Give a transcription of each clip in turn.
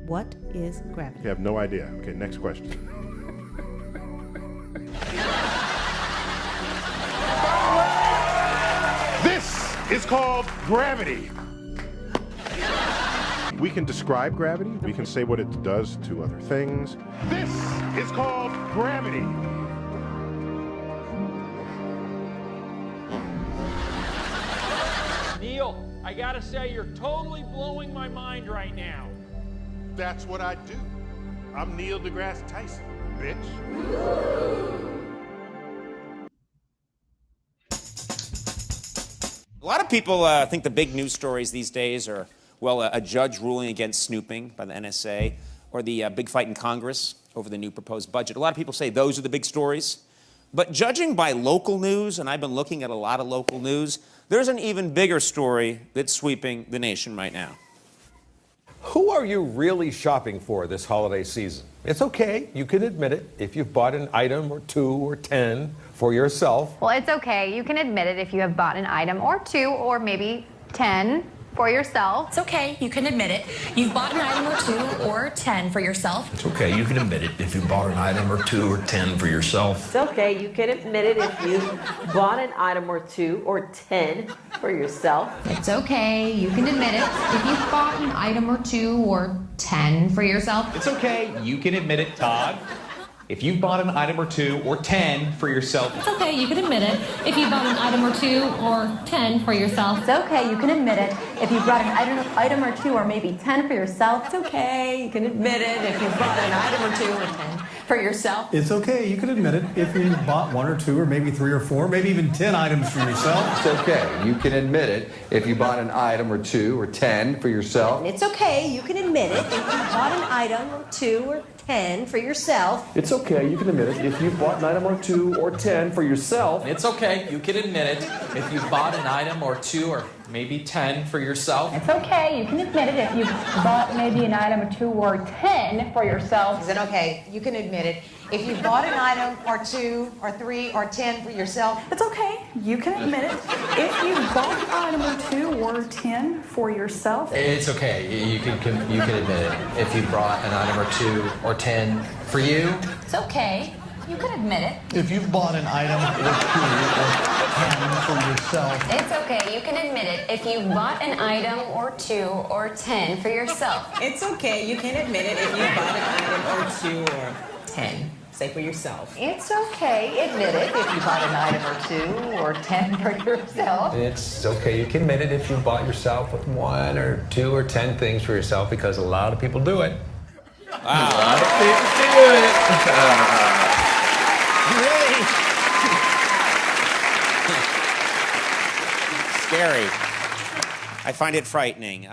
What is gravity? You have no idea. Okay, next question. This is called gravity. We can describe gravity. We can say what it does to other things. This is called gravity. Neil, I gotta say, you're totally blowing my mind right now. That's what I do. I'm Neil deGrasse Tyson, bitch. A lot of people think the big news stories these days are, well, a judge ruling against snooping by the NSA, or the big fight in Congress over the new proposed budget. A lot of people say those are the big stories. But judging by local news, and I've been looking at a lot of local news, there's an even bigger story that's sweeping the nation right now. Who are you really shopping for this holiday season? It's okay, you can admit it, if you've bought an item or 2 or 10 for yourself. Well, it's okay, you can admit it if you have bought an item or 2 or maybe 10 for yourself. It's okay, you can admit it. You've bought an item or 2 or 10 for yourself. It's okay, you can admit it if you bought an item or 2 or 10 for yourself. It's okay, you can admit it if you bought an item or 2 or 10 for yourself. It's okay, you can admit it if you've bought an item or 2 or 10 for yourself. It's okay, you can admit it, Todd. If you've bought an item or 2 or 10 for yourself. It's okay, you can admit it. If you bought an item or 2 or 10 for yourself. It's okay, you can admit it if you bought an item or 2 or maybe 10 for yourself. It's okay, you can admit it if you bought an item or 2 or 10 for yourself. It's okay, you can admit it if you bought 1 or 2 or maybe 3 or 4, maybe even 10 items for yourself. It's okay, you can admit it if you bought an item or 2 or 10 for yourself. It's okay, you can admit it if you bought an item or 2 or 10 for yourself. It's okay, you can admit it if you bought an item or 2 or 10 for yourself. It's okay, you can admit it if you bought an item or 2 or maybe 10 for yourself. It's okay, you can admit it if you bought maybe an item or 2 or 10 for yourself. Is it okay? You can admit it. If you bought an item or 2 or 3 or 10 for yourself. It's okay, you can admit it. If you bought an item or 2 or 10 for yourself. It's okay, you can admit it if you brought an item or 2 or 10 for you. It's okay, you can admit it. If you've bought an item or 2 or 10 for yourself. It's okay, you can admit it if you bought an item or 2 or 10 for yourself. It's okay, you can admit it if you bought an item or 2 or 10. Say for yourself. It's okay, admit it if you bought an item or 2 or 10 for yourself. It's okay, you can admit it if you bought yourself with 1 or 2 or 10 things for yourself, because a lot of people do it. Wow. A lot of people do it. Really? Scary. I find it frightening.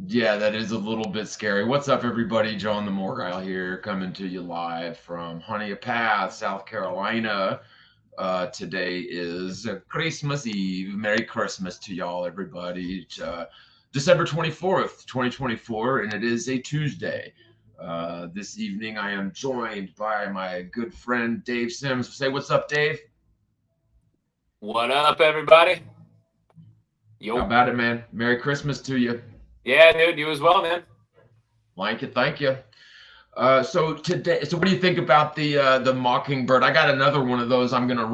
Yeah, that is a little bit scary. What's up, everybody? John TheMorgile here, coming to you live from Honea Path, South Carolina. Today is Christmas Eve. Merry Christmas to y'all, everybody. It's, December 24th, 2024, and it is a Tuesday. This evening, I am joined by my good friend, Dave Sims. Say what's up, Dave. What up, everybody? Yo. How about it, man? Merry Christmas to you. Yeah, dude, you as well, man. Thank you, thank you. So today, what do you think about the Mockingbird? I got another one of those I'm gonna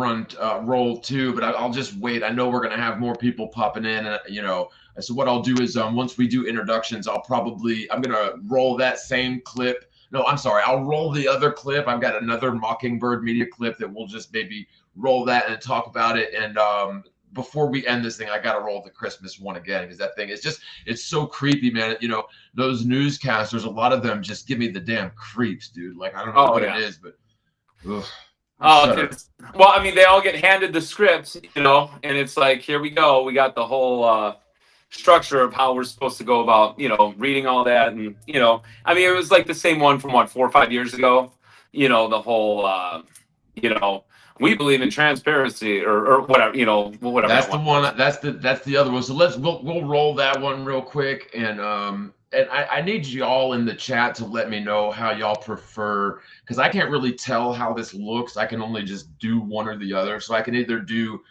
roll too, but I'll just wait. I know we're gonna have more people popping in, you know. So what I'll do is once we do introductions, I'm gonna roll that same clip. No, I'm sorry, I'll roll the other clip. I've got another Mockingbird media clip that we'll just maybe roll that and talk about it. And before we end this thing, I gotta roll the Christmas one again, because that thing is it's so creepy, man. You know, those newscasters, a lot of them just give me the damn creeps, dude. Like, I don't know it is, but well, I mean, they all get handed the scripts, you know, and it's like, here we go. We got the whole structure of how we're supposed to go about, you know, reading all that. And, you know, I mean, it was like the same one from 4 or 5 years ago, you know, the whole, you know, we believe in transparency or whatever, you know, whatever. That's the one. That's the other one. So we'll roll that one real quick. And and I need you all in the chat to let me know how y'all prefer, because I can't really tell how this looks. I can only just do one or the other. So I can either do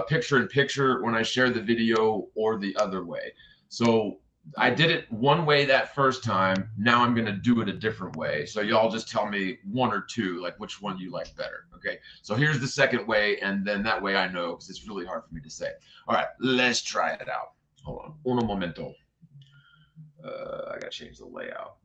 picture in picture when I share the video or the other way. So I did it one way that first time. Now I'm going to do it a different way. So y'all just tell me one or two, like which one you like better. Okay. So here's the second way. And then that way I know, because it's really hard for me to say. All right, let's try it out. Hold on. Un momento. I got to change the layout.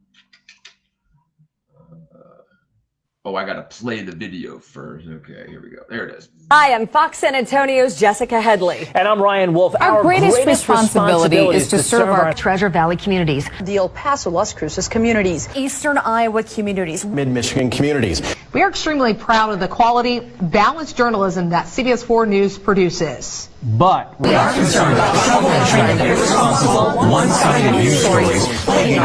Oh, I got to play the video first. Okay, here we go. There it is. Hi, I'm Fox San Antonio's Jessica Headley. And I'm Ryan Wolf. Our greatest responsibility is to serve our Treasure Valley communities, The El Paso, Las Cruces communities, Eastern Iowa communities, Mid-Michigan communities. We are extremely proud of the quality, balanced journalism that CBS 4 News produces. But we are concerned about troubling and irresponsible, one-sided news stories plaguing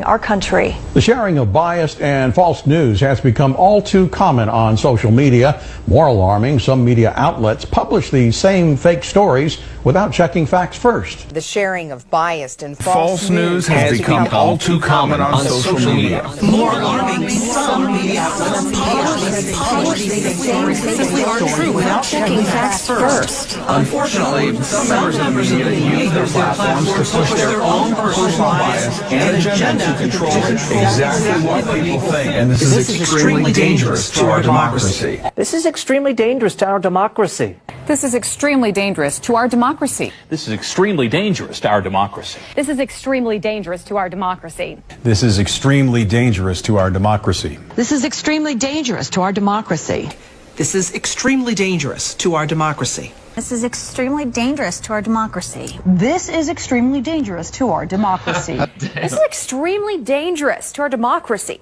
our country. The sharing of biased and false news has become all too common on social media. More alarming, some media outlets publish these same fake stories without checking facts first. The sharing of biased and false news has become all too common on social media. More alarming, some media outlets publish these stories simply aren't true without checking facts first. Unfortunately, some members of the media use their platforms to push their own personal bias and agenda to control exactly what people think. And this is extremely dangerous to our democracy. This is extremely dangerous to our democracy. This is extremely dangerous to our democracy. This is extremely dangerous to our democracy. This is extremely dangerous to our democracy. This is extremely dangerous to our democracy. This is extremely dangerous to our democracy. This is extremely dangerous to our democracy. This is extremely dangerous to our democracy. This is extremely dangerous to our democracy. This is extremely dangerous to our democracy.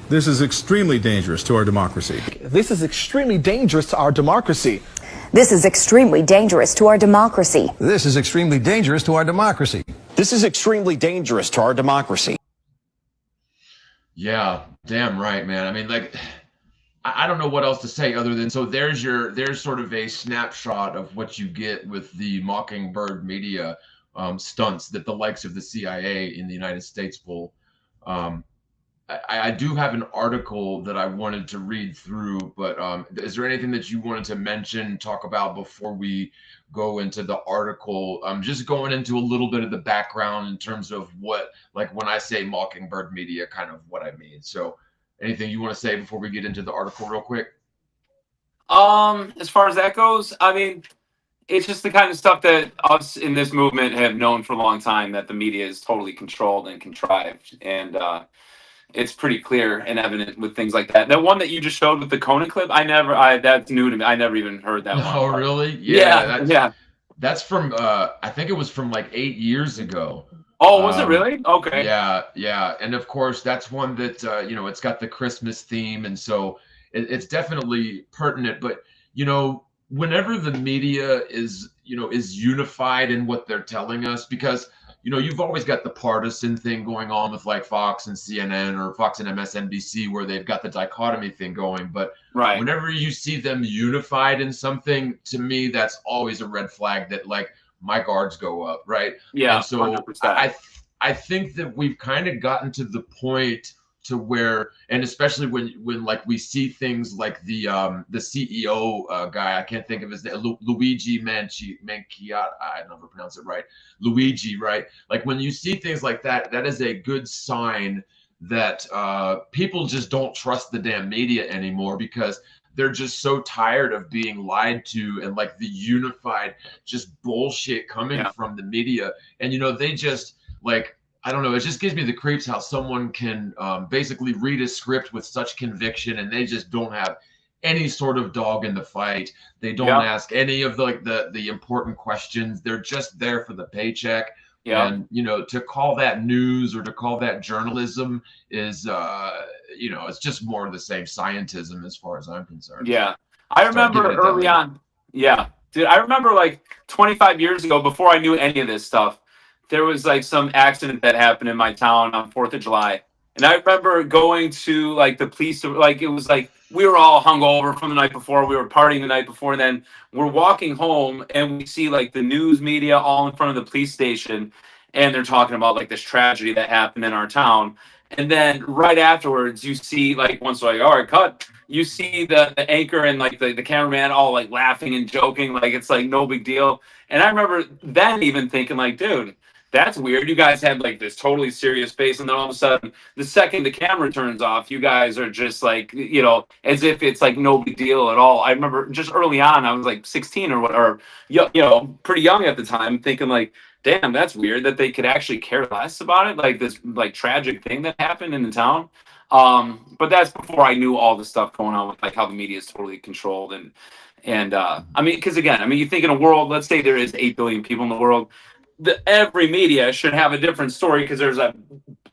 This is extremely dangerous to our democracy. This is extremely dangerous to our democracy. This is extremely dangerous to our democracy. This is extremely dangerous to our democracy. This is extremely dangerous to our democracy. Yeah, damn right, man. I mean, like, I don't know what else to say other than, so there's sort of a snapshot of what you get with the Mockingbird media stunts that the likes of the CIA in the United States pull. I do have an article that I wanted to read through, but is there anything that you wanted to mention, talk about before we go into the article? Just going into a little bit of the background in terms of what, like when I say Mockingbird media, kind of what I mean. So anything you want to say before we get into the article real quick? As far as that goes, I mean, it's just the kind of stuff that us in this movement have known for a long time, that the media is totally controlled and contrived. And it's pretty clear and evident with things like that. The one that you just showed with the Conan clip, that's new to me. I never even heard that one. Oh, really? Yeah. That's from, I think it was from like 8 years ago. Oh, was it really? Okay. Yeah. And of course, that's one that, it's got the Christmas theme. And so it's definitely pertinent. But, whenever the media is unified in what they're telling us, because, you've always got the partisan thing going on with like Fox and CNN or Fox and MSNBC, where they've got the dichotomy thing going. But whenever you see them unified in something, to me, that's always a red flag that like, my guards go up, right? Yeah. And so 100%. I think that we've kind of gotten to the point to where, and especially when like we see things like the CEO guy, I can't think of his name, Luigi Manchiata, I never pronounce it right, Luigi, right? Like when you see things like that, that is a good sign that people just don't trust the damn media anymore, because they're just so tired of being lied to and like the unified just bullshit coming from the media. And, they just like, I don't know, it just gives me the creeps how someone can basically read a script with such conviction and they just don't have any sort of dog in the fight. They don't ask any of the important questions. They're just there for the paycheck. Yeah. And, to call that news or to call that journalism is, it's just more of the same scientism as far as I'm concerned. Yeah. I remember early on. Yeah. Dude, I remember like 25 years ago, before I knew any of this stuff, there was like some accident that happened in my town on 4th of July. And I remember going to like the police, like it was like we were all hungover from the night before. We were partying the night before. Then we're walking home and we see like the news media all in front of the police station. and they're talking about like this tragedy that happened in our town. And then right afterwards, you see like once like, all right, cut. You see the anchor and like the cameraman all like laughing and joking, like it's like no big deal. And I remember then even thinking like, dude, that's weird. You guys had like this totally serious face, and then all of a sudden, the second the camera turns off, you guys are just like, as if it's like no big deal at all. I remember just early on, I was like 16 or what, or pretty young at the time, thinking like, damn, that's weird that they could actually care less about it, like this like tragic thing that happened in the town. But that's before I knew all the stuff going on with like how the media is totally controlled and I mean, because again, I mean, you think in a world, let's say there is 8 billion people in the world. Every media should have a different story because there's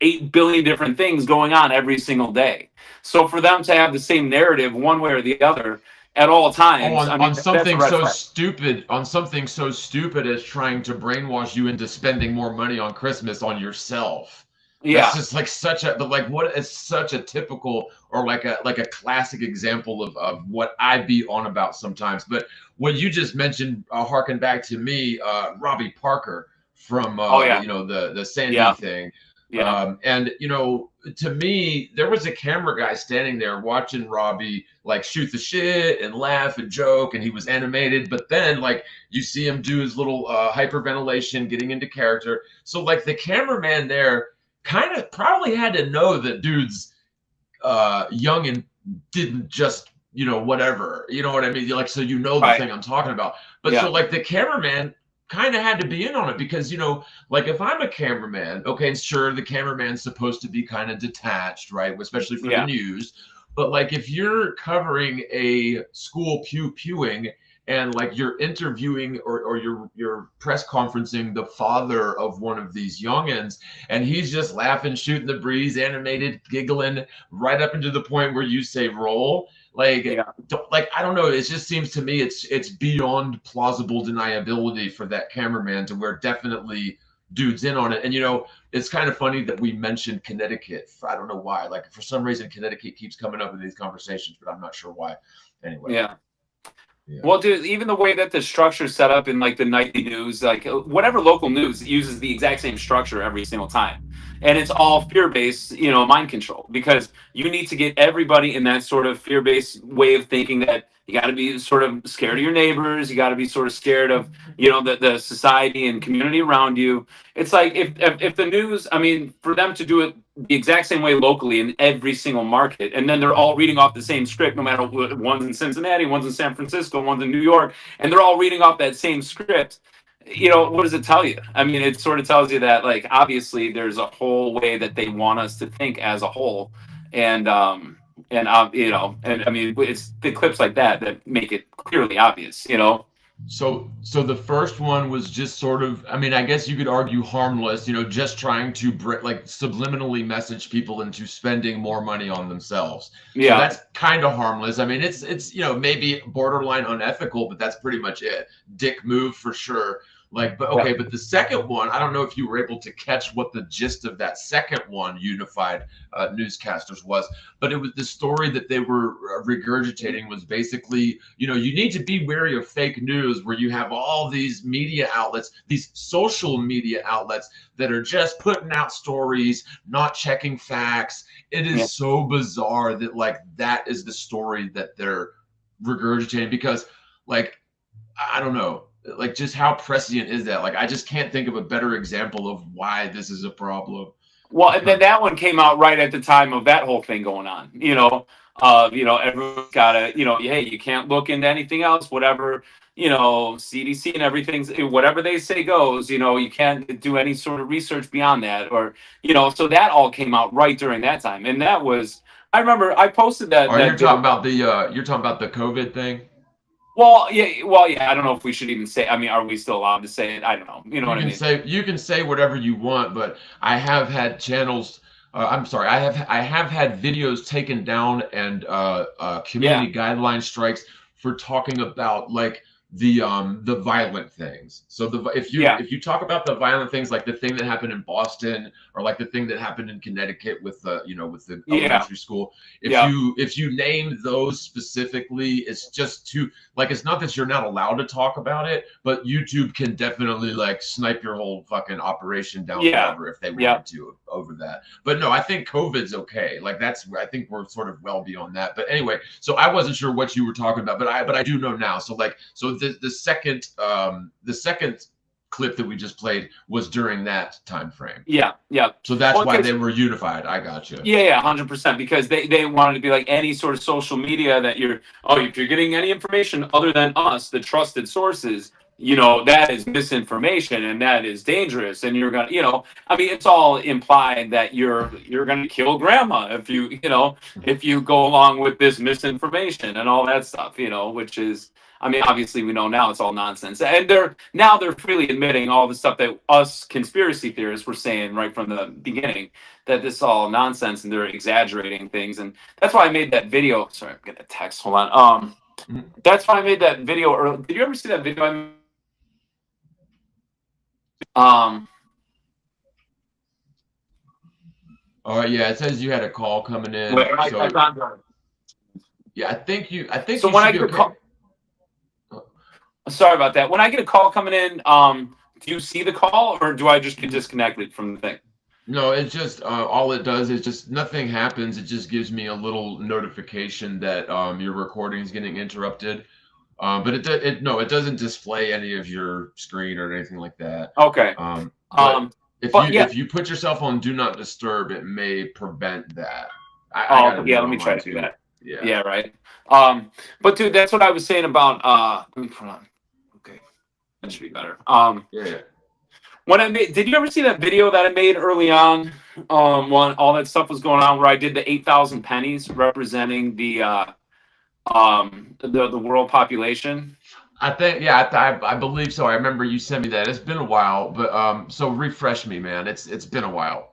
8 billion different things going on every single day. So for them to have the same narrative one way or the other at all times, on something so stupid, as trying to brainwash you into spending more money on Christmas on yourself. Yeah, that's just like such a, but like what is such a typical or like a classic example of what I be on about sometimes. But what you just mentioned harken back to me, Robbie Parker from the Sandy thing. Yeah. And to me, there was a camera guy standing there watching Robbie like shoot the shit and laugh and joke, and he was animated. But then like you see him do his little hyperventilation, getting into character. So like the cameraman there kind of probably had to know that dude's young and didn't just whatever, you know what I mean? Like, so the thing I'm talking about. But so like the cameraman kind of had to be in on it because like if I'm a cameraman, okay, sure, the cameraman's supposed to be kind of detached, right, especially for the news. But like if you're covering a school pewing and like you're interviewing or you're press conferencing the father of one of these youngins, and he's just laughing, shooting the breeze, animated, giggling, right up into the point where you say roll. Like, I don't know. It just seems to me it's beyond plausible deniability for that cameraman to where definitely dude's in on it. And it's kind of funny that we mentioned Connecticut. I don't know why. Like for some reason, Connecticut keeps coming up in these conversations, but I'm not sure why. Anyway. Yeah. Well, dude, even the way that the structure is set up in like the nightly news, like whatever local news uses the exact same structure every single time. And it's all fear-based, mind control, because you need to get everybody in that sort of fear-based way of thinking that you got to be sort of scared of your neighbors. You got to be sort of scared of, the society and community around you. It's like if the news, I mean, for them to do it the exact same way locally in every single market, and then they're all reading off the same script, no matter what, one's in Cincinnati, one's in San Francisco, one's in New York, and they're all reading off that same script. What does it tell you? I mean, it sort of tells you that, like, obviously there's a whole way that they want us to think as a whole. And I mean, it's the clips like that make it clearly obvious, So the first one was just sort of, I mean, I guess you could argue harmless, just trying to like subliminally message people into spending more money on themselves. Yeah. So that's kind of harmless. I mean, it's maybe borderline unethical, but that's pretty much it. Dick move for sure. Like, but okay, but the second one, I don't know if you were able to catch what the gist of that second one, Unified Newscasters, was, but it was the story that they were regurgitating was basically, you need to be wary of fake news where you have all these media outlets, these social media outlets that are just putting out stories, not checking facts. It is so bizarre that like that is the story that they're regurgitating because like, I don't know. Like, just how prescient is that? Like, I just can't think of a better example of why this is a problem. Well, and then that one came out right at the time of that whole thing going on. Everyone's got to, hey, you can't look into anything else, whatever, CDC and everything's, whatever they say goes, you can't do any sort of research beyond that, or, so that all came out right during that time. And that was, I remember I posted that. You're talking about the COVID thing? Well, yeah. I don't know if we should even say. I mean, are we still allowed to say it? I don't know. You know what I mean? You can say whatever you want, but I have had channels. I'm sorry. I have had videos taken down and community guideline strikes for talking about like the violent things. So if you talk about the violent things, like the thing that happened in Boston, or like the thing that happened in Connecticut with the with the elementary school, if you name those specifically, it's just too, like, it's not that you're not allowed to talk about it, but YouTube can definitely like snipe your whole fucking operation down forever if they wanted to over that. But no, I think COVID's okay. Like, I think we're sort of well beyond that. But anyway, so I wasn't sure what you were talking about, but I do know now. So the second clip that we just played was during that time frame. Yeah. So that's why they were unified. I got you. Yeah, 100%, because they wanted to be like any sort of social media that if you're getting any information other than us, the trusted sources, that is misinformation and that is dangerous, and you're gonna, I mean, it's all implied that you're gonna kill grandma if you go along with this misinformation and all that stuff, which is, I mean, obviously we know now it's all nonsense, and they're freely admitting all the stuff that us conspiracy theorists were saying right from the beginning, that this is all nonsense and they're exaggerating things. And that's why I made that video. Sorry, I'm getting a text. Hold on. That's why I made that video early. Did you ever see that video? Oh yeah, it says you had a call coming in. Wait, yeah, I think so. When I get a call, sorry about that. When I get a call coming in, do you see the call, or do I just get disconnected from the thing? No, it's just all it does is just nothing happens. It just gives me a little notification that your recording is getting interrupted. But it doesn't display any of your screen or anything like that. Okay. If you put yourself on Do Not Disturb, it may prevent that. Let me try to do that. Yeah, right. But dude, that's what I was saying about. Let me put on. Okay, that should be better. Yeah. When did you ever see that video that I made early on? When all that stuff was going on, where I did the 8,000 pennies representing the world population. I think, I believe so. I remember you sent me that. It's been a while, but so refresh me, man. It's been a while.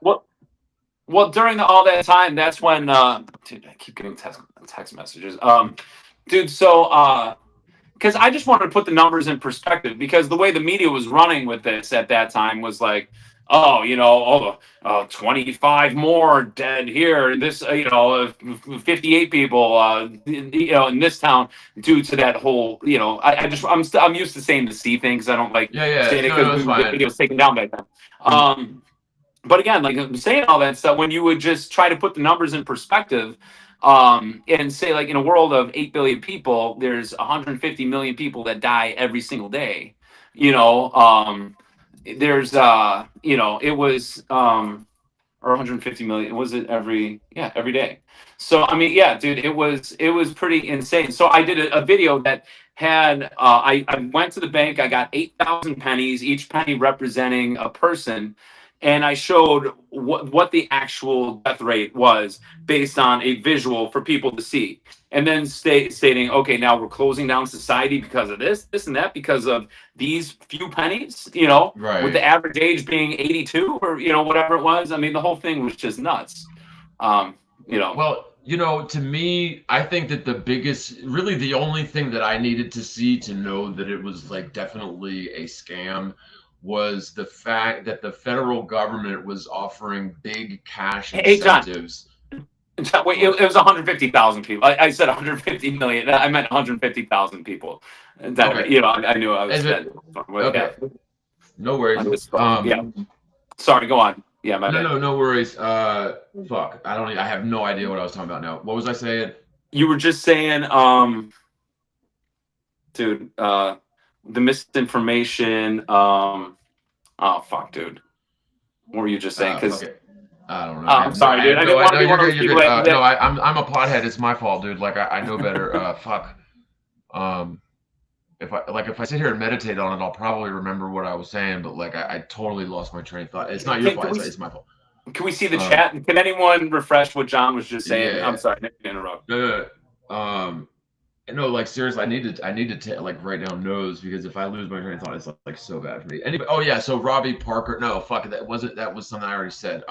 Well, during all that time, that's when dude, I keep getting text messages. Dude, so because I just wanted to put the numbers in perspective, because the way the media was running with this at that time was like, 25 more dead here. This, 58 people, in this town due to that whole, I'm used to saying the C thing because I don't like saying it because the video was taken down back then. But again, like I'm saying all that stuff, when you would just try to put the numbers in perspective, and say, like, in a world of 8 billion people, there's 150 million people that die every single day. There's it was or 150 million, was it every day? So I mean, yeah, dude, it was pretty insane. So I did a video that had I went to the bank, I got 8,000 pennies, each penny representing a person, and I showed what the actual death rate was based on a visual for people to see. And then stating, okay, now we're closing down society because of this, and that, because of these few pennies, right, with the average age being 82 or, whatever it was. I mean, the whole thing was just nuts. Well, to me, I think that really the only thing that I needed to see to know that it was like definitely a scam was the fact that the federal government was offering big cash incentives. Wait, it was 150,000 people. I said 150 million. I meant 150,000 people. That, okay. I knew I was dead. Okay. No worries. Yeah. Sorry, go on. Yeah, my bad. No worries. Fuck. I have no idea what I was talking about now. What was I saying? You were just saying, dude, the misinformation. Oh fuck, dude. What were you just saying? Because I don't know. I'm sorry, dude. I didn't want to be one of those people. No, I'm a pothead. It's my fault, dude. Like I know better. Fuck. If I sit here and meditate on it, I'll probably remember what I was saying. But like I totally lost my train of thought. It's not your fault. It's my fault. Can we see the chat? Can anyone refresh what John was just saying? Yeah. I'm sorry, I didn't interrupt. No, like seriously, I need to like write down notes, because if I lose my train of thought, it's like so bad for me. Anyway, oh yeah, so Robbie Parker. No, fuck it. That was something I already said.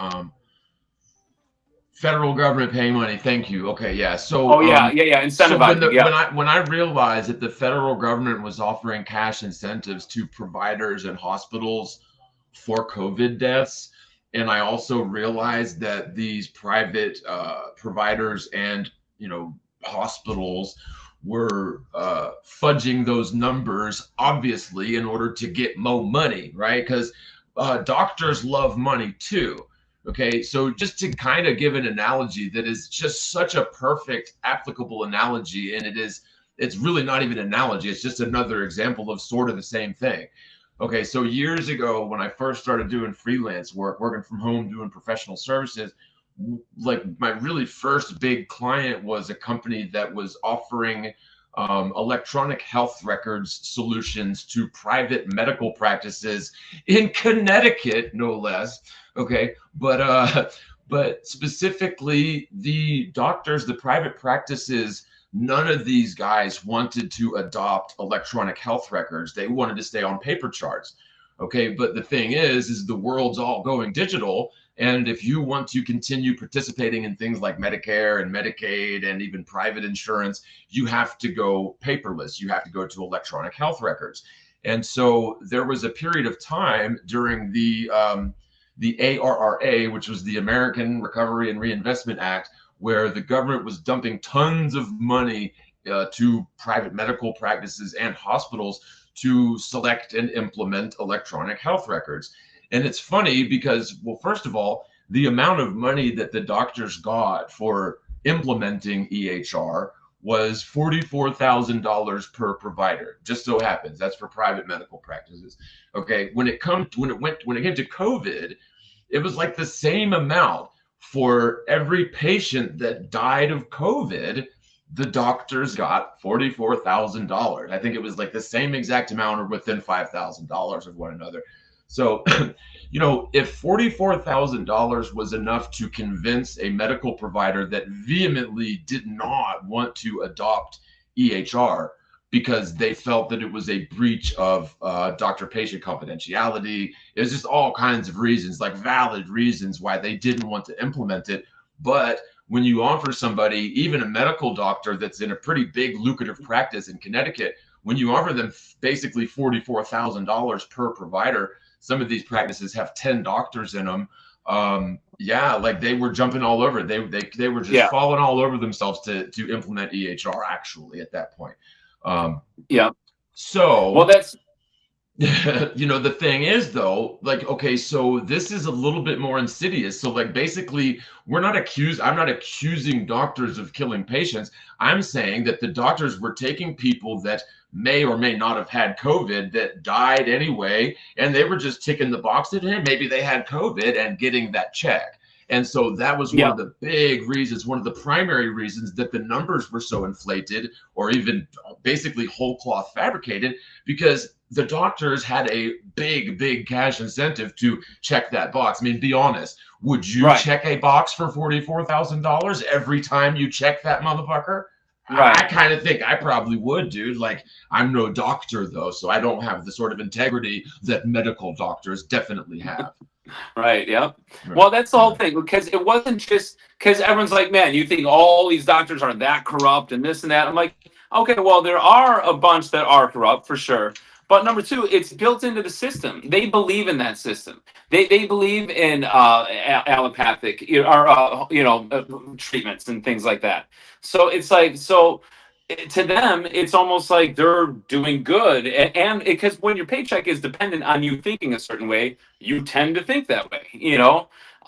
Federal government paying money. Thank you. Okay, yeah. So, Oh yeah, incentivizing. When I realized that the federal government was offering cash incentives to providers and hospitals for COVID deaths, and I also realized that these private providers and hospitals were fudging those numbers, obviously, in order to get more money, right? Because doctors love money too. Okay, so just to kind of give an analogy that is just such a perfect applicable analogy, and it's really not even an analogy, it's just another example of sort of the same thing. Okay, so years ago when I first started doing freelance work, working from home, doing professional services, like my really first big client was a company that was offering electronic health records solutions to private medical practices in Connecticut, no less. Okay, but specifically the doctors, the private practices, none of these guys wanted to adopt electronic health records. They wanted to stay on paper charts. Okay, but the thing is the world's all going digital. And if you want to continue participating in things like Medicare and Medicaid and even private insurance, you have to go paperless. You have to go to electronic health records. And so there was a period of time during the ARRA, which was the American Recovery and Reinvestment Act, where the government was dumping tons of money to private medical practices and hospitals to select and implement electronic health records. And it's funny because, well, first of all, the amount of money that the doctors got for implementing EHR was $44,000 per provider. Just so happens that's for private medical practices. Okay, when it came to COVID, it was like the same amount for every patient that died of COVID. The doctors got $44,000. I think it was like the same exact amount or within $5,000 of one another. So, if $44,000 was enough to convince a medical provider that vehemently did not want to adopt EHR because they felt that it was a breach of doctor-patient confidentiality, it was just all kinds of reasons, like valid reasons why they didn't want to implement it. But when you offer somebody, even a medical doctor that's in a pretty big lucrative practice in Connecticut, when you offer them basically $44,000 per provider, some of these practices have 10 doctors in them. Like they were jumping all over. They were just falling all over themselves to implement EHR actually at that point. So, well, that's the thing is though, like, okay, so this is a little bit more insidious. So like basically I'm not accusing doctors of killing patients. I'm saying that the doctors were taking people that may or may not have had COVID that died anyway, and they were just ticking the box that, hey, maybe they had COVID and getting that check. And so that was one of the big reasons, one of the primary reasons that the numbers were so inflated or even basically whole cloth fabricated, because the doctors had a big cash incentive to check that box. I mean, be honest. Would you check a box for $44,000 every time you check that motherfucker? Right. I kind of think I probably would, dude. Like, I'm no doctor, though, so I don't have the sort of integrity that medical doctors definitely have. Right. Yep. Right. Well, that's the whole thing, because it wasn't just because everyone's like, man, you think all these doctors are that corrupt and this and that. I'm like, okay, well, there are a bunch that are corrupt for sure. But number two, it's built into the system. They believe in that system. They believe in allopathic treatments and things like that. So it's like, to them, it's almost like they're doing good. And because when your paycheck is dependent on you thinking a certain way, you tend to think that way,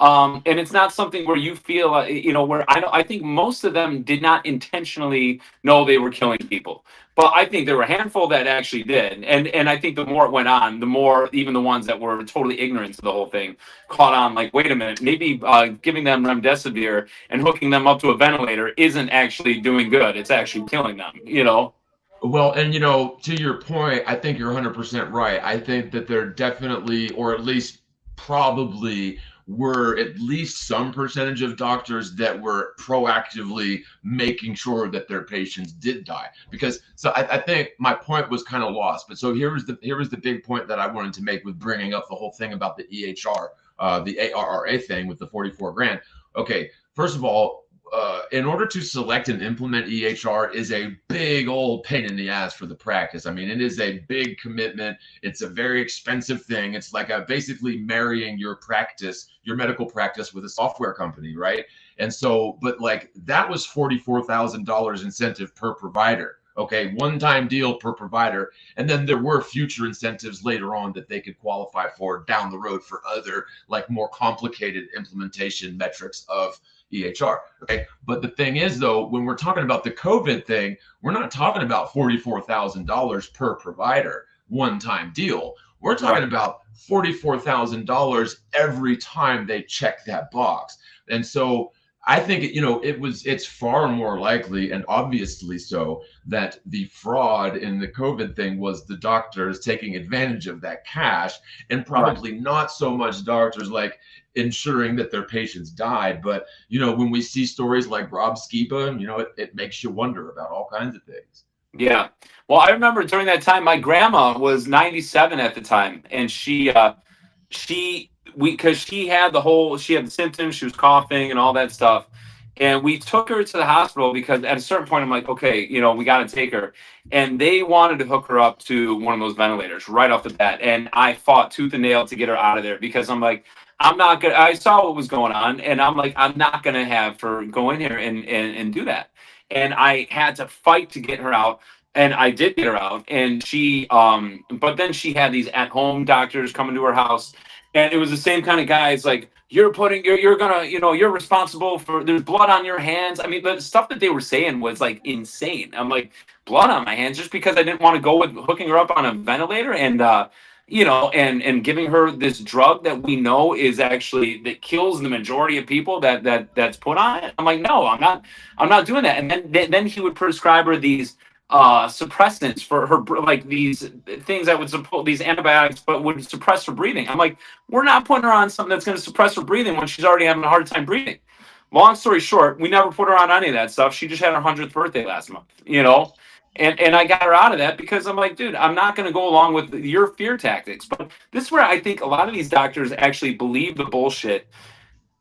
and it's not something where you feel, where I think most of them did not intentionally know they were killing people. But I think there were a handful that actually did. And I think the more it went on, the more even the ones that were totally ignorant to the whole thing caught on, like, wait a minute, maybe giving them remdesivir and hooking them up to a ventilator isn't actually doing good. It's actually killing them, Well, and to your point, I think you're 100% right. I think that there definitely, or at least probably, were at least some percentage of doctors that were proactively making sure that their patients did die. Because so I think my point was kind of lost. But so here was the big point that I wanted to make with bringing up the whole thing about the EHR, the ARRA thing with the 44 grand. Okay, first of all, in order to select and implement EHR is a big old pain in the ass for the practice. I mean, it is a big commitment. It's a very expensive thing. It's like basically marrying your practice, your medical practice, with a software company, right? And so, but like that was $44,000 incentive per provider. Okay, one-time deal per provider. And then there were future incentives later on that they could qualify for down the road for other, like more complicated implementation metrics of EHR. Okay. But the thing is, though, when we're talking about the COVID thing, we're not talking about $44,000 per provider, one-time deal. We're talking about $44,000 every time they check that box. And so I think, it's far more likely, and obviously so, that the fraud in the COVID thing was the doctors taking advantage of that cash, and probably not so much doctors like ensuring that their patients died. But, when we see stories like Rob Skiba, it makes you wonder about all kinds of things. Yeah. Well, I remember during that time, my grandma was 97 at the time, and because she had the symptoms, she was coughing and all that stuff. And we took her to the hospital because at a certain point, I'm like, okay, we got to take her. And they wanted to hook her up to one of those ventilators right off the bat. And I fought tooth and nail to get her out of there because I'm like, I saw what was going on. And I'm like, I'm not going to have her go in here and do that. And I had to fight to get her out. And I did get her out. And but then she had these at-home doctors coming to her house. And it was the same kind of guys like, you're responsible for, there's blood on your hands. I mean, the stuff that they were saying was like insane. I'm like, blood on my hands just because I didn't want to go with hooking her up on a ventilator and, and giving her this drug that we know is actually, that kills the majority of people that's put on it. I'm like, no, I'm not doing that. And then he would prescribe her these suppressants for her, like these things that would support these antibiotics, but would suppress her breathing. I'm like, we're not putting her on something that's going to suppress her breathing when she's already having a hard time breathing. Long story short, we never put her on any of that stuff. She just had her 100th birthday last month, and I got her out of that because I'm like, dude, I'm not going to go along with your fear tactics. But this is where I think a lot of these doctors actually believe the bullshit.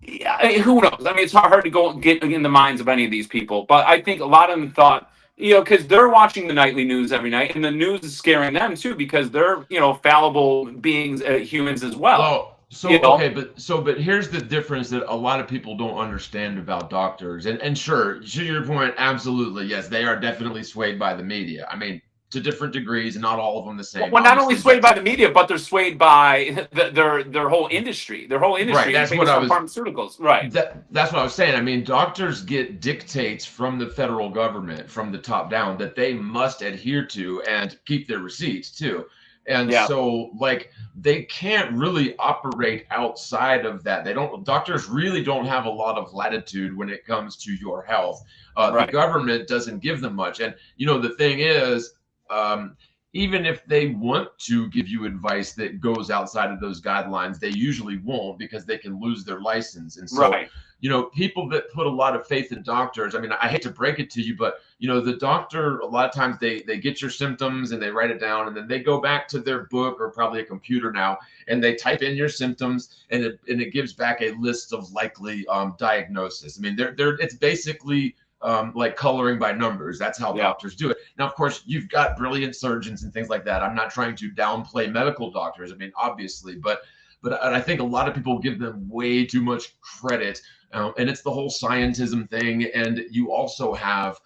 Yeah, who knows? I mean, it's hard to go get in the minds of any of these people, but I think a lot of them thought, because they're watching the nightly news every night, and the news is scaring them too, because they're, fallible beings, humans as well. But here's the difference that a lot of people don't understand about doctors. And sure, to your point, absolutely, yes, they are definitely swayed by the media. I mean, to different degrees, and not all of them the same. Well, not only swayed by the media, but they're swayed by their whole industry. Their whole industry is based on pharmaceuticals. Right. That's what I was saying. I mean, doctors get dictates from the federal government, from the top down, that they must adhere to and keep their receipts too. And so, like, they can't really operate outside of that. Doctors really don't have a lot of latitude when it comes to your health. The government doesn't give them much. And, the thing is, even if they want to give you advice that goes outside of those guidelines, they usually won't, because they can lose their license. And so, people that put a lot of faith in doctors, I mean, I hate to break it to you, but, the doctor, a lot of times they get your symptoms and they write it down, and then they go back to their book, or probably a computer now, and they type in your symptoms, and it gives back a list of likely diagnosis. I mean, it's basically like coloring by numbers. That's how doctors do it. Now, of course, you've got brilliant surgeons and things like that. I'm not trying to downplay medical doctors. I mean, obviously, but I think a lot of people give them way too much credit, and it's the whole scientism thing. And you also have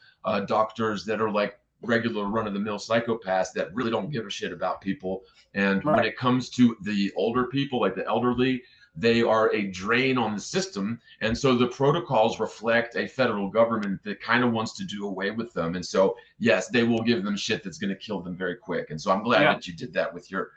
doctors that are like regular run-of-the-mill psychopaths that really don't give a shit about people. And when it comes to the older people, like the elderly, they are a drain on the system. And so the protocols reflect a federal government that kind of wants to do away with them. And so, yes, they will give them shit that's going to kill them very quick. And so I'm glad that you did that with your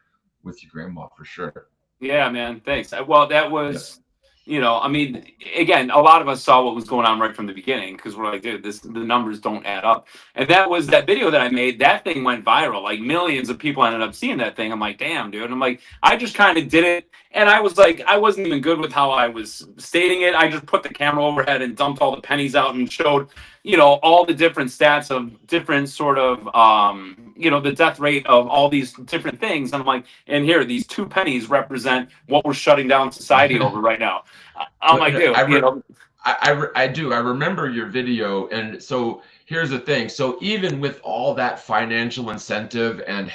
grandma, for sure. Yeah, man. Thanks. Well, that was, You know, I mean, again, a lot of us saw what was going on right from the beginning because we're like, dude, the numbers don't add up. And that was that video that I made. That thing went viral. Like millions of people ended up seeing that thing. I'm like, damn, dude. And I'm like, I just kind of did it. And I was like, I wasn't even good with how I was stating it. I just put the camera overhead and dumped all the pennies out and showed, you know, all the different stats of different sort of, you know, the death rate of all these different things. And I'm like, and here, these 2 pennies represent what we're shutting down society over right now. I'm like, dude, you know. I do. I remember your video. And so here's the thing. So even with all that financial incentive and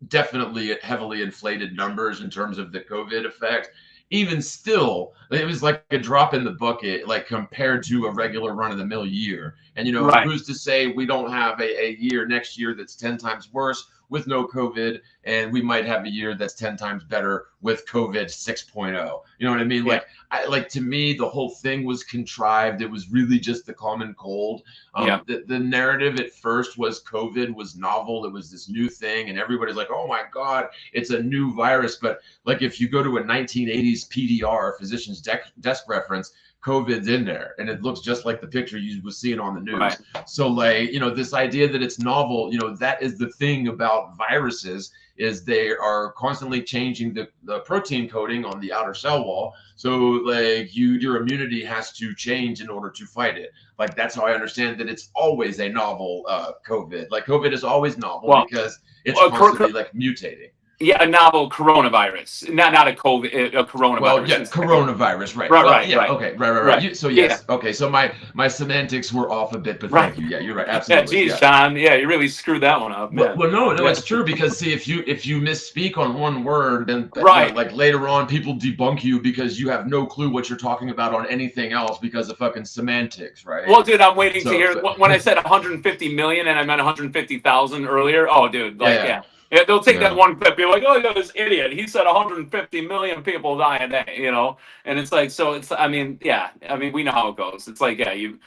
definitely heavily inflated numbers in terms of the COVID effect, even still, it was like a drop in the bucket, like compared to a regular run of the mill year. And, you know, who's to say we don't have a year next year that's 10 times worse with no COVID, and we might have a year that's 10 times better with COVID 6.0. You know what I mean? Yeah. Like to me, the whole thing was contrived. It was really just the common cold. The narrative at first was COVID was novel. It was this new thing, and everybody's like, oh my God, it's a new virus. But like if you go to a 1980s PDR, physician's desk reference, COVID's in there, and it looks just like the picture you was seeing on the news. Right. So like, you know, this idea that it's novel, you know, that is the thing about viruses, is they are constantly changing the protein coding on the outer cell wall. So like your immunity has to change in order to fight it. Like that's how I understand that it's always a novel COVID. Like COVID is always novel because it's constantly like mutating. Yeah, a novel coronavirus, not a COVID, a coronavirus. Well, yeah, coronavirus, right? Right. Okay, right. So yes, okay. So my semantics were off a bit, but thank you. Yeah, you're right. Absolutely. Yeah, geez, John. Yeah, you really screwed that one up. Well, no, it's true, because see, if you misspeak on one word, then like later on, people debunk you because you have no clue what you're talking about on anything else because of fucking semantics, right? Well, dude, I'm waiting to hear when I said 150 million and I meant 150,000 earlier. Oh, dude, like yeah, they'll take that one clip, be like, oh, yeah, this idiot, he said 150 million people die a day, you know? And it's like, so it's, I mean, yeah, I mean, we know how it goes. It's like, yeah, you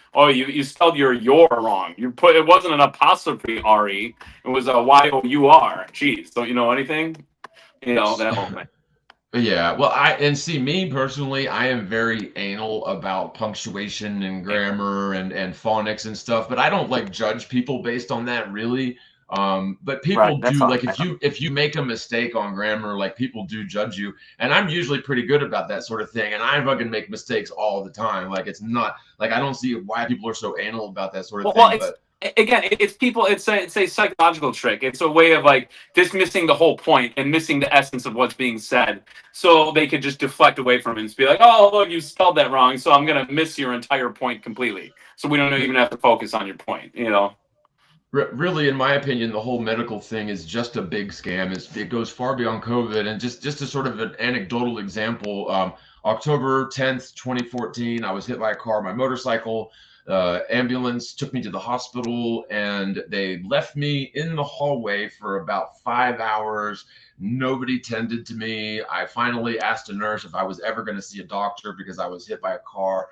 spelled your "your" wrong. It wasn't an apostrophe R-E, it was a Y-O-U-R. Jeez, don't you know anything? You know, that whole thing. Yeah, well, see, me personally, I am very anal about punctuation and grammar and phonics and stuff, but I don't like judge people based on that, really. But people do, like, if you make a mistake on grammar, like, people do judge you, and I'm usually pretty good about that sort of thing, and I fucking make mistakes all the time. Like, it's not like, I don't see why people are so anal about that sort of thing. But again, it's people, it's a psychological trick. It's a way of like dismissing the whole point and missing the essence of what's being said, so they could just deflect away from it and just be like, oh, look, you spelled that wrong, so I'm gonna miss your entire point completely, so we don't even have to focus on your point, you know? Really, in my opinion, the whole medical thing is just a big scam. It goes far beyond COVID. And just a sort of an anecdotal example, October 10th, 2014, I was hit by a car, my motorcycle. Ambulance took me to the hospital, and they left me in the hallway for about 5 hours. Nobody tended to me. I finally asked a nurse if I was ever going to see a doctor because I was hit by a car.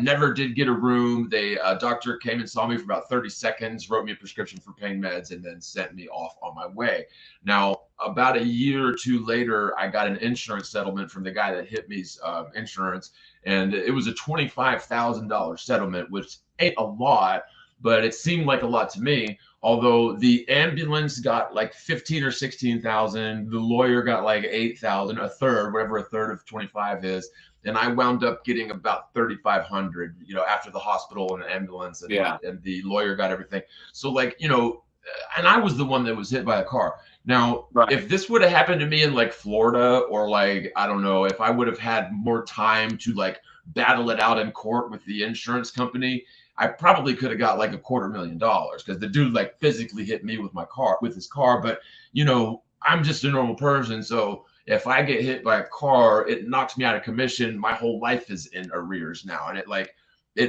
Never did get a room. A doctor came and saw me for about 30 seconds, wrote me a prescription for pain meds, and then sent me off on my way. Now, about a year or two later, I got an insurance settlement from the guy that hit me's insurance, and it was a $25,000 settlement, which ain't a lot, but it seemed like a lot to me. Although the ambulance got like 15 or 16,000, the lawyer got like 8,000, a third, whatever a third of 25 is. And I wound up getting about 3,500, you know, after the hospital and the ambulance, and, and the lawyer got everything. So, like, you know, and I was the one that was hit by a car. Now, if this would have happened to me in like Florida, or like, I don't know, if I would have had more time to like battle it out in court with the insurance company, I probably could have got like $250,000, because the dude like physically hit me with his car. But, you know, I'm just a normal person, so if I get hit by a car, it knocks me out of commission. My whole life is in arrears now. And it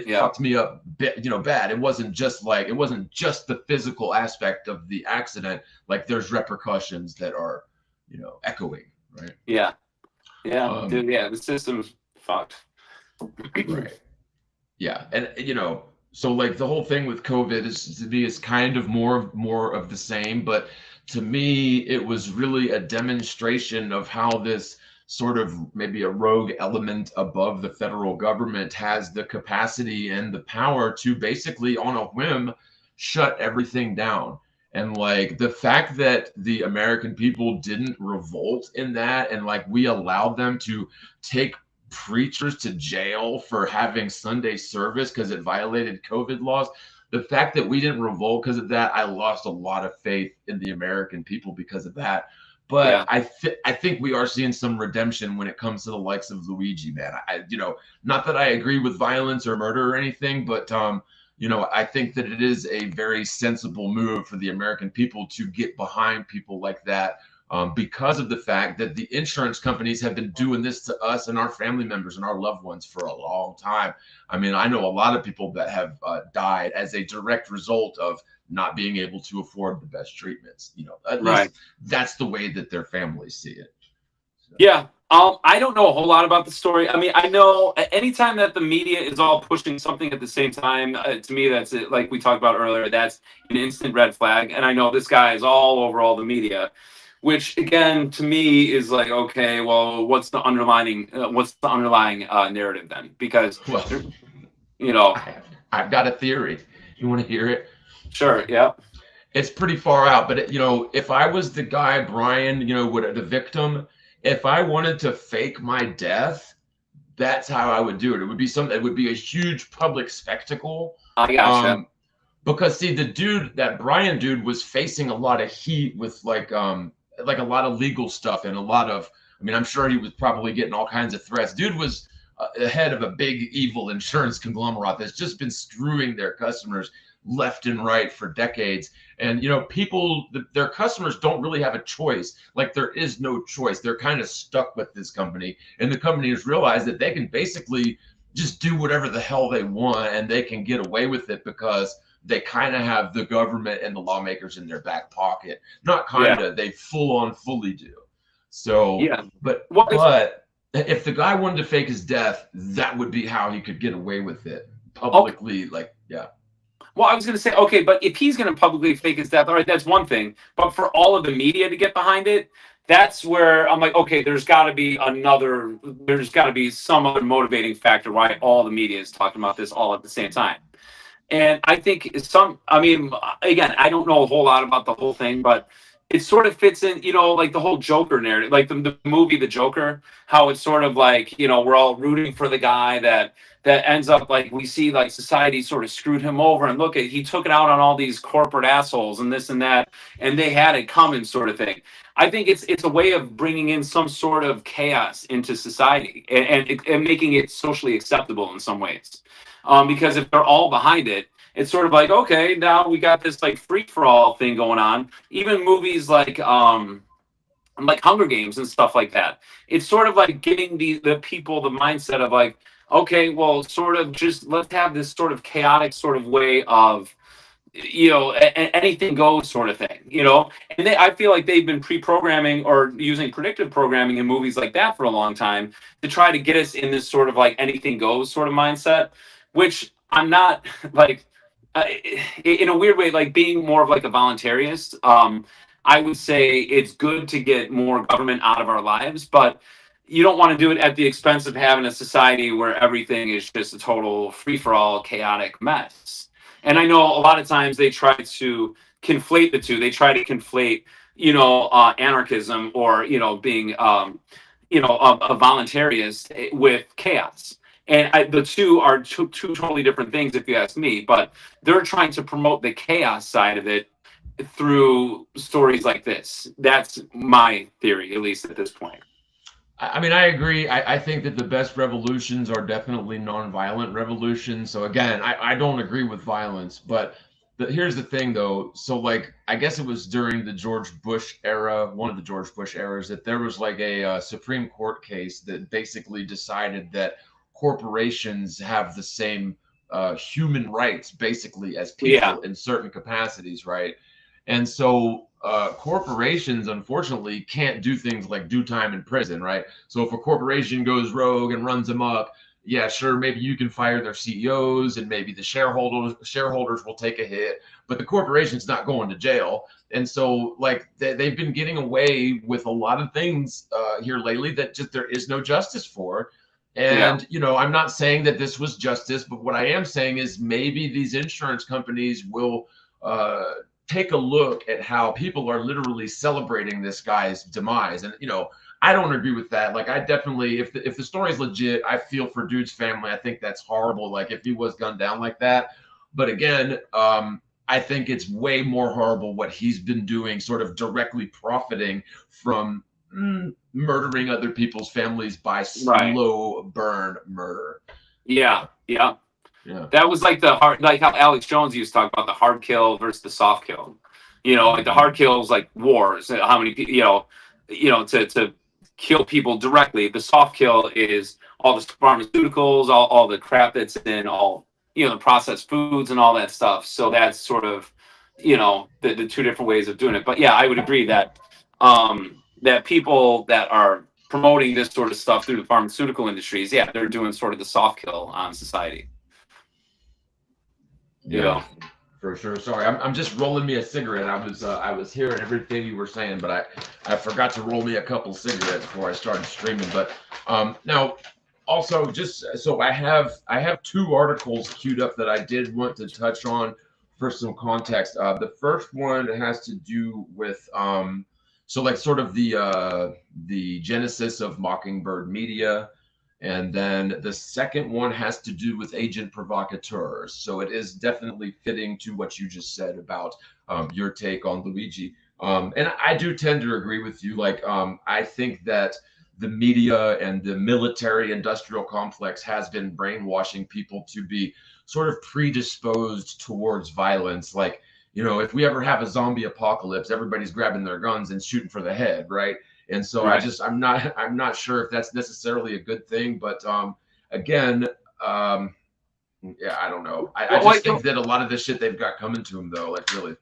fucked me up, you know, bad. It wasn't just the physical aspect of the accident. Like, there's repercussions that are, you know, echoing, right? Yeah. Dude, the system's fucked. Right. Yeah. And, you know, so like the whole thing with COVID is kind of more of the same, but to me, it was really a demonstration of how this sort of maybe a rogue element above the federal government has the capacity and the power to basically on a whim shut everything down. And like the fact that the American people didn't revolt in that, and like we allowed them to take preachers to jail for having Sunday service because it violated COVID laws. The fact that we didn't revolt because of that, I lost a lot of faith in the American people because of that. But I think we are seeing some redemption when it comes to the likes of Luigi, man. Not that I agree with violence or murder or anything, but I think that it is a very sensible move for the American people to get behind people like that, because of the fact that the insurance companies have been doing this to us and our family members and our loved ones for a long time. I mean, I know a lot of people that have died as a direct result of not being able to afford the best treatments. At least that's the way that their families see it. So. Yeah. I don't know a whole lot about the story. I mean, I know anytime that the media is all pushing something at the same time, to me, that's it. Like we talked about earlier, that's an instant red flag. And I know this guy is all over all the media, which again, to me is like, okay, well, what's the underlying narrative then? Because, I've got a theory. You want to hear it? Sure. Yeah. It's pretty far out, but if I was the guy, Brian, the victim, if I wanted to fake my death, that's how I would do it. It would be something. It would be a huge public spectacle. I gotcha. Because see, that Brian dude was facing a lot of heat with like a lot of legal stuff and a lot of. I mean, I'm sure he was probably getting all kinds of threats. Dude was the head of a big evil insurance conglomerate that's just been screwing their customers left and right for decades. And their customers don't really have a choice. Like there is no choice. They're kind of stuck with this company, and the company has realized that they can basically just do whatever the hell they want and they can get away with it because they kind of have the government and the lawmakers in their back pocket. Not kind of, they fully do. So but if the guy wanted to fake his death, that would be how he could get away with it publicly. Well, I was going to say, okay, but if he's going to publicly fake his death, all right, that's one thing. But for all of the media to get behind it, that's where I'm like, okay, there's got to be some other motivating factor why all the media is talking about this all at the same time. And I think again, I don't know a whole lot about the whole thing, but it sort of fits in, like the whole Joker narrative, like the movie, The Joker, how it's sort of like, we're all rooting for the guy that ends up like we see like society sort of screwed him over, and look at, he took it out on all these corporate assholes and this and that, and they had it coming sort of thing. I think it's a way of bringing in some sort of chaos into society and making it socially acceptable in some ways. Because if they're all behind it, it's sort of like, okay, now we got this like free-for-all thing going on. Even movies like Hunger Games and stuff like that. It's sort of like giving the people the mindset of like, okay, well, sort of just let's have this sort of chaotic sort of way of, anything goes sort of thing, And I feel like they've been pre-programming or using predictive programming in movies like that for a long time to try to get us in this sort of like anything goes sort of mindset, which I'm not like, in a weird way, like being more of like a voluntarist. I would say it's good to get more government out of our lives, but you don't want to do it at the expense of having a society where everything is just a total free-for-all chaotic mess. And I know a lot of times they try to conflate the two. They try to conflate, anarchism or, being, a voluntarist with chaos. And the two are two totally different things, if you ask me. But they're trying to promote the chaos side of it through stories like this. That's my theory, at least at this point. I mean, I agree. I think that the best revolutions are definitely nonviolent revolutions. So again, I don't agree with violence, but here's the thing though. So like, I guess it was during the George Bush era, one of the George Bush eras, that there was like a Supreme Court case that basically decided that corporations have the same human rights basically as people in certain capacities, right? And so corporations, unfortunately, can't do things like do time in prison, right? So if a corporation goes rogue and runs amok, yeah, sure, maybe you can fire their CEOs and maybe the shareholders will take a hit, but the corporation's not going to jail. And so like they've been getting away with a lot of things here lately that just there is no justice for. And, you know, I'm not saying that this was justice, but what I am saying is maybe these insurance companies will take a look at how people are literally celebrating this guy's demise. And, you know, I don't agree with that. Like, I definitely, if the story is legit, I feel for dude's family. I think that's horrible. Like, if he was gunned down like that. But again, I think it's way more horrible what he's been doing, sort of directly profiting from murdering other people's families by slow burn murder. Yeah. That was like the hard, like how Alex Jones used to talk about the hard kill versus the soft kill. You know, like the hard kill is like wars. How many people, you know, to kill people directly. The soft kill is all the pharmaceuticals, all the crap that's in all, you know, the processed foods and all that stuff. So that's sort of, you know, the two different ways of doing it. But yeah, I would agree that that people that are promoting this sort of stuff through the pharmaceutical industries, yeah, they're doing sort of the soft kill on society. Yeah, for sure. Sorry, I'm just rolling me a cigarette. I was hearing everything you were saying, but I forgot to roll me a couple cigarettes before I started streaming. But now, also, just so I have two articles queued up that I did want to touch on for some context. The first one has to do with so like sort of the genesis of Mockingbird Media. And then the second one has to do with agent provocateurs. So it is definitely fitting to what you just said about your take on Luigi. And I do tend to agree with you. Like, I think that the media and the military industrial complex has been brainwashing people to be sort of predisposed towards violence. Like, you know, if we ever have a zombie apocalypse, everybody's grabbing their guns and shooting for the head, right? And so I'm not sure if that's necessarily a good thing, but again, yeah, I don't know. I just think that a lot of the shit they've got coming to them, though, like really.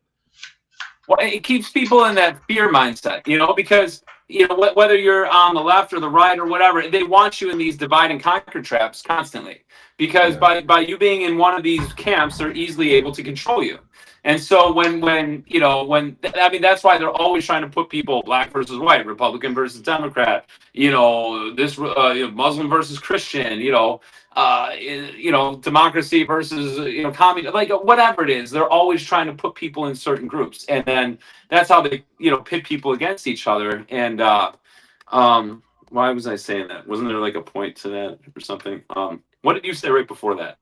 Well, it keeps people in that fear mindset, you know, because, you know, whether you're on the left or the right or whatever, they want you in these divide and conquer traps constantly, because by you being in one of these camps, they're easily able to control you. And so when I mean, that's why they're always trying to put people black versus white, Republican versus Democrat, you know, this Muslim versus Christian, you know, democracy versus, you know, communist, like whatever it is, they're always trying to put people in certain groups. And then that's how they, you know, pit people against each other. And why was I saying that? Wasn't there like a point to that or something? What did you say right before that?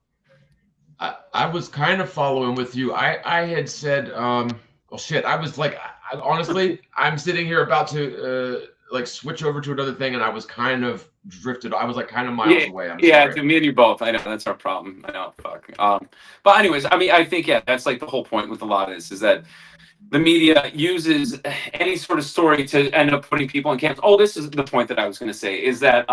I was kind of following with you. I had said, well, shit, I was like, honestly, I'm sitting here about to like switch over to another thing, and I was kind of drifted. I was like kind of miles away. I'm sorry. Me and you both. I know that's our problem. I know. Fuck. But anyways, I mean, I think that's like the whole point with a lot of this is that the media uses any sort of story to end up putting people in camps. Oh, this is the point that I was going to say is that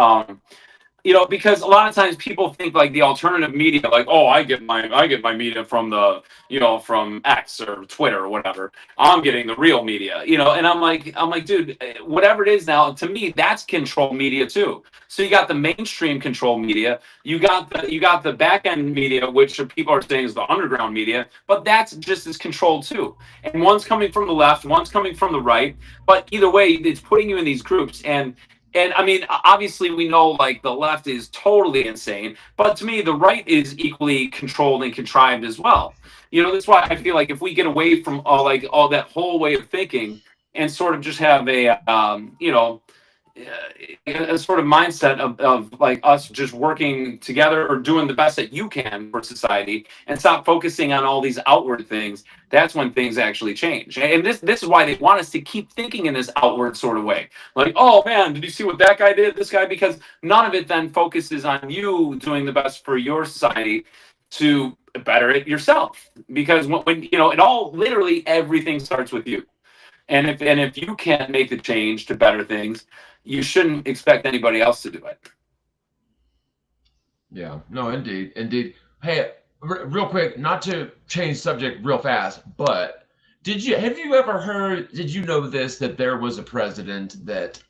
you know, because a lot of times people think like the alternative media, like, oh, I get my media from the, you know, from X or Twitter or whatever. I'm getting the real media, you know, and I'm like, dude, whatever it is now, to me, that's control media too. So you got the mainstream control media, you got the back end media, which people are saying is the underground media, but that's just as controlled too. And one's coming from the left, one's coming from the right, but either way, it's putting you in these groups. And I mean, obviously, we know like the left is totally insane, but to me, the right is equally controlled and contrived as well. You know, that's why I feel like if we get away from all that whole way of thinking and sort of just have a, you know, a sort of mindset of like us just working together or doing the best that you can for society and stop focusing on all these outward things, that's when things actually change. And this is why they want us to keep thinking in this outward sort of way. Like, oh man, did you see what that guy did, this guy? Because none of it then focuses on you doing the best for your society to better it yourself. Because when you know, it all, literally everything starts with you. And if you can't make the change to better things, you shouldn't expect anybody else to do it. Yeah, no, indeed. Hey, real quick, not to change subject real fast, but did you know this, that there was a president that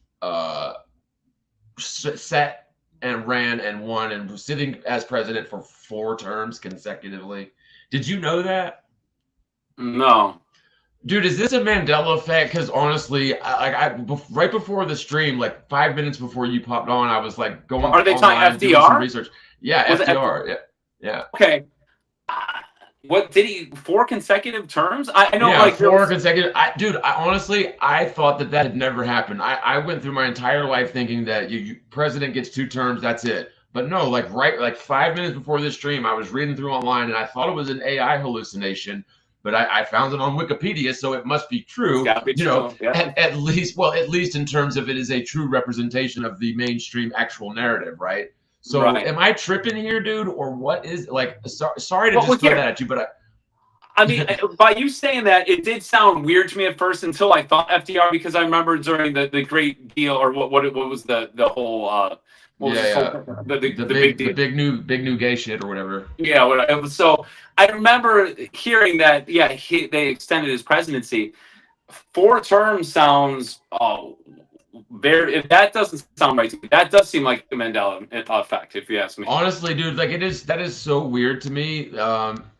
sat and ran and won and was sitting as president for 4 terms consecutively. Did you know that? No. Dude, is this a Mandela effect? Because honestly, right before the stream, like 5 minutes before you popped on, I was like going Are they online talking doing some FDR? research. Yeah, Was it FDR. Yeah. Okay. What did he 4 consecutive terms? I know, Yeah, like 4 consecutive. Dude, I honestly thought that had never happened. I went through my entire life thinking that president gets 2 terms, that's it. But no, like 5 minutes before this stream, I was reading through online and I thought it was an AI hallucination. But I found it on Wikipedia, so it must be true. At least in terms of it is a true representation of the mainstream actual narrative, right? So am I tripping here, dude, or what is sorry to just throw that at you, but I mean, by you saying that, it did sound weird to me at first until I thought FDR, because I remember during the Great Deal, or what was the whole the big new gay shit or whatever. Yeah, whatever. So I remember hearing that. Yeah, they extended his presidency. 4 terms sounds very. If that doesn't sound right to me, that does seem like the Mandela effect, if you ask me. Honestly, dude, like that is so weird to me.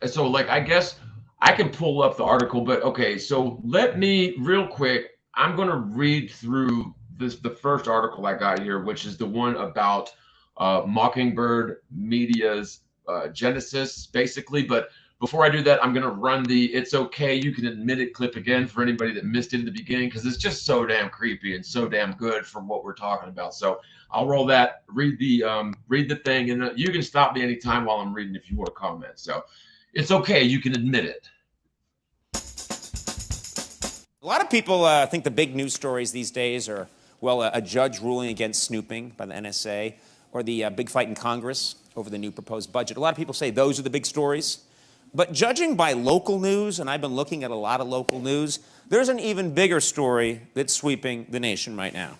So like I guess I can pull up the article, but okay. So let me real quick. I'm gonna read through the first article I got here, which is the one about Mockingbird Media's genesis, basically. But before I do that, I'm going to run the "It's Okay, You Can Admit It" clip again for anybody that missed it at the beginning, because it's just so damn creepy and so damn good for what we're talking about. So I'll roll that, read the thing, and you can stop me anytime while I'm reading if you want to comment. So it's okay, you can admit it. A lot of people think the big news stories these days are, well, a judge ruling against snooping by the NSA, or the big fight in Congress over the new proposed budget. A lot of people say those are the big stories. But judging by local news, and I've been looking at a lot of local news, there's an even bigger story that's sweeping the nation right now.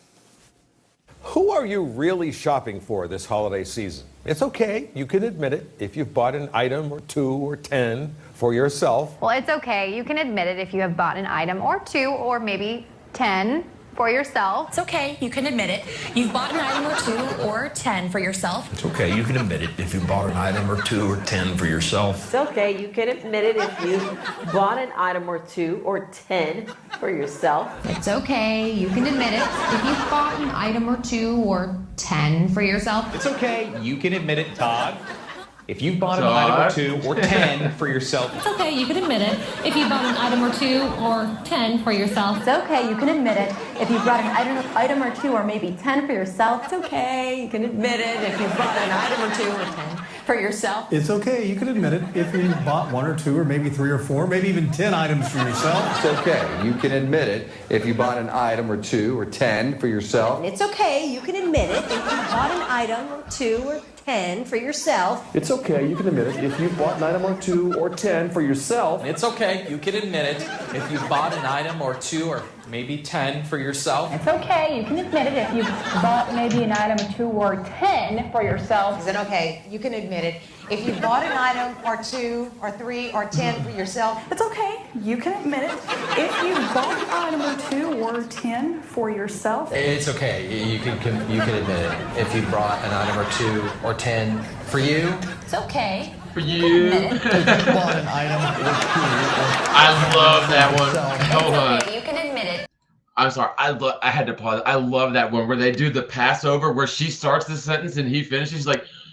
Who are you really shopping for this holiday season? It's okay, you can admit it if you've bought an item or 2 or 10 for yourself. Well, it's okay. You can admit it if you have bought an item or 2 or maybe 10 for yourself. It's okay, you can admit it. You've bought an item or 2 or 10 for yourself. It's okay, you can admit it if you bought an item or 2 or 10 for yourself. It's okay, you can admit it if you bought an item or 2 or 10 for yourself. It's okay. You can admit it if you've bought an item or 2 or 10 for yourself. It's okay, you can admit it, Todd. If you've bought an item or 2 or 10 for yourself. It's okay, you can admit it. If you bought an item or 2 or 10 for yourself. It's okay, you can admit it. If you bought an item or 2 or maybe 10 for yourself. It's okay, you can admit it. If you bought an item or 2 or 10 for yourself. It's okay, you can admit it if you bought 1 or 2 or maybe 3 or 4, maybe even 10 items for yourself. It's okay, you can admit it if you bought an item or 2 or 10 for yourself. It's okay, you can admit it if you bought an item or 2 or 10 for yourself. It's okay, you can admit it if you bought an item or 2 or 10 for yourself. It's okay, you can admit it if you bought an item or 2 or maybe 10 for yourself. It's okay, you can admit it if you bought maybe an item or 2 or 10 for yourself. Is it okay? You can admit it. If you bought an item or 2 or 3 or 10 for yourself. It's okay, you can admit it. If you bought an item or 2 or 10 for yourself. It's okay, you can admit it if you brought an item or 2 or 10 for you. It's okay. For you. If you bought an item or 2 I love that one. Hold on. Okay, you can admit it. I'm sorry. I had to pause. I love that one where they do the Passover, where she starts the sentence and he finishes.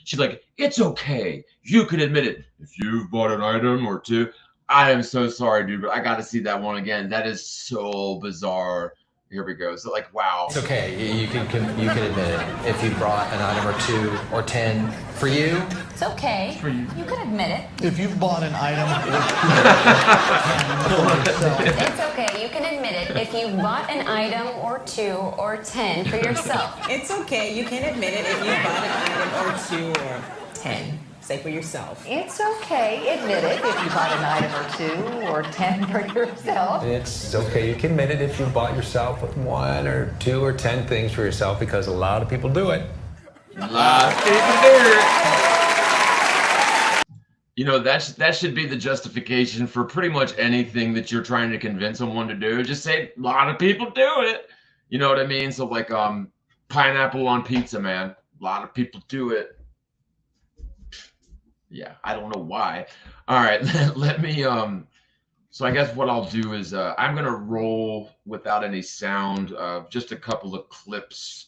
She's like, it's okay. You can admit it if you've bought an item or 2. I am so sorry, dude, but I got to see that one again. That is so bizarre. Here we go. So like, wow. It's okay. You can admit it if you brought an item or 2 or 10 for you. It's okay. You can admit it. If you've bought an item or 2 It's okay. You can admit it if you bought an item or 2 or 10 for yourself. It's okay. You can admit it if you bought an item or 2 or 10. Say for yourself. It's okay. Admit it if you bought an item or 2 or 10 for yourself. It's okay. You can admit it if you bought yourself 1 or 2 or 10 things for yourself, because a lot of people do it. You know, that should be the justification for pretty much anything that you're trying to convince someone to do. Just say a lot of people do it. You know what I mean? So like pineapple on pizza, man. A lot of people do it. Yeah, I don't know why. All right, let me so I guess what I'll do is I'm gonna roll without any sound, just a couple of clips.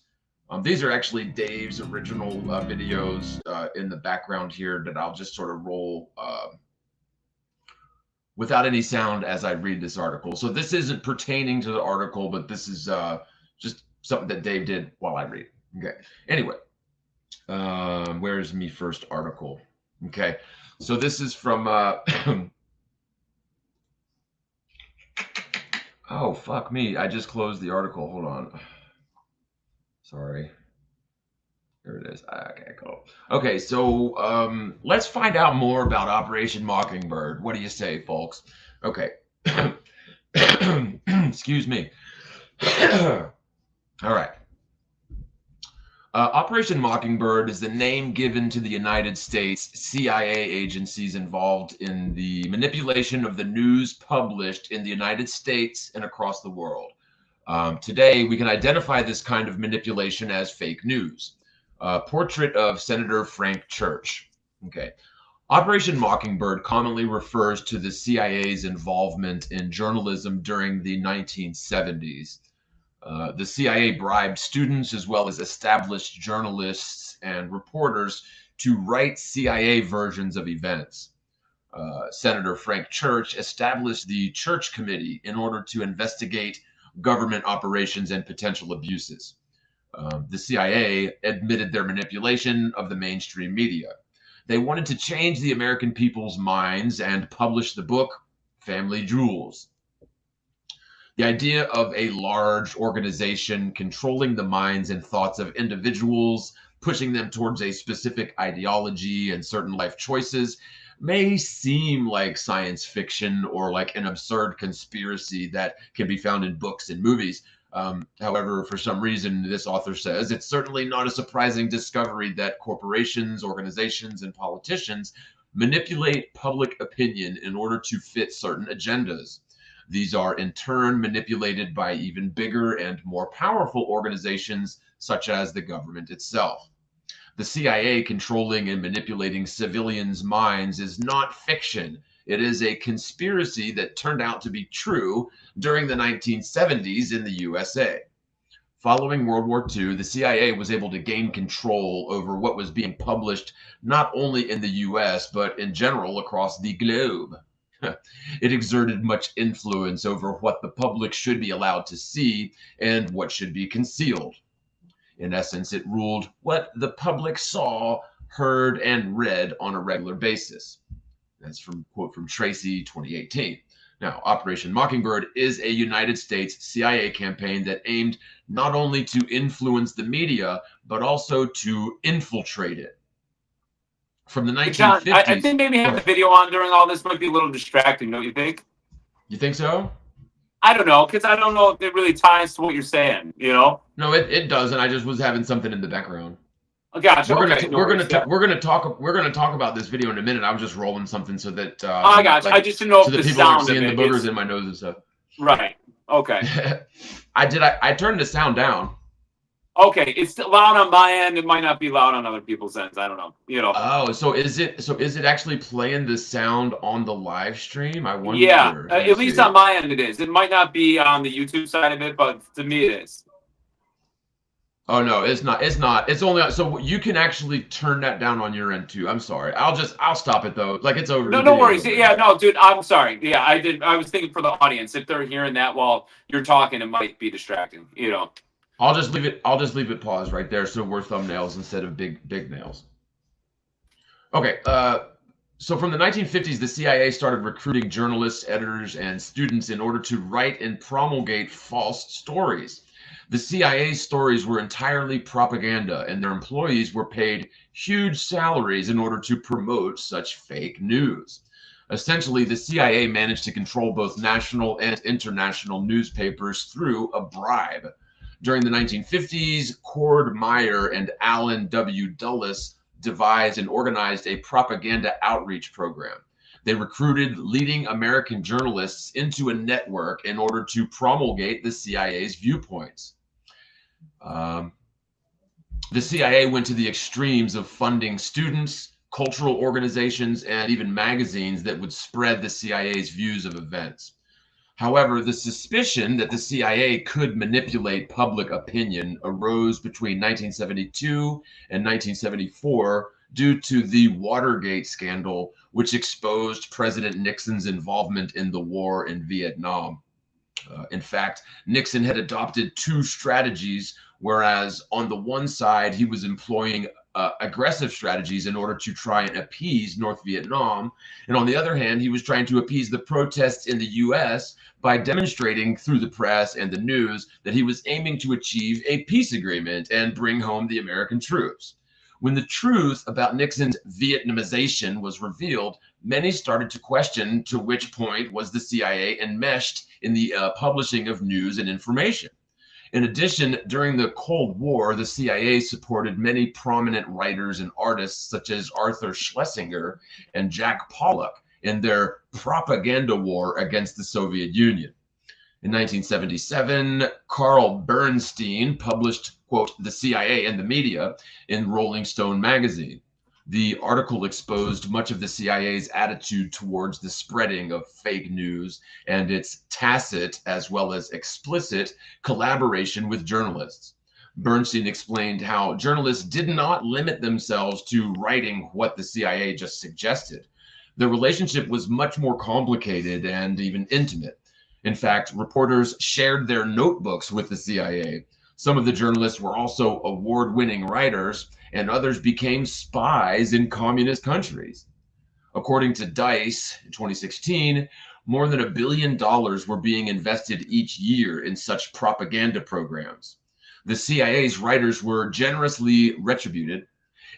These are actually Dave's original videos in the background here that I'll just sort of roll without any sound as I read this article. So this isn't pertaining to the article, but this is just something that Dave did while I read. Okay. Anyway, where's me first article? Okay. So this is from oh, fuck me. I just closed the article. Hold on. Sorry. There it is. Okay, cool. Okay, so let's find out more about Operation Mockingbird. What do you say, folks? Okay. Excuse me. All right. Operation Mockingbird is the name given to the United States CIA agencies involved in the manipulation of the news published in the United States and across the world. Today, we can identify this kind of manipulation as fake news. Portrait of Senator Frank Church. Okay. Operation Mockingbird commonly refers to the CIA's involvement in journalism during the 1970s. The CIA bribed students as well as established journalists and reporters to write CIA versions of events. Senator Frank Church established the Church Committee in order to investigate government operations and potential abuses. The CIA admitted their manipulation of the mainstream media. They wanted to change the American people's minds and publish the book Family Jewels. The idea of a large organization controlling the minds and thoughts of individuals, pushing them towards a specific ideology and certain life choices may seem like science fiction or like an absurd conspiracy that can be found in books and movies. However, for some reason, this author says it's certainly not a surprising discovery that corporations, organizations, and politicians manipulate public opinion in order to fit certain agendas. These are in turn manipulated by even bigger and more powerful organizations, such as the government itself. The CIA controlling and manipulating civilians' minds is not fiction. It is a conspiracy that turned out to be true during the 1970s in the USA. Following World War II, the CIA was able to gain control over what was being published not only in the US, but in general across the globe. It exerted much influence over what the public should be allowed to see and what should be concealed. In essence, it ruled what the public saw, heard, and read on a regular basis. That's from quote from Tracy, 2018. Now, Operation Mockingbird is a United States CIA campaign that aimed not only to influence the media, but also to infiltrate it. From the 1950s. John, I think maybe having the video on during all this might be a little distracting, don't you think? You think so? I don't know, because I don't know if it really ties to what you're saying, you know? No, it doesn't. I just was having something in the background. Oh, gotcha. We're gonna talk about this video in a minute. I was just rolling something so that I got you. I just didn't know so if that the people sound aren't seeing of the it boogers is... in my nose and stuff. Right. Okay. I turned the sound down. Okay, it's loud on my end. It might not be loud on other people's ends. I don't know. You know. Oh, so is it actually playing the sound on the live stream? I wonder. Yeah, at least on my end it is. It might not be on the YouTube side of it, but to me it is. Oh no, it's not. It's not. It's only so you can actually turn that down on your end too. I'm sorry. I'll stop it though. Like it's over. No worries. Yeah, no, dude. I'm sorry. Yeah, I was thinking for the audience, if they're hearing that while you're talking, it might be distracting. You know. I'll just leave it paused right there, so we're thumbnails instead of big nails. Okay. So from the 1950s, the CIA started recruiting journalists, editors, and students in order to write and promulgate false stories. The CIA's stories were entirely propaganda, and their employees were paid huge salaries in order to promote such fake news. Essentially, the CIA managed to control both national and international newspapers through a bribe. During the 1950s, Cord Meyer and Alan W. Dulles devised and organized a propaganda outreach program. They recruited leading American journalists into a network in order to promulgate the CIA's viewpoints. The CIA went to the extremes of funding students, cultural organizations, and even magazines that would spread the CIA's views of events. However, the suspicion that the CIA could manipulate public opinion arose between 1972 and 1974 due to the Watergate scandal, which exposed President Nixon's involvement in the war in Vietnam. In fact, Nixon had adopted two strategies, whereas on the one side, he was employing aggressive strategies in order to try and appease North Vietnam. And on the other hand, he was trying to appease the protests in the US by demonstrating through the press and the news that he was aiming to achieve a peace agreement and bring home the American troops. When the truth about Nixon's Vietnamization was revealed, many started to question to which point was the CIA enmeshed in the publishing of news and information. In addition, during the Cold War, the CIA supported many prominent writers and artists such as Arthur Schlesinger and Jack Pollock in their propaganda war against the Soviet Union. In 1977, Carl Bernstein published, quote, "The CIA and the Media" in Rolling Stone magazine. The article exposed much of the CIA's attitude towards the spreading of fake news and its tacit as well as explicit collaboration with journalists. Bernstein explained how journalists did not limit themselves to writing what the CIA just suggested. The relationship was much more complicated and even intimate. In fact, reporters shared their notebooks with the CIA. Some of the journalists were also award-winning writers, and others became spies in communist countries. According to Dice in 2016, more than $1 billion were being invested each year in such propaganda programs. The CIA's writers were generously retributed,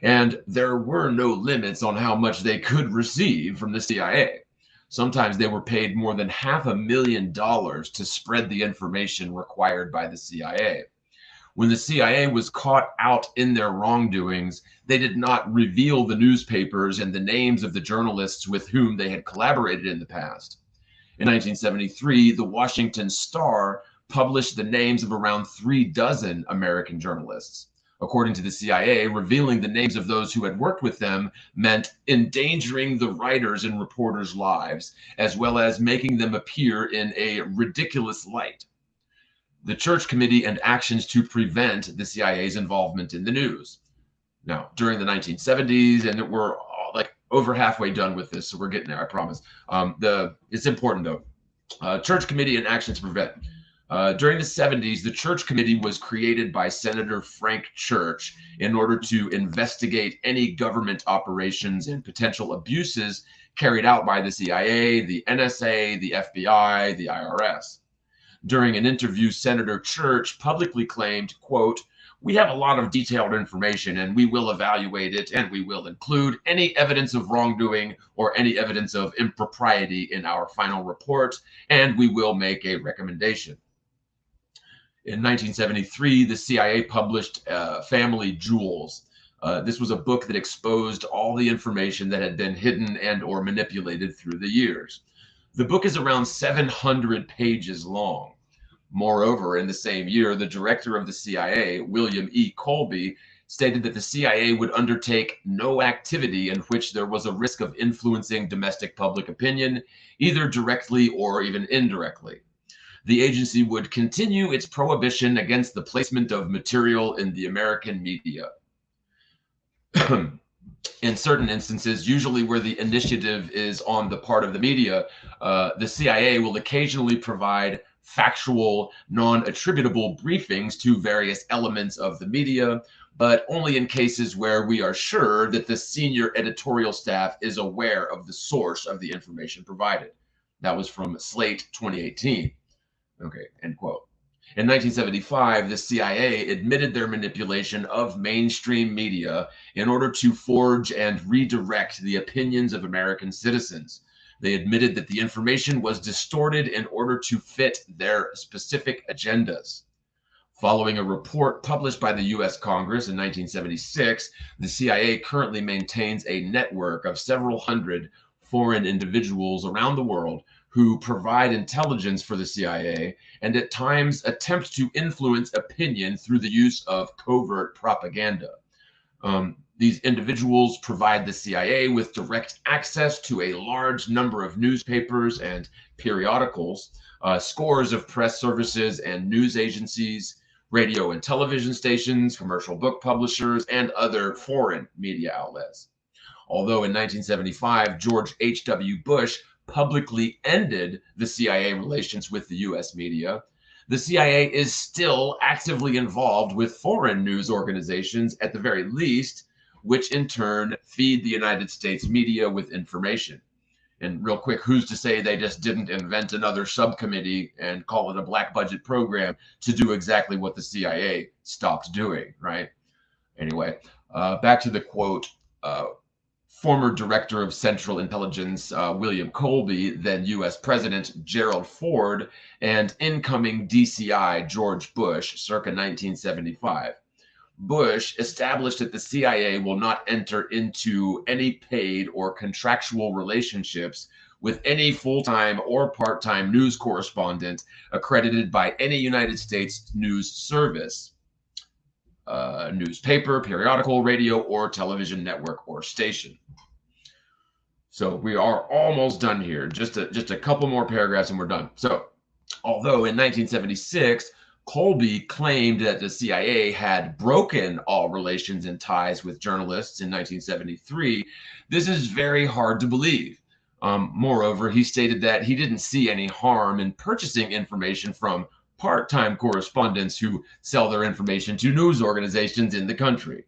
and there were no limits on how much they could receive from the CIA. Sometimes they were paid more than $500,000 to spread the information required by the CIA. When the CIA was caught out in their wrongdoings, they did not reveal the newspapers and the names of the journalists with whom they had collaborated in the past. In 1973, the Washington Star published the names of around 36 American journalists. According to the CIA, revealing the names of those who had worked with them meant endangering the writers' and reporters' lives, as well as making them appear in a ridiculous light. The Church Committee and Actions to Prevent the CIA's Involvement in the News. Now, during the 1970s, and we're like over halfway done with this, so we're getting there, I promise. It's important though. Church Committee and Actions to Prevent. During the 70s, the Church Committee was created by Senator Frank Church in order to investigate any government operations and potential abuses carried out by the CIA, the NSA, the FBI, the IRS. During an interview, Senator Church publicly claimed, quote, "We have a lot of detailed information and we will evaluate it and we will include any evidence of wrongdoing or any evidence of impropriety in our final report, and we will make a recommendation." In 1973, the CIA published Family Jewels. This was a book that exposed all the information that had been hidden and or manipulated through the years. The book is around 700 pages long. Moreover, in the same year, the director of the CIA, William E. Colby, stated that the CIA would undertake no activity in which there was a risk of influencing domestic public opinion, either directly or even indirectly. The agency would continue its prohibition against the placement of material in the American media. In certain instances, usually where the initiative is on the part of the media, the CIA will occasionally provide factual, non-attributable briefings to various elements of the media, but only in cases where we are sure that the senior editorial staff is aware of the source of the information provided. That was from Slate 2018. Okay, end quote. In 1975, the CIA admitted their manipulation of mainstream media in order to forge and redirect the opinions of American citizens. They admitted that the information was distorted in order to fit their specific agendas. Following a report published by the U.S. Congress in 1976, the CIA currently maintains a network of several hundred foreign individuals around the world who provide intelligence for the CIA and at times attempt to influence opinion through the use of covert propaganda. These individuals provide the CIA with direct access to a large number of newspapers and periodicals, scores of press services and news agencies, radio and television stations, commercial book publishers, and other foreign media outlets. Although in 1975, George H.W. Bush publicly ended the CIA relations with the U.S. media, the CIA is still actively involved with foreign news organizations at the very least, which in turn feed the United States media with information. And real quick, who's to say they just didn't invent another subcommittee and call it a black budget program to do exactly what the CIA stopped doing, right? Anyway, back to the quote. Former Director of Central Intelligence William Colby, then U.S. President Gerald Ford, and incoming DCI George Bush, circa 1975. Bush established that the CIA will not enter into any paid or contractual relationships with any full-time or part-time news correspondent accredited by any United States news service, newspaper, periodical, radio, or television network or station. So we are almost done here. Just a couple more paragraphs and we're done. So although in 1976, Colby claimed that the CIA had broken all relations and ties with journalists in 1973, this is very hard to believe. Moreover, he stated that he didn't see any harm in purchasing information from part-time correspondents who sell their information to news organizations in the country.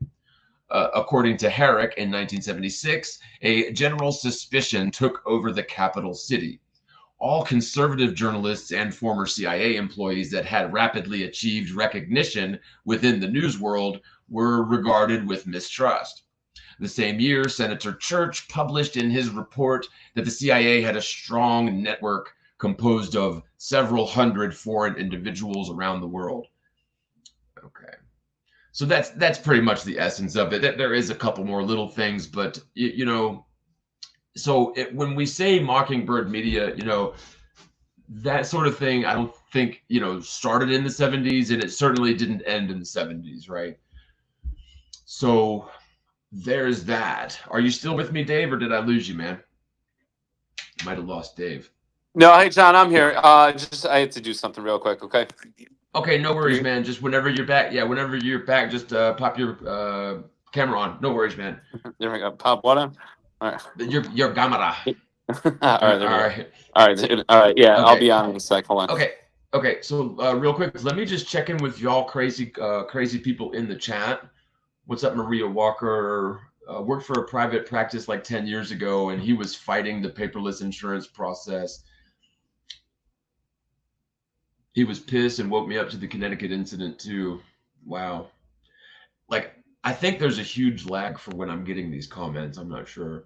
According to Herrick in 1976, a general suspicion took over the capital city. All conservative journalists and former CIA employees that had rapidly achieved recognition within the news world were regarded with mistrust. The same year, Senator Church published in his report that the CIA had a strong network composed of several hundred foreign individuals around the world. Okay. So that's pretty much the essence of it. There is a couple more little things, but you know, so when we say Mockingbird Media, you know, that sort of thing, I don't think, you know, started in the 70s, and it certainly didn't end in the 70s, right? So there's that. Are you still with me, Dave, or did I lose you, man? Might have lost Dave. No, hey, John, I'm here. I had to do something real quick, okay? Okay, no worries, man. Just whenever you're back, whenever you're back, just pop your camera on. No worries, man. There we go. Pop what on? All right. Your camera. All right. All right. Yeah, okay. I'll be on in a sec. Hold on. Okay. So real quick, let me just check in with y'all crazy people in the chat. What's up, Maria Walker? Worked for a private practice like 10 years ago, and he was fighting the paperless insurance process. He was pissed and woke me up to the Connecticut incident too. Wow. Like, I think there's a huge lag for when I'm getting these comments. I'm not sure.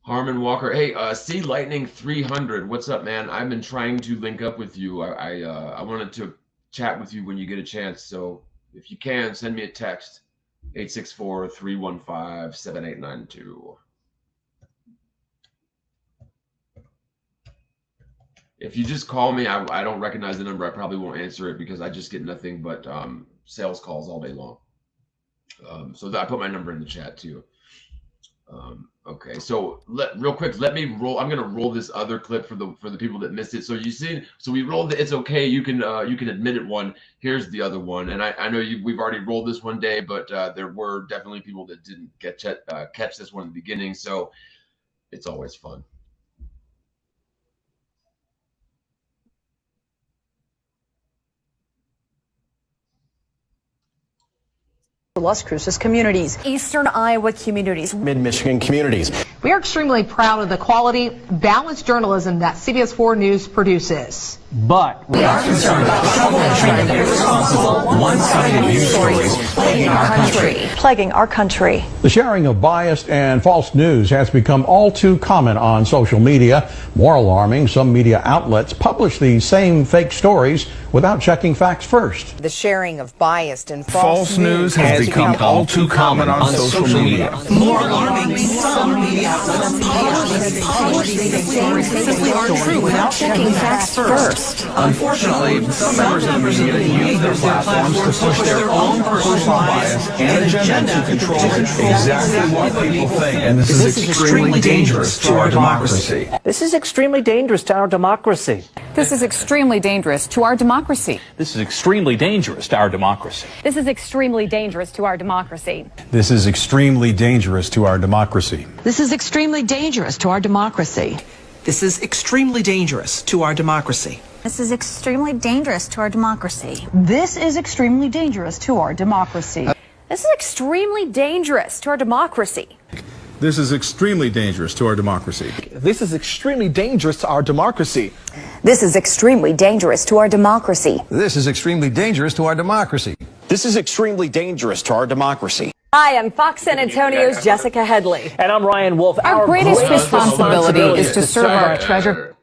Harmon Walker, hey, Sea Lightning 300, what's up, man? I've been trying to link up with you. I wanted to chat with you when you get a chance. So if you can, send me a text, 864-315-7892. If you just call me, I don't recognize the number. I probably won't answer it because I just get nothing but sales calls all day long. So I put my number in the chat too. Okay, so real quick, let me roll. I'm gonna roll this other clip for the people that missed it. So you see, so we rolled the "It's okay, you can admit it" one. Here's the other one, and I know we've already rolled this one day, but there were definitely people that didn't catch this one in the beginning. So it's always fun. Las Cruces communities, Eastern Iowa communities, Mid-Michigan communities. We are extremely proud of the quality, balanced journalism that CBS 4 News produces. But we are concerned about the troublemaking and irresponsible, one-sided news stories plaguing our country. Plaguing our country. The sharing of biased and false news has become all too common on social media. More alarming, some media outlets publish these same fake stories without checking facts first. The sharing of biased and False news has become all too common on social media. More alarming, some media outlets publish these same fake stories without checking facts first. Unfortunately, some members of the media use their platforms to push their own personal bias and agenda to control exactly what people think. And this is extremely dangerous to our democracy. This is extremely dangerous to our democracy. This is extremely dangerous to our democracy. This is extremely dangerous to our democracy. This is extremely dangerous to our democracy. This is extremely dangerous to our democracy. This is extremely dangerous to our democracy. This is extremely dangerous to our democracy. This is extremely dangerous to our democracy. This is extremely dangerous to our democracy. This is extremely dangerous to our democracy. This is extremely dangerous to our democracy. This is extremely dangerous to our democracy. This is extremely dangerous to our democracy. This is extremely dangerous to our democracy. This is extremely dangerous to our democracy. Hi, I'm Fox San Antonio's Jessica Headley. And I'm Ryan Wolf. Our greatest responsibility is to serve our treasure.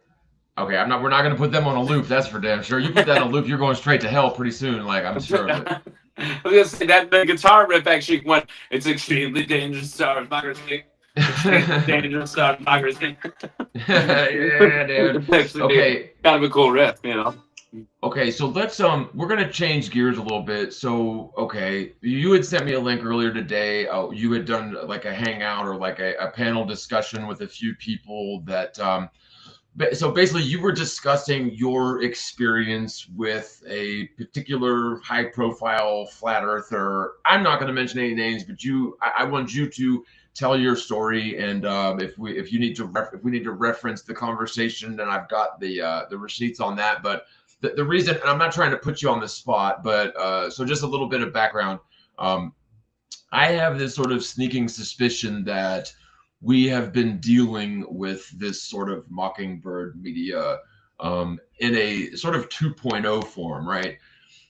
Okay, we're not gonna put them on a loop, that's for damn sure. You put that on a loop, you're going straight to hell pretty soon, like, I'm sure of it. I was gonna say that the guitar riff actually went, it's extremely dangerous to our democracy. Extremely dangerous to our democracy. Yeah, dude. Okay. Kind of a cool riff, you know. Okay, so let's we're gonna change gears a little bit. So okay, you had sent me a link earlier today. You had done like a hangout or like a panel discussion with a few people that so basically you were discussing your experience with a particular high profile flat earther. I'm not going to mention any names, but I want you to tell your story, and if we need to reference the conversation, then I've got the receipts on that. But the reason, and I'm not trying to put you on the spot, but so just a little bit of background. I have this sort of sneaking suspicion that we have been dealing with this sort of Mockingbird media in a sort of 2.0 form, right?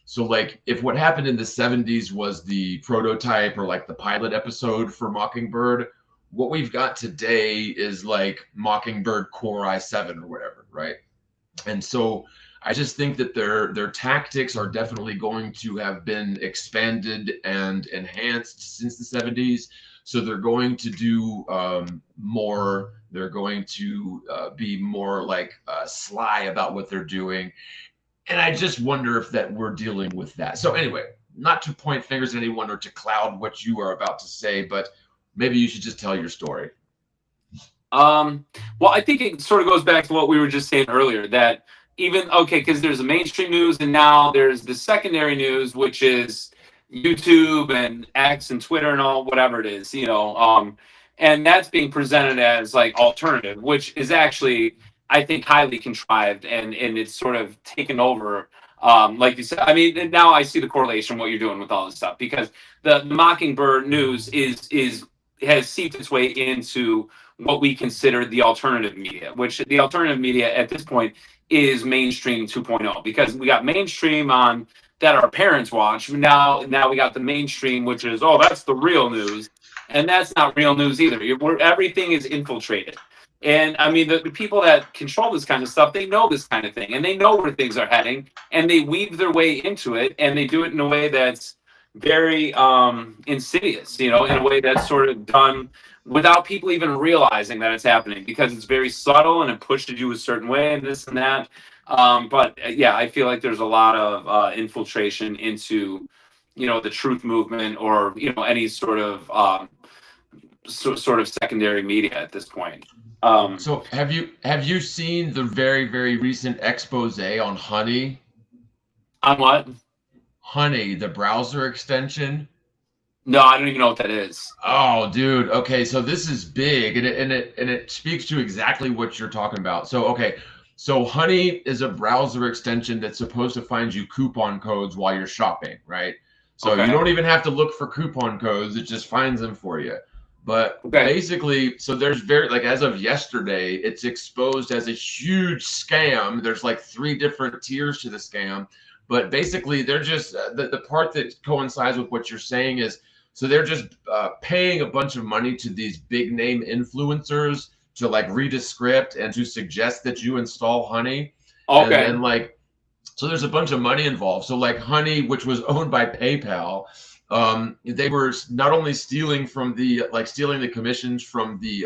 So like if what happened in the 70s was the prototype or like the pilot episode for Mockingbird, what we've got today is like Mockingbird Core i7 or whatever, right? And so I just think that their tactics are definitely going to have been expanded and enhanced since the 70s. So they're going to do more. They're going to be more like sly about what they're doing. And I just wonder if that we're dealing with that. So anyway, not to point fingers at anyone or to cloud what you are about to say, but maybe you should just tell your story. Well, I think it sort of goes back to what we were just saying earlier, that even, okay, because there's the mainstream news and now there's the secondary news, which is YouTube and X and Twitter and all, whatever it is, you know, and that's being presented as like alternative, which is actually, I think, highly contrived, and it's sort of taken over. Like you said, I mean, now I see the correlation what you're doing with all this stuff, because the Mockingbird news has seeped its way into what we consider the alternative media, which the alternative media at this point is mainstream 2.0, because we got mainstream on that our parents watch. Now we got the mainstream, which is, oh, that's the real news, and that's not real news either. Everything is infiltrated. And I mean, the people that control this kind of stuff, they know this kind of thing, and they know where things are heading, and they weave their way into it, and they do it in a way that's very insidious, you know, in a way that's sort of done without people even realizing that it's happening, because it's very subtle and it pushes you a certain way and this and that. But yeah, I feel like there's a lot of infiltration into, you know, the truth movement, or, you know, any sort of secondary media at this point. So have you seen the very, very recent expose on Honey? On what? Honey, the browser extension. No, I don't even know what that is. Oh, dude. Okay, so this is big, and it speaks to exactly what you're talking about. So okay, so Honey is a browser extension that's supposed to find you coupon codes while you're shopping, right? So you don't even have to look for coupon codes; it just finds them for you. But basically, so there's as of yesterday, it's exposed as a huge scam. There's like 3 different tiers to the scam. But basically, they're just the part that coincides with what you're saying is, so they're just paying a bunch of money to these big name influencers to like read a script and to suggest that you install Honey. And then so there's a bunch of money involved. So like Honey, which was owned by PayPal, they were not only stealing the commissions from the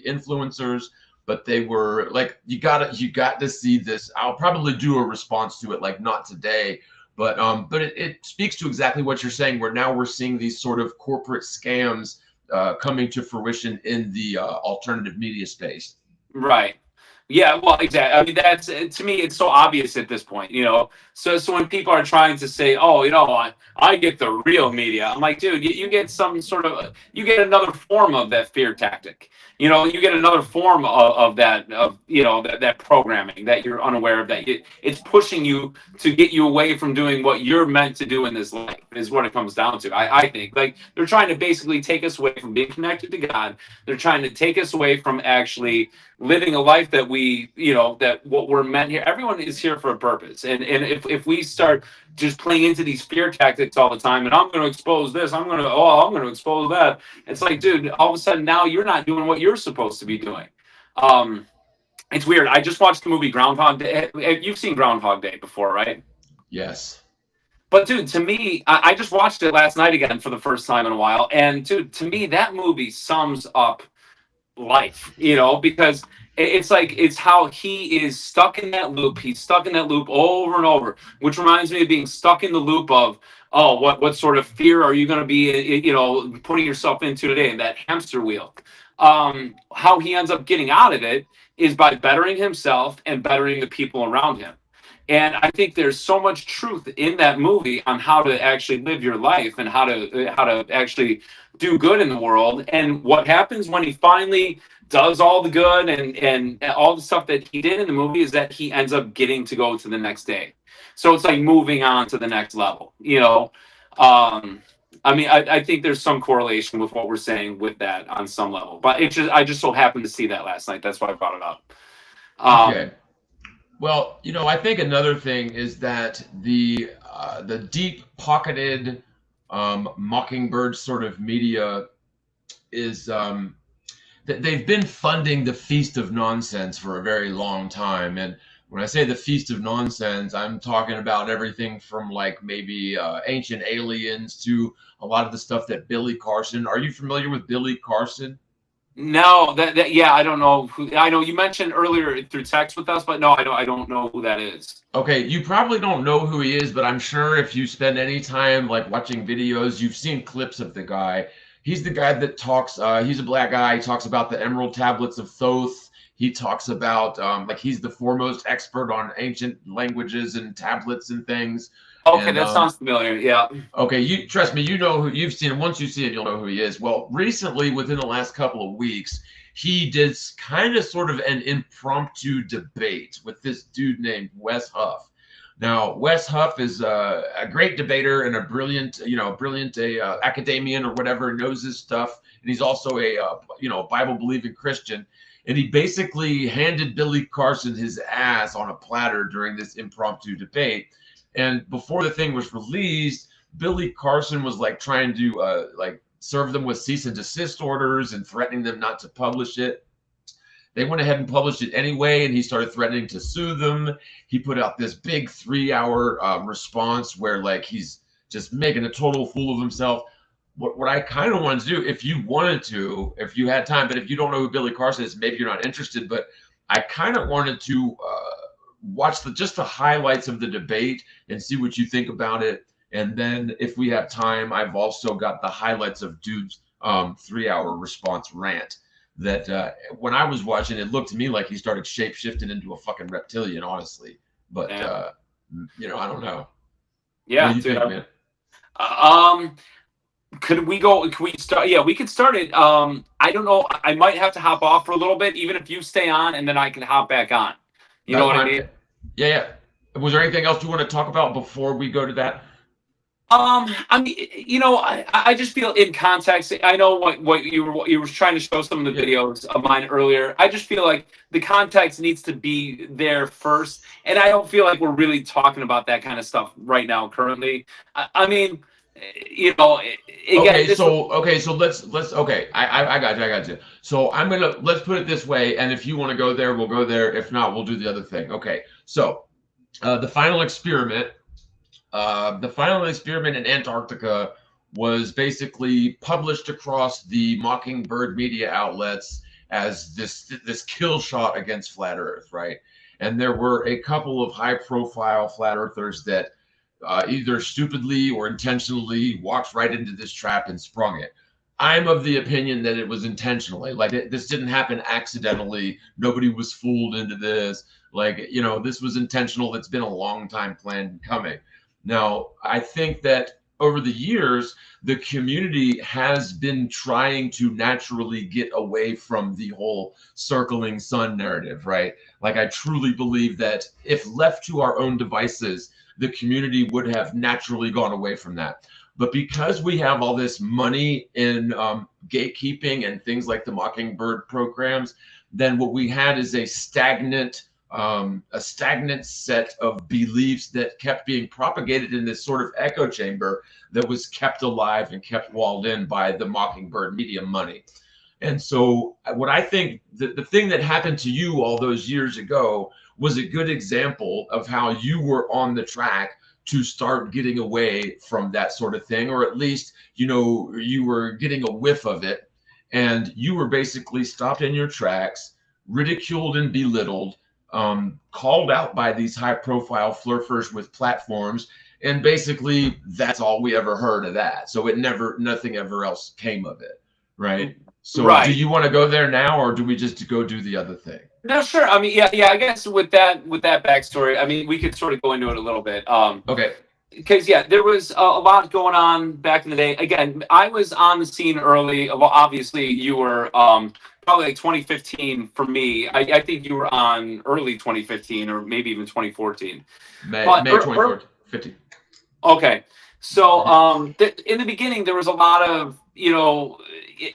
influencers, but they were like, you got to see this. I'll probably do a response to it, like not today, but it speaks to exactly what you're saying, where now we're seeing these sort of corporate scams coming to fruition in the alternative media space. Right. Yeah, well, exactly. I mean, that's to me, it's so obvious at this point, you know. So when people are trying to say, "Oh, you know, I get the real media," I'm like, dude, you get some sort of, you get another form of that fear tactic. You know, you get another form of that, you know, that programming that you're unaware of. That it's pushing you to get you away from doing what you're meant to do in this life. Is what it comes down to. I think like they're trying to basically take us away from being connected to God. They're trying to take us away from actually living a life that we, you know, that what we're meant here. Everyone is here for a purpose. And if we start just playing into these fear tactics all the time, and I'm going to expose this, I'm going to expose that. It's like, dude, all of a sudden now you're not doing what you're supposed to be doing. It's weird. I just watched the movie Groundhog Day. You've seen Groundhog Day before, right? Yes. But dude, to me, I just watched it last night again for the first time in a while. And dude, to me, that movie sums up life, you know, because it's like, it's how he is stuck in that loop. He's stuck in that loop over and over, which reminds me of being stuck in the loop of, oh, what sort of fear are you going to be, you know, putting yourself into today, that hamster wheel. How he ends up getting out of it is by bettering himself and bettering the people around him. And I think there's so much truth in that movie on how to actually live your life and how to actually do good in the world. And what happens when he finally does all the good and all the stuff that he did in the movie is that he ends up getting to go to the next day. So it's like moving on to the next level, you know. I mean, I think there's some correlation with what we're saying with that on some level. But I just so happened to see that last night. That's why I brought it up. Okay. Well, you know, I think another thing is that the deep-pocketed Mockingbird sort of media is they've been funding the Feast of Nonsense for a very long time. And when I say the Feast of Nonsense, I'm talking about everything from like maybe Ancient Aliens to a lot of the stuff that Billy Carson. Are you familiar with Billy Carson? No, yeah, I don't know who. I know you mentioned earlier through text with us, but no, I don't know who that is. Okay, you probably don't know who he is, but I'm sure if you spend any time like watching videos, you've seen clips of the guy. He's the guy that talks. He's a black guy. He talks about the Emerald Tablets of Thoth. He talks about like he's the foremost expert on ancient languages and tablets and things. Okay, and, that sounds familiar. Yeah. Okay, you trust me. You know who you've seen him. Once you see it, you'll know who he is. Well, recently, within the last couple of weeks, he did kind of sort of an impromptu debate with this dude named Wes Huff. Now, Wes Huff is a great debater and a brilliant, academician or whatever, knows his stuff, and he's also a Bible-believing Christian. And he basically handed Billy Carson his ass on a platter during this impromptu debate. And before the thing was released, Billy Carson was like trying to serve them with cease and desist orders and threatening them not to publish it. They went ahead and published it anyway, and he started threatening to sue them. He put out this big 3-hour response where like he's just making a total fool of himself. What I kind of wanted to do, if you wanted to, if you had time, but if you don't know who Billy Carson is, maybe you're not interested, but I kind of wanted to watch just the highlights of the debate and see what you think about it. And then if we have time, I've also got the highlights of dude's 3-hour response rant that when I was watching, it looked to me like he started shape-shifting into a fucking reptilian, honestly. But, I don't know. Yeah. What do you think, man? Can we start? Yeah, we could start it. I don't know. I might have to hop off for a little bit, even if you stay on, and then I can hop back on. You know what I mean? Yeah. Was there anything else you want to talk about before we go to that? I mean, I just feel in context. I know what you were trying to show some of the videos of mine earlier. I just feel like the context needs to be there first, and I don't feel like we're really talking about that kind of stuff right now currently. I mean, again, so let's I got you. So let's put it this way, and if you want to go there, we'll go there. If not, we'll do the other thing. Okay, so the final experiment in Antarctica was basically published across the Mockingbird media outlets as this kill shot against flat Earth, right? And there were a couple of high-profile flat earthers that either stupidly or intentionally walked right into this trap and sprung it. I'm of the opinion that it was intentionally. Like this didn't happen accidentally. Nobody was fooled into this. Like, this was intentional. It's been a long time planned coming. Now, I think that over the years, the community has been trying to naturally get away from the whole circling sun narrative, right? Like, I truly believe that if left to our own devices, the community would have naturally gone away from that. But because we have all this money in gatekeeping and things like the Mockingbird programs, then what we had is a stagnant set of beliefs that kept being propagated in this sort of echo chamber that was kept alive and kept walled in by the Mockingbird media money. And so what I think the thing that happened to you all those years ago was a good example of how you were on the track to start getting away from that sort of thing, or at least, you were getting a whiff of it, and you were basically stopped in your tracks, ridiculed and belittled, called out by these high-profile flirters with platforms, and basically that's all we ever heard of that. So nothing ever else came of it, right? So Right. Do you want to go there now, or do we just go do the other thing? No, sure. I mean, yeah. I guess with that backstory, I mean, we could sort of go into it a little bit. Okay. Because there was a lot going on back in the day. Again, I was on the scene early. Well, obviously, you were probably like 2015 for me. I think you were on early 2015 or maybe even 2014. May 2015. Okay. So in the beginning, there was a lot of,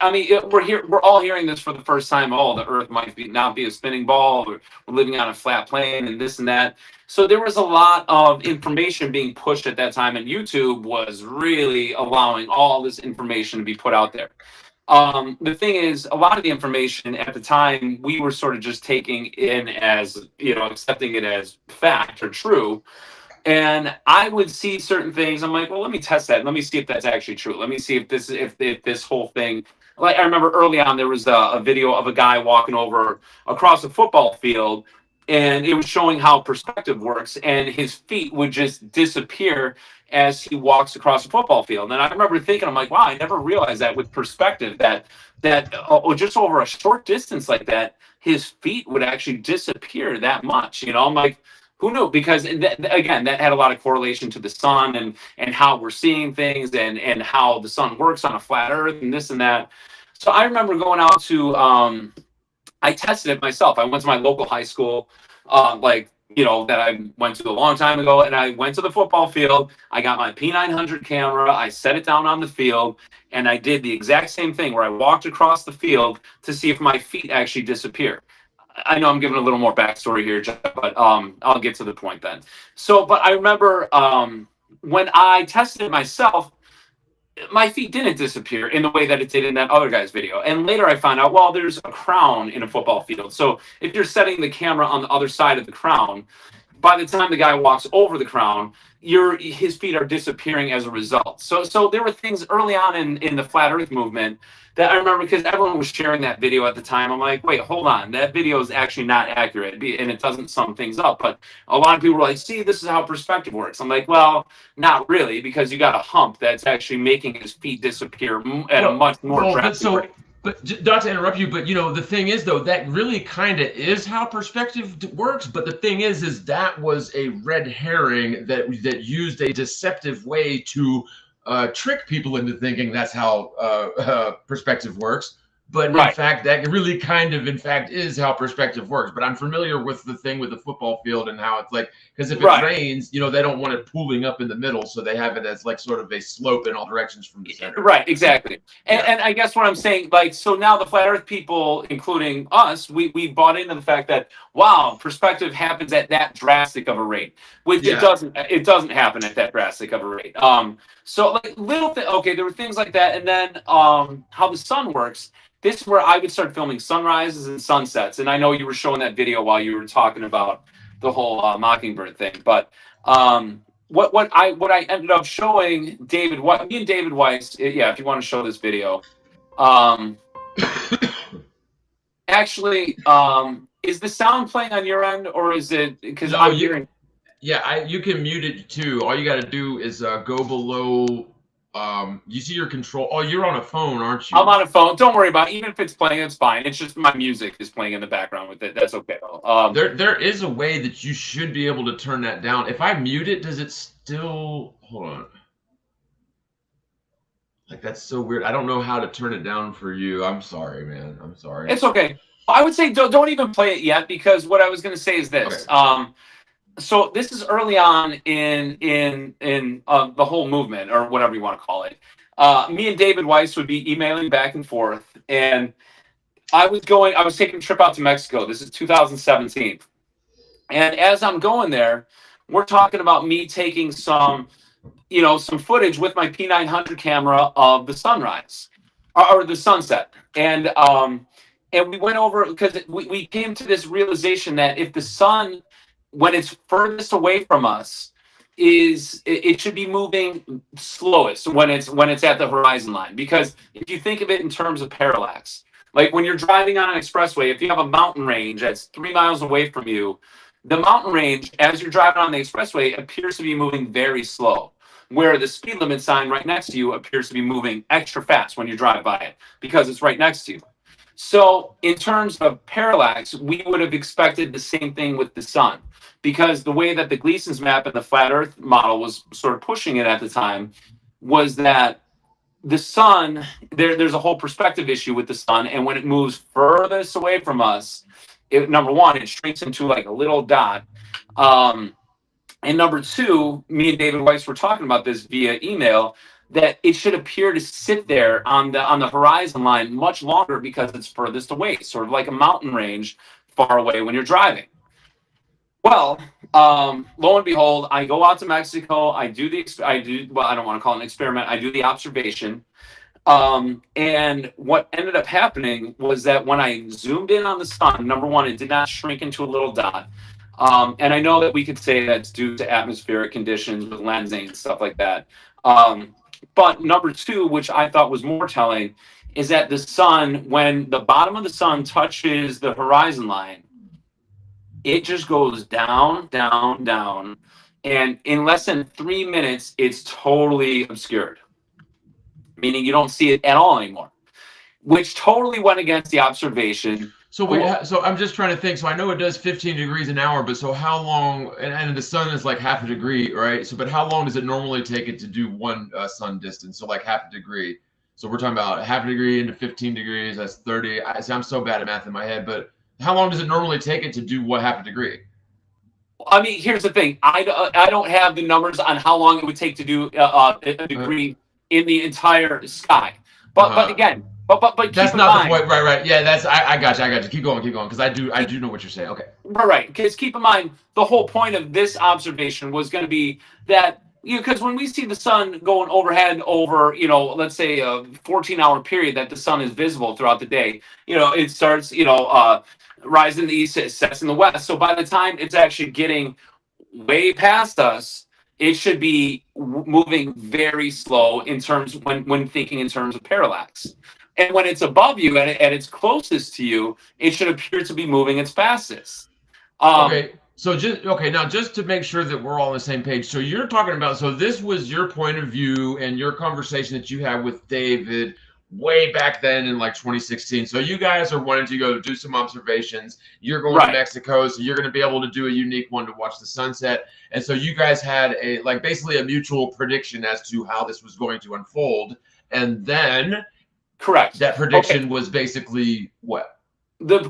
I mean, we're all hearing this for the first time. Oh, the Earth might not be a spinning ball, or we're living on a flat plane, and this and that. So there was a lot of information being pushed at that time, and YouTube was really allowing all this information to be put out there. The thing is, a lot of the information at the time, we were sort of just taking in as, accepting it as fact or true. And I would see certain things. I'm like, well, let me test that. Let me see if that's actually true. Let me see if this whole thing. Like, I remember early on, there was a video of a guy walking over across a football field, and it was showing how perspective works, and his feet would just disappear as he walks across a football field. And I remember thinking, I'm like, wow, I never realized that with perspective, that just over a short distance like that, his feet would actually disappear that much. I'm like, who knew? Because again, that had a lot of correlation to the sun and how we're seeing things and how the sun works on a flat Earth and this and that. So I remember going out to, I tested it myself. I went to my local high school, that I went to a long time ago, and I went to the football field. I got my P900 camera. I set it down on the field, and I did the exact same thing where I walked across the field to see if my feet actually disappear. I know I'm giving a little more backstory here, Jeff, but I'll get to the point then. So, but I remember when I tested it myself, my feet didn't disappear in the way that it did in that other guy's video. And later I found out, well, there's a crown in a football field. So if you're setting the camera on the other side of the crown, by the time the guy walks over the crown, his feet are disappearing as a result. So there were things early on in the flat Earth movement that I remember, because everyone was sharing that video at the time. I'm like, wait, hold on, that video is actually not accurate, and it doesn't sum things up. But a lot of people were like, see, this is how perspective works. I'm like, well, not really, because you got a hump that's actually making his feet disappear at a much more drastic rate. But not to interrupt you, but the thing is, though, that really kind of is how perspective works. But the thing is that was a red herring that used a deceptive way to trick people into thinking that's how perspective works. But in fact, that really kind of, in fact, is how perspective works. But I'm familiar with the thing with the football field and how it's like, because if it rains, you know, they don't want it pooling up in the middle, so they have it as like sort of a slope in all directions from the center. Right, exactly. And I guess what I'm saying, like, so now the flat Earth people, including us, we bought into the fact that, wow, perspective happens at that drastic of a rate, which it doesn't happen at that drastic of a rate. So like okay, there were things like that, and then how the sun works. This is where I would start filming sunrises and sunsets. And I know you were showing that video while you were talking about the whole Mockingbird thing. But what I ended up showing me and David Weiss, if you want to show this video, actually, is the sound playing on your end, or is it because I'm hearing? Yeah, you can mute it too. All you got to do is go below. You see your control. Oh, you're on a phone, aren't you? I'm on a phone. Don't worry about it. Even if it's playing, it's fine. It's just my music is playing in the background with it. That's okay though. There is a way that you should be able to turn that down. If I mute it, does it still? Hold on. Like, that's so weird. I don't know how to turn it down for you. I'm sorry, man. I'm sorry. It's okay. I would say don't even play it yet, because what I was going to say is this. Okay. So this is early on in the whole movement, or whatever you want to call it. Me and David Weiss would be emailing back and forth, and I was taking a trip out to Mexico. This is 2017. And as I'm going there, we're talking about me taking some footage with my P900 camera of the sunrise or the sunset. And we went over, because we came to this realization that if the sun, when it's furthest away from us, it should be moving slowest when it's at the horizon line. Because if you think of it in terms of parallax, like when you're driving on an expressway, if you have a mountain range that's 3 miles away from you, the mountain range, as you're driving on the expressway, appears to be moving very slow, where the speed limit sign right next to you appears to be moving extra fast when you drive by it, because it's right next to you. So in terms of parallax, we would have expected the same thing with the sun, because the way that the Gleason's map and the flat Earth model was sort of pushing it at the time was that the sun, there's a whole perspective issue with the sun, and when it moves furthest away from us, number one, it shrinks into like a little dot. And number two, me and David Weiss were talking about this via email, that it should appear to sit there on the horizon line much longer because it's furthest away, sort of like a mountain range far away when you're driving. Well, lo and behold, I go out to Mexico. I don't want to call it an experiment. I do the observation. And what ended up happening was that when I zoomed in on the sun, number one, it did not shrink into a little dot. And I know that we could say that's due to atmospheric conditions with lensing and stuff like that. But number two, which I thought was more telling, is that the sun, when the bottom of the sun touches the horizon line, it just goes down, down, down. And in less than 3 minutes, it's totally obscured, meaning you don't see it at all anymore, which totally went against the observation. So wait, so I'm just trying to think. So I know it does 15 degrees an hour, but so how long? And the sun is like half a degree, right? So, but how long does it normally take it to do one sun distance? So like half a degree. So we're talking about half a degree into 15 degrees. That's 30. I'm so bad at math in my head, but how long does it normally take it to do what half a degree? I mean, here's the thing. I don't have the numbers on how long it would take to do a degree in the entire sky. But again. But that's not the point, right? Yeah, that's I got you. Keep going, because I do know what you're saying. Okay, right. Because keep in mind, the whole point of this observation was going to be that because when we see the sun going overhead over, let's say a 14-hour period that the sun is visible throughout the day, it starts, rising in the east, it sets in the west. So by the time it's actually getting way past us, it should be moving very slow in terms when thinking in terms of parallax. And when it's above you and it's closest to you, it should appear to be moving its fastest. Okay, so now just to make sure that we're all on the same page. So you're talking about, so this was your point of view and your conversation that you had with David way back then in like 2016. So you guys are wanting to go do some observations. You're going to Mexico, so you're going to be able to do a unique one to watch the sunset. And so you guys had basically a mutual prediction as to how this was going to unfold. And then Correct. That prediction was basically what? The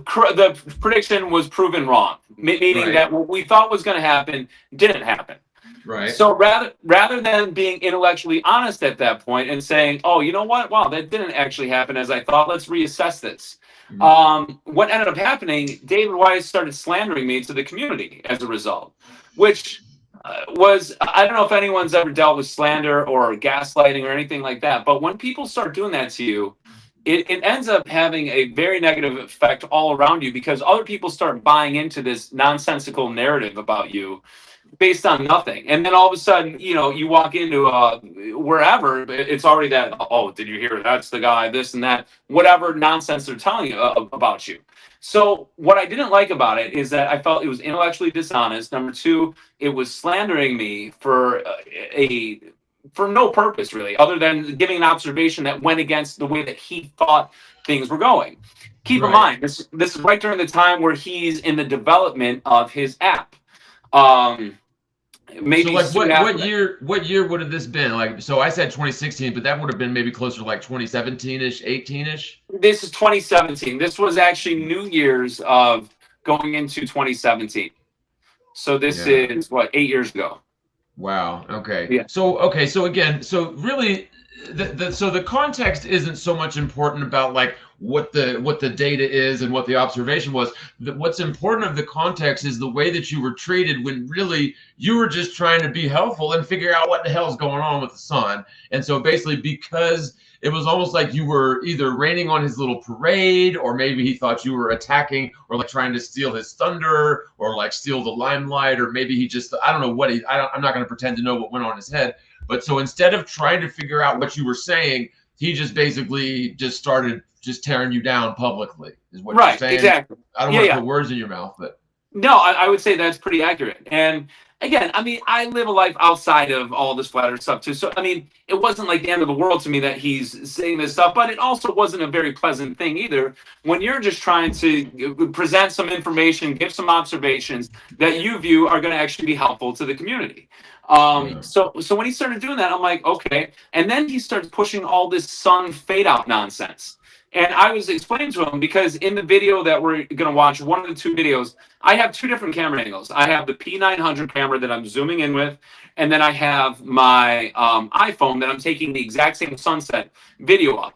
prediction was proven wrong, meaning that what we thought was going to happen didn't happen. Right. So rather than being intellectually honest at that point and saying, "Oh, you know what? Wow, that didn't actually happen as I thought. Let's reassess this." What ended up happening? David Weiss started slandering me to the community as a result, which was, I don't know if anyone's ever dealt with slander or gaslighting or anything like that, but when people start doing that to you, it ends up having a very negative effect all around you, because other people start buying into this nonsensical narrative about you based on nothing. And then all of a sudden, you walk into wherever, it's already that, oh, did you hear that's the guy, this and that, whatever nonsense they're telling you about you. So what I didn't like about it is that I felt it was intellectually dishonest. Number two, it was slandering me for no purpose, really, other than giving an observation that went against the way that he thought things were going. Keep in mind, this is right during the time where he's in the development of his app. Maybe so like what year would have this been? Like, so I said 2016, but that would have been maybe closer to like 2017-ish, 18-ish. This is 2017. This was actually New Year's of going into 2017. So this is what, 8 years ago. Wow. Okay. Yeah. So again, so really, the context isn't so much important about like what the data is and what the observation was. What's important of the context is the way that you were treated, when really you were just trying to be helpful and figure out what the hell's going on with the sun. And so basically, because it was almost like you were either raining on his little parade, or maybe he thought you were attacking or like trying to steal his thunder or like steal the limelight, or maybe he just, I don't know what I'm not going to pretend to know what went on in his head. But so instead of trying to figure out what you were saying, he just basically just started just tearing you down publicly, is what you're saying. Exactly. I don't want to put words in your mouth, but no, I would say that's pretty accurate. And again, I mean, I live a life outside of all this flat earth stuff too. So, I mean, it wasn't like the end of the world to me that he's saying this stuff, but it also wasn't a very pleasant thing either when you're just trying to present some information, give some observations that you view are going to actually be helpful to the community. So when he started doing that, I'm like, okay. And then he starts pushing all this sun fade out nonsense. And I was explaining to him, because in the video that we're going to watch, one of the two videos, I have two different camera angles. I have the P900 camera that I'm zooming in with, and then I have my iPhone that I'm taking the exact same sunset video of.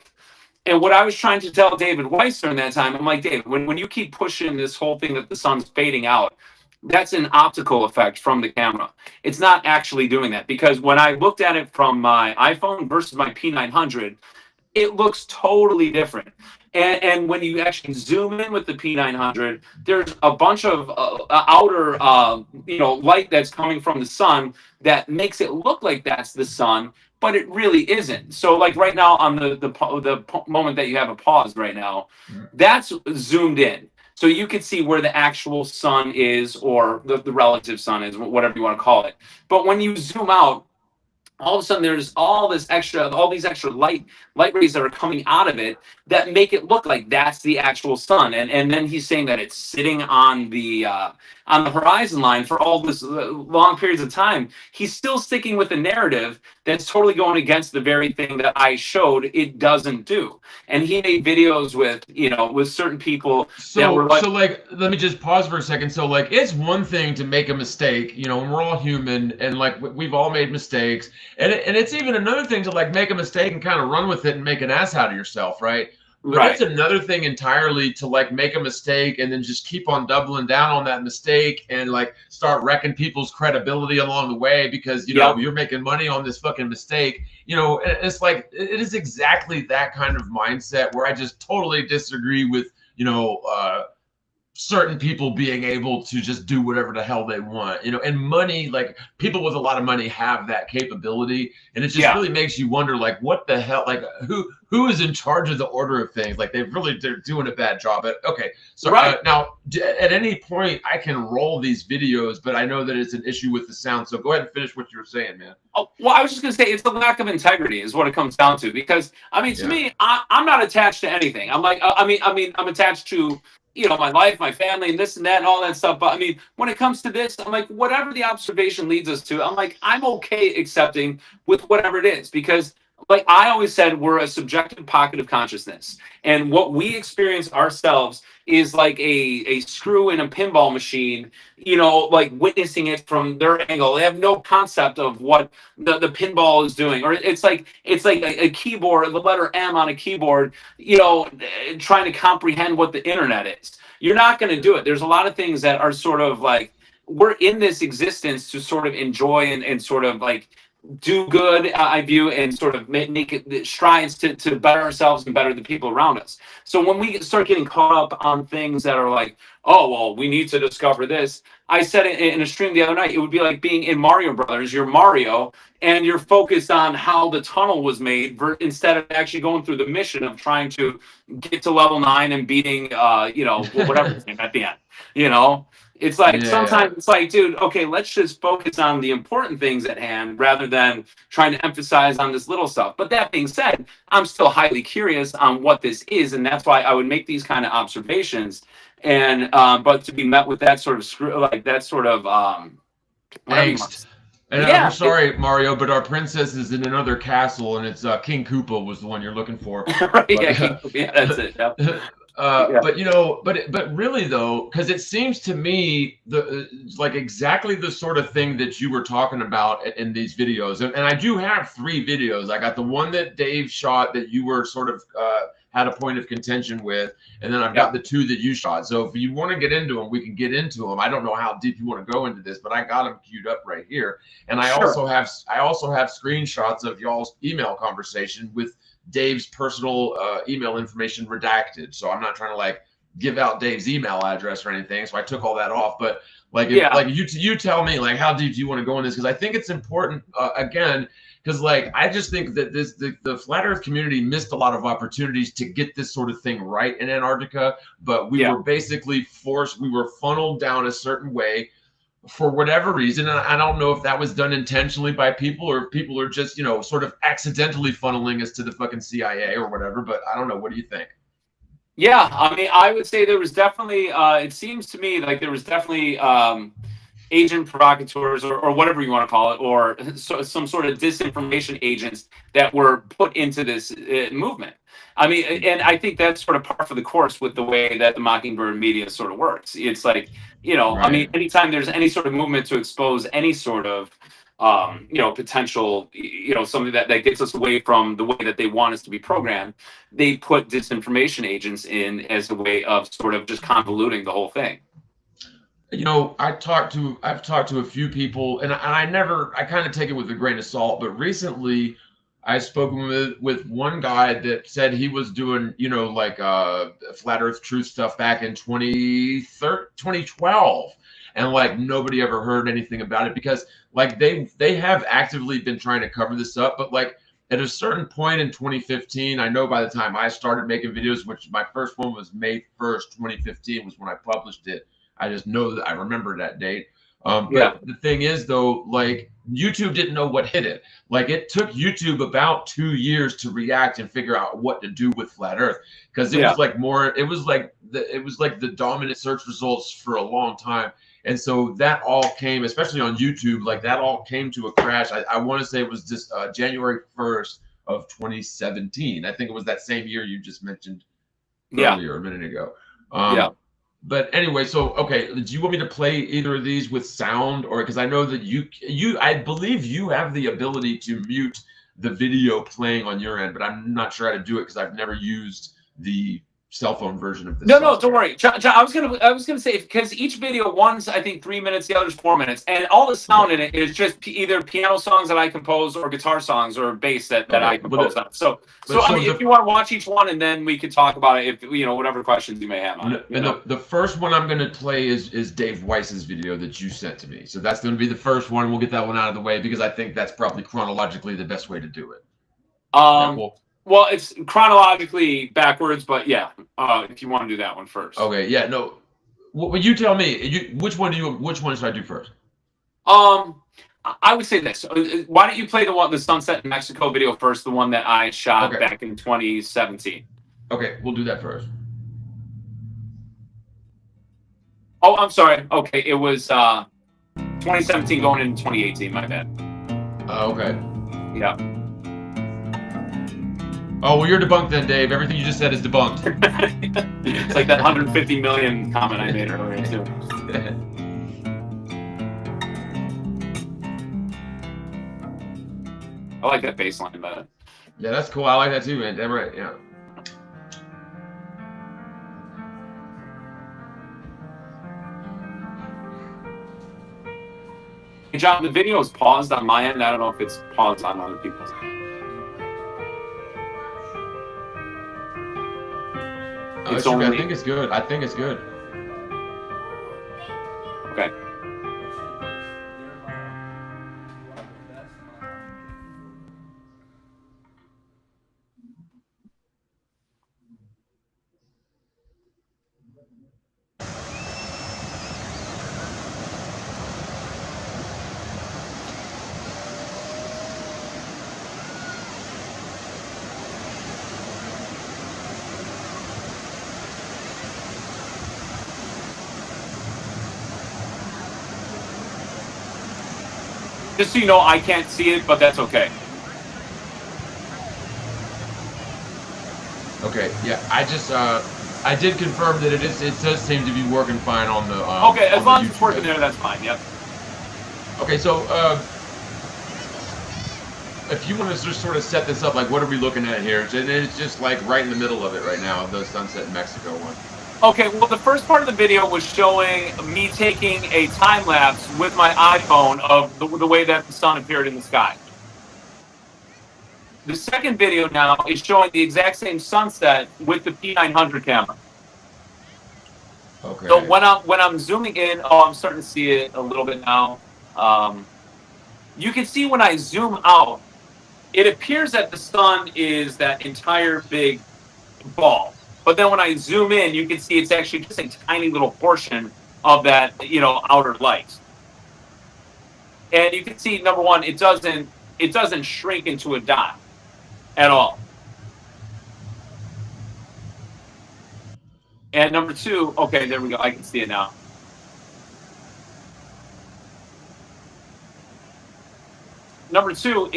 And what I was trying to tell David Weiss during that time, I'm like, David, when you keep pushing this whole thing that the sun's fading out, that's an optical effect from the camera. It's not actually doing that, because when I looked at it from my iPhone versus my P900, it looks totally different. And when you actually zoom in with the P900, there's a bunch of outer light that's coming from the sun that makes it look like that's the sun, but it really isn't. So like right now on the moment that you have a pause right now, that's zoomed in. So you can see where the actual sun is, or the relative sun is, whatever you want to call it. But when you zoom out, all of a sudden there's all these extra light rays that are coming out of it that make it look like that's the actual sun. And then he's saying that it's sitting on the horizon line for all this long periods of time. He's still sticking with the narrative that's totally going against the very thing that I showed it doesn't do. And he made videos with certain people that were like, so like, let me just pause for a second. So like, it's one thing to make a mistake, and we're all human, and like we've all made mistakes. And it's even another thing to like make a mistake and kind of run with it and make an ass out of yourself, right? But it's another thing entirely to like make a mistake and then just keep on doubling down on that mistake and like start wrecking people's credibility along the way because you're making money on this fucking mistake. It's like it is exactly that kind of mindset where I just totally disagree with certain people being able to just do whatever the hell they want, and money, like people with a lot of money have that capability, and it just really makes you wonder, like, what the hell, like who is in charge of the order of things? Like they're doing a bad job at. Okay, so now at any point I can roll these videos, but I know that it's an issue with the sound. So go ahead and finish what you were saying, man. Oh, well, I was just gonna say it's the lack of integrity is what it comes down to, because I mean, to me, I'm not attached to anything. I'm like, I'm attached to my life, my family, and this and that and all that stuff. But I mean, when it comes to this, I'm like, whatever the observation leads us to, I'm like, I'm okay accepting with whatever it is, because like I always said, we're a subjective pocket of consciousness. And what we experience ourselves is like a screw in a pinball machine, like witnessing it from their angle. They have no concept of what the pinball is doing. Or it's like a keyboard, the letter M on a keyboard, trying to comprehend what the internet is. You're not going to do it. There's a lot of things that are sort of like, we're in this existence to sort of enjoy and sort of like do good, I view, and sort of make it strides to better ourselves and better the people around us. So when we start getting caught up on things that are like, oh, well, we need to discover this. I said it in a stream the other night, it would be like being in Mario Brothers. You're Mario, and you're focused on how the tunnel was made instead of actually going through the mission of trying to get to level 9 and beating, whatever at the end, It's like sometimes it's like, dude, okay, let's just focus on the important things at hand rather than trying to emphasize on this little stuff. But that being said, I'm still highly curious on what this is, and that's why I would make these kind of observations. And but to be met with that sort of angst. And I'm sorry, Mario, but our princess is in another castle, and it's King Koopa was the one you're looking for. Right? Yeah, that's it. Yep. But really though, because it seems to me like exactly the sort of thing that you were talking about in these videos, and I do have 3 videos. I got the one that Dave shot that you were sort of had a point of contention with, and then I've got the 2 that you shot. So if you want to get into them, we can get into them. I don't know how deep you want to go into this, but I got them queued up right here, and I also have screenshots of y'all's email conversation with Dave's personal email information redacted. So I'm not trying to like give out Dave's email address or anything. So I took all that off. But like, you tell me, like, how deep do you want to go in this? Because I think it's important, again, because like I just think that the Flat Earth community missed a lot of opportunities to get this sort of thing right in Antarctica. But we were basically we were funneled down a certain way for whatever reason. And I don't know if that was done intentionally by people or if people are just, sort of accidentally funneling us to the fucking CIA or whatever. But I don't know. What do you think? Yeah, I mean, I would say there was definitely, it seems to me like there was definitely agent provocateurs or whatever you want to call it, or some sort of disinformation agents that were put into this movement. I mean, and I think that's sort of par for the course with the way that the Mockingbird media sort of works. It's like, I mean, anytime there's any sort of movement to expose any sort of, potential, something that gets us away from the way that they want us to be programmed, they put disinformation agents in as a way of sort of just convoluting the whole thing. I've talked to a few people, and I kind of take it with a grain of salt, but recently I've spoken with one guy that said he was doing, like Flat Earth Truth stuff back in 2012. And like nobody ever heard anything about it because like they have actively been trying to cover this up. But like at a certain point in 2015, I know by the time I started making videos, which my first one was May 1st, 2015 was when I published it. I just know that I remember that date. But the thing is, though, like YouTube didn't know what hit it. Like it took YouTube about 2 years to react and figure out what to do with Flat Earth because it was like the dominant search results for a long time. And so that all came, especially on YouTube, like that all came to a crash. I want to say it was just January 1st of 2017. I think it was that same year you just mentioned earlier a minute ago. But anyway, so okay, do you want me to play either of these with sound, or because I know that I believe you have the ability to mute the video playing on your end, but I'm not sure how to do it because I've never used the cell phone version of this. No, don't worry. John, I was gonna say because each video, one's I think 3 minutes, the other's 4 minutes, and all the sound in it is just either piano songs that I compose or guitar songs or bass that I compose on. So I mean, if you want to watch each one, and then we could talk about it if whatever questions you may have on it. And the first one I'm gonna play is Dave Weiss's video that you sent to me. So that's gonna be the first one. We'll get that one out of the way because I think that's probably chronologically the best way to do it. Well, it's chronologically backwards, but yeah, if you want to do that one first. Okay, yeah, no. Well, you tell me. Which one should I do first? I would say this. Why don't you play the Sunset in Mexico video first, the one that I shot back in 2017. Okay, we'll do that first. Oh, I'm sorry. Okay, it was 2017 going into 2018, my bad. Okay. Yeah. Oh, well, you're debunked then, Dave. Everything you just said is debunked. It's like that 150 million comment I made earlier, too. I like that baseline better. Yeah, that's cool. I like that too, man. Damn right. Yeah. Hey, John, the video is paused on my end. I don't know if it's paused on other people's. It's only... I think it's good. I think it's good. Okay. Just so you know, I can't see it, but that's okay. Okay, yeah, I did confirm that it does seem to be working fine on the. Okay, as long as it's working there, that's fine. Yep. Okay, so if you want to just sort of set this up, like, what are we looking at here? And it's just like right in the middle of it right now, the Sunset in Mexico one. Okay, well, the first part of the video was showing me taking a time lapse with my iPhone of the way that the sun appeared in the sky. The second video now is showing the exact same sunset with the P900 camera. Okay. So when I'm zooming in, I'm starting to see it a little bit now. You can see when I zoom out, it appears that the sun is that entire big ball. But then when I zoom in, you can see it's actually just a tiny little portion of that, outer light. And you can see, number one, it doesn't shrink into a dot at all. And number two, okay, there we go. I can see it now. Number two,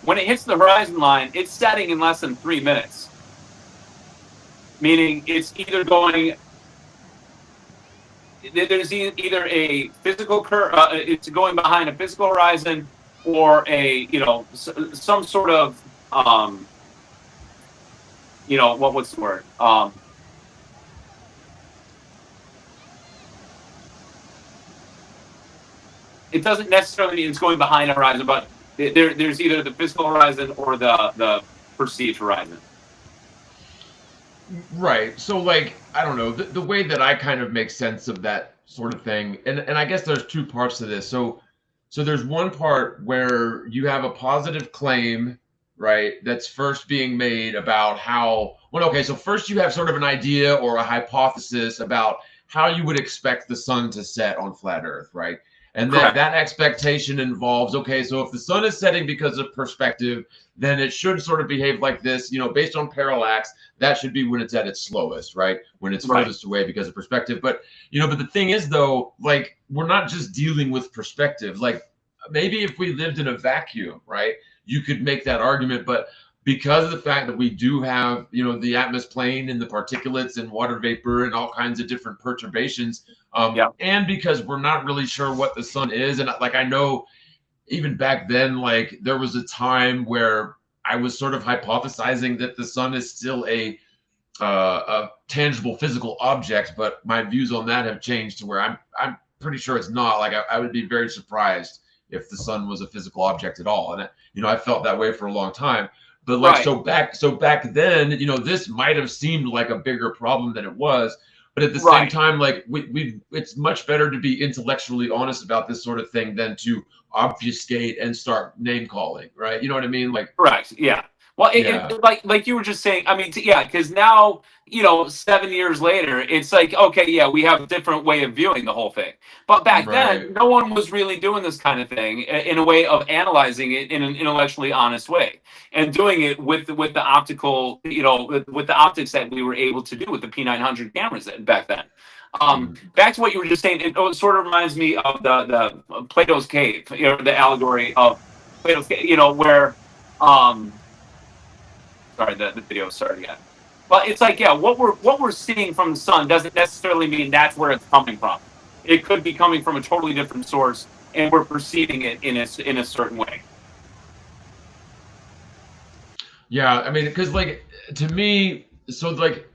when it hits the horizon line, it's setting in less than 3 minutes. Meaning it's either going, there's either a physical it's going behind a physical horizon, or a, some sort of, what's the word? It doesn't necessarily mean it's going behind a horizon, but there's either the physical horizon or the perceived horizon. Right. So, like, I don't know, the way that I kind of make sense of that sort of thing, and I guess there's two parts to this. So there's one part where you have a positive claim, right, that's first being made about how, well, okay, so first you have sort of an idea or a hypothesis about how you would expect the sun to set on flat Earth, right? And then that expectation involves, okay, so if the sun is setting because of perspective, then it should sort of behave like this, based on parallax, that should be when it's at its slowest, right? When it's furthest away because of perspective. But, but the thing is, though, like, we're not just dealing with perspective. Like, maybe if we lived in a vacuum, right, you could make that argument. But because of the fact that we do have, the atmosphere plane and the particulates and water vapor and all kinds of different perturbations, and because we're not really sure what the sun is. And like, I know even back then, like, there was a time where I was sort of hypothesizing that the sun is still a tangible physical object, but my views on that have changed to where I'm pretty sure it's not. Like, I would be very surprised if the sun was a physical object at all. And I felt that way for a long time. But like, so back then, this might have seemed like a bigger problem than it was. But at the same time, like, it's much better to be intellectually honest about this sort of thing than to obfuscate and start name calling, right? You know what I mean? Like, correct. Yeah. Well, like you were just saying, I mean, because now, 7 years later, it's like, okay, yeah, we have a different way of viewing the whole thing. But back then, no one was really doing this kind of thing in a way of analyzing it in an intellectually honest way, and doing it with the optical, with the optics that we were able to do with the P900 cameras back then. Back to what you were just saying, it sort of reminds me of the Plato's Cave, the allegory of Plato's Cave, where Sorry, the video started again. But it's like, yeah, what we're seeing from the sun doesn't necessarily mean that's where it's coming from. It could be coming from a totally different source, and we're perceiving it in a certain way. Yeah, I mean, because like to me, so like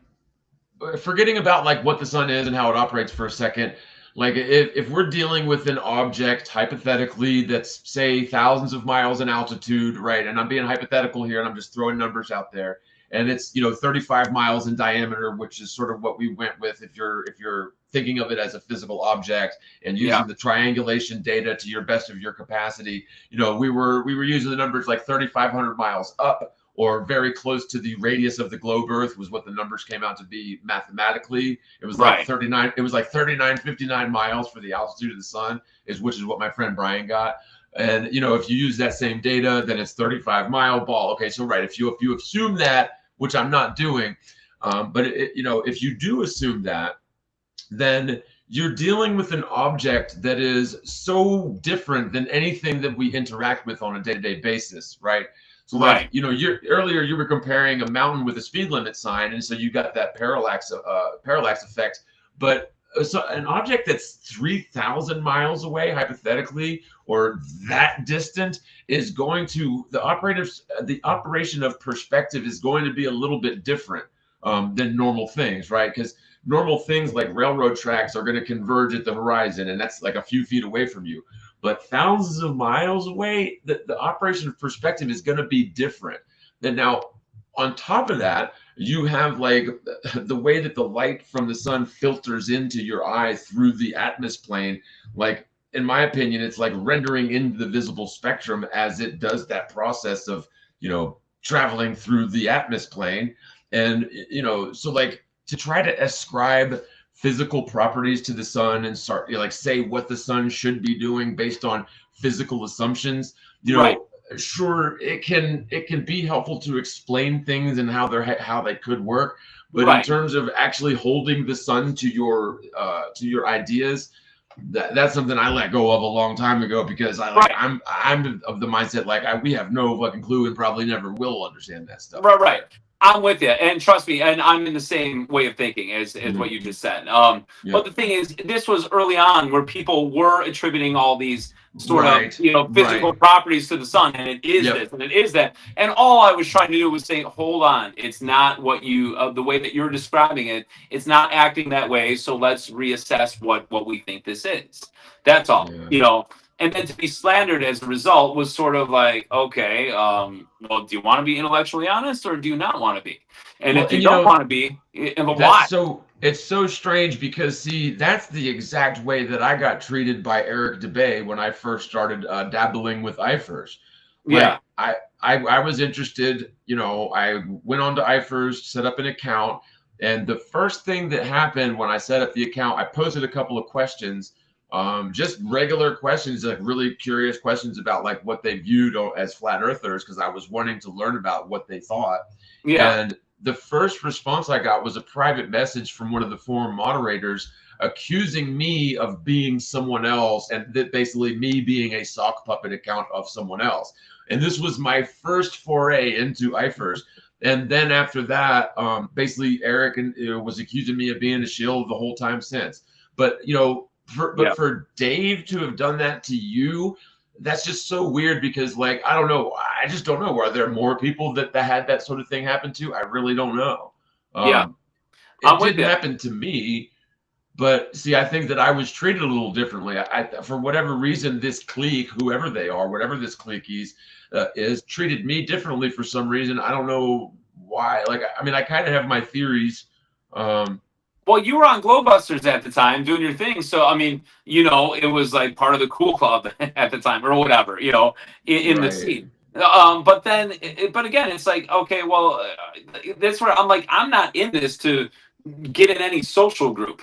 forgetting about like what the sun is and how it operates for a second, like if we're dealing with an object hypothetically that's say thousands of miles in altitude, right? And I'm being hypothetical here, and I'm just throwing numbers out there, and it's 35 miles in diameter, which is sort of what we went with if you're thinking of it as a physical object and using the triangulation data to your best of your capacity. We were using the numbers like 3,500 miles up, or very close to the radius of the globe Earth was what the numbers came out to be mathematically. It was like 39. It was like 3959 miles for the altitude of the sun, which is what my friend Brian got. And if you use that same data, then it's 35-mile ball. Okay, so right, if you assume that, which I'm not doing, but if you do assume that, then you're dealing with an object that is so different than anything that we interact with on a day-to-day basis, right? So like, earlier you were comparing a mountain with a speed limit sign, and so you got that parallax effect. But so an object that's 3,000 miles away, hypothetically, or that distant, is going to the operation of perspective is going to be a little bit different than normal things, right? Because normal things like railroad tracks are going to converge at the horizon, and that's like a few feet away from you. But thousands of miles away, the operation of perspective is going to be different. And now, on top of that, you have like the way that the light from the sun filters into your eye through the atmosphere plane. Like, in my opinion, it's like rendering into the visible spectrum as it does that process of, traveling through the atmosphere plane. And, so like to try to ascribe physical properties to the sun and start say what the sun should be doing based on physical assumptions, sure, it can be helpful to explain things and how they could work, but in terms of actually holding the sun to your ideas, that's something I let go of a long time ago, because I'm of the mindset we have no fucking clue and probably never will understand that stuff. Right. I'm with you, and trust me, and I'm in the same way of thinking as what you just said. But the thing is, this was early on where people were attributing all these sort of physical properties to the sun, and it is this and it is that. And all I was trying to do was say, hold on, it's not what the way that you're describing it. It's not acting that way. So let's reassess what we think this is. That's all. And then to be slandered as a result was sort of like, okay, well, do you want to be intellectually honest or do you not want to be? And if you don't want to be, why? So it's so strange, because see, that's the exact way that I got treated by Eric DeBay when I first started dabbling with iFirst. I was interested, I went on to iFirst, set up an account, and the first thing that happened when I set up the account, I posted a couple of questions. Just regular questions, like really curious questions about like what they viewed as flat earthers, because I was wanting to learn about what they thought. And the first response I got was a private message from one of the forum moderators accusing me of being someone else, and that basically me being a sock puppet account of someone else. And this was my first foray into iFirst. And then after that, basically Eric was accusing me of being a shill the whole time since. But for Dave to have done that to you, that's just so weird, because like, I don't know. I just don't know. Are there more people that had that sort of thing happen to? I really don't know. It didn't happen to me, but see, I think that I was treated a little differently. For whatever reason, this clique, whoever they are, whatever this clique is treated me differently for some reason. I don't know why. Like, I mean, I kind of have my theories. Well, you were on Glowbusters at the time doing your thing. So, I mean, it was like part of the cool club at the time or whatever, in the scene. But then, but again, it's like, okay, well, that's where I'm like, I'm not in this to get in any social group,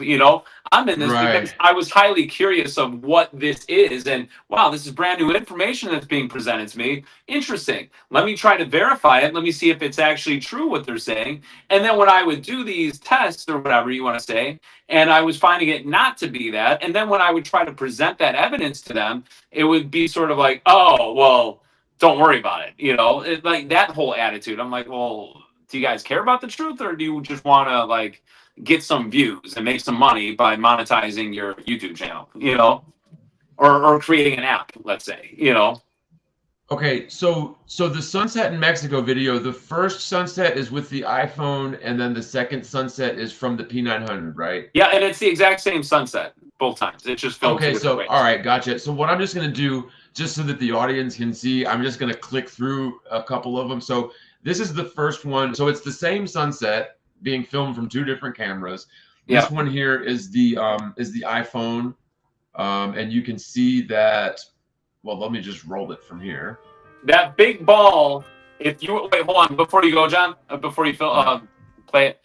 I'm in this because I was highly curious of what this is, and wow, this is brand new information that's being presented to me. Interesting. Let me try to verify it. Let me see if it's actually true what they're saying. And then when I would do these tests or whatever you want to say, and I was finding it not to be that, and then when I would try to present that evidence to them, it would be sort of like, oh, well, don't worry about it. Like that whole attitude. I'm like, well, do you guys care about the truth, or do you just want to like get some views and make some money by monetizing your YouTube channel, or creating an app, let's say, Okay, so the sunset in Mexico video, the first sunset is with the iPhone, and then the second sunset is from the P900, right? Yeah, and it's the exact same sunset both times. It's just filmed two Okay, different so ways. all right, gotcha. So what I'm just gonna do, just so that the audience can see, I'm just gonna click through a couple of them. So this is the first one. So it's the same sunset being filmed from two different cameras. This one here is the iPhone, and you can see that. Well, let me just roll it from here. That big ball. If you wait, hold on before you go, John. Before you play it,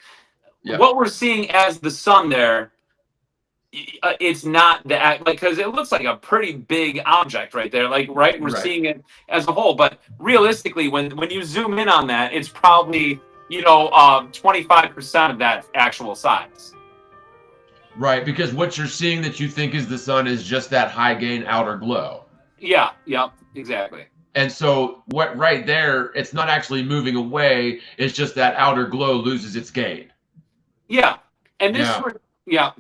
what we're seeing as the sun there, it's not the act, like, because it looks like a pretty big object right there. Like, right, we're seeing it as a whole, but realistically, when you zoom in on that, it's probably 25% of that actual size. Right, because what you're seeing that you think is the sun is just that high gain outer glow. Yeah, yep, exactly. And so what right there, it's not actually moving away, it's just that outer glow loses its gain. Yeah. And this yeah.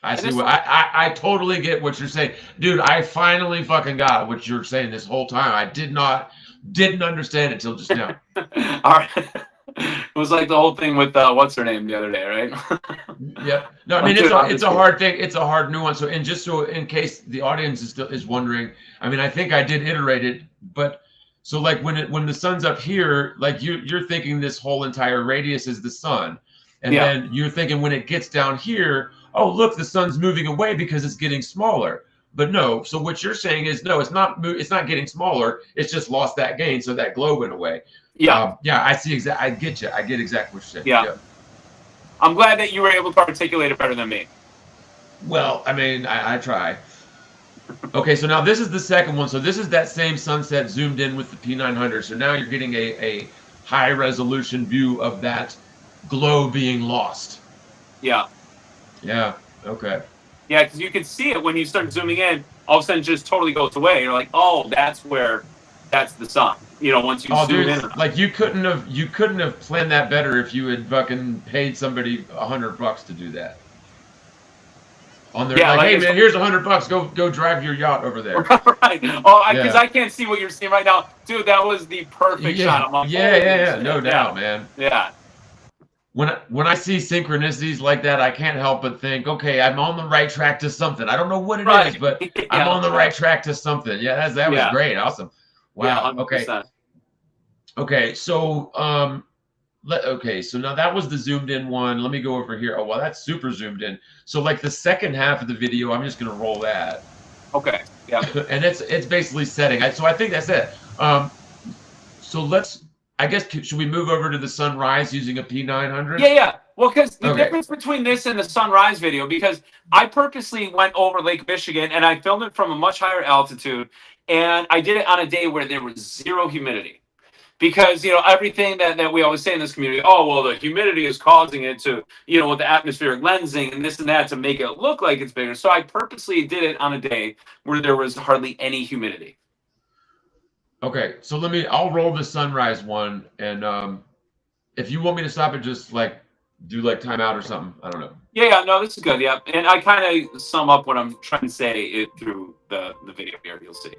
I see what I totally get what you're saying. Dude, I finally fucking got what you're saying this whole time. I didn't understand it till just now. All right. It was like the whole thing with what's her name the other day, right? Yep. No, I mean it's a hard thing. It's a hard nuance. So, and just so in case the audience is wondering, I mean, I think I did iterate it, but so like when the sun's up here, like you're thinking this whole entire radius is the sun, and then you're thinking when it gets down here, oh look, the sun's moving away because it's getting smaller. But no, so what you're saying is no, it's not getting smaller. It's just lost that gain, so that glow went away. Yeah. Yeah, I see. I get you. I get exactly what you're saying. Yeah. I'm glad that you were able to articulate it better than me. Well, I mean, I try. Okay, so now this is the second one. So this is that same sunset zoomed in with the P900. So now you're getting a high resolution view of that glow being lost. Yeah. Yeah. Okay. Yeah, because you can see it when you start zooming in. All of a sudden, it just totally goes away. You're like, oh, that's the sun. Once you zoom in. Like you couldn't have planned that better if you had fucking paid somebody $100 to do that. On their hey man, here's $100. Go drive your yacht over there. Right. Oh, because I can't see what you're seeing right now, dude. That was the perfect shot. I'm like, no doubt, man. Yeah. When I see synchronicities like that, I can't help but think, okay, I'm on the right track to something. I don't know what it is, but I'm on the right track to something. Yeah, that was great. Awesome. Wow. Yeah, okay. Okay. So so now that was the zoomed in one. Let me go over here. Oh, well, that's super zoomed in. So like the second half of the video, I'm just gonna roll that. Okay. Yeah. And it's basically setting. So I think that's it. So I guess should we move over to the sunrise using a P900? Yeah. Well, because the difference between this and the sunrise video, because I purposely went over Lake Michigan and I filmed it from a much higher altitude, and I did it on a day where there was zero humidity. Because, everything that we always say in this community, oh, well, the humidity is causing it to, with the atmospheric lensing and this and that to make it look like it's bigger. So I purposely did it on a day where there was hardly any humidity. Okay, so I'll roll the sunrise one, and if you want me to stop it, just do timeout or something. I don't know. Yeah, no, this is good. Yeah, and I kind of sum up what I'm trying to say through the video here. You'll see.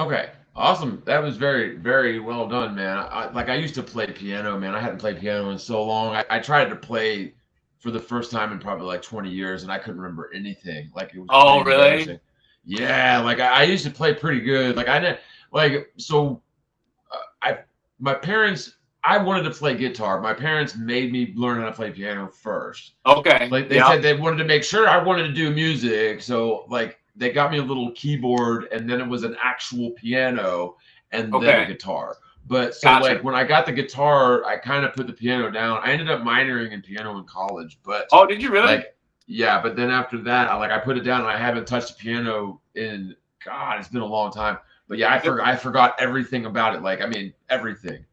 Okay, awesome. That was very, very well done, man. I used to play piano, man. I hadn't played piano in so long. I tried to play for the first time in probably like 20 years, and I couldn't remember anything. Like it was Oh, pretty really? embarrassing. Yeah, like I used to play pretty good. Like I didn't like so. My parents. I wanted to play guitar. My parents made me learn how to play piano first. Okay. Like they said they wanted to make sure I wanted to do music, so like they got me a little keyboard, and then it was an actual piano, and then a guitar. But so like when I got the guitar, I kind of put the piano down. I ended up minoring in piano in college, but oh, did you really? Like, yeah, but then after that, I put it down, and I haven't touched the piano in God, it's been a long time. But yeah, I forgot everything about it. Like I mean everything.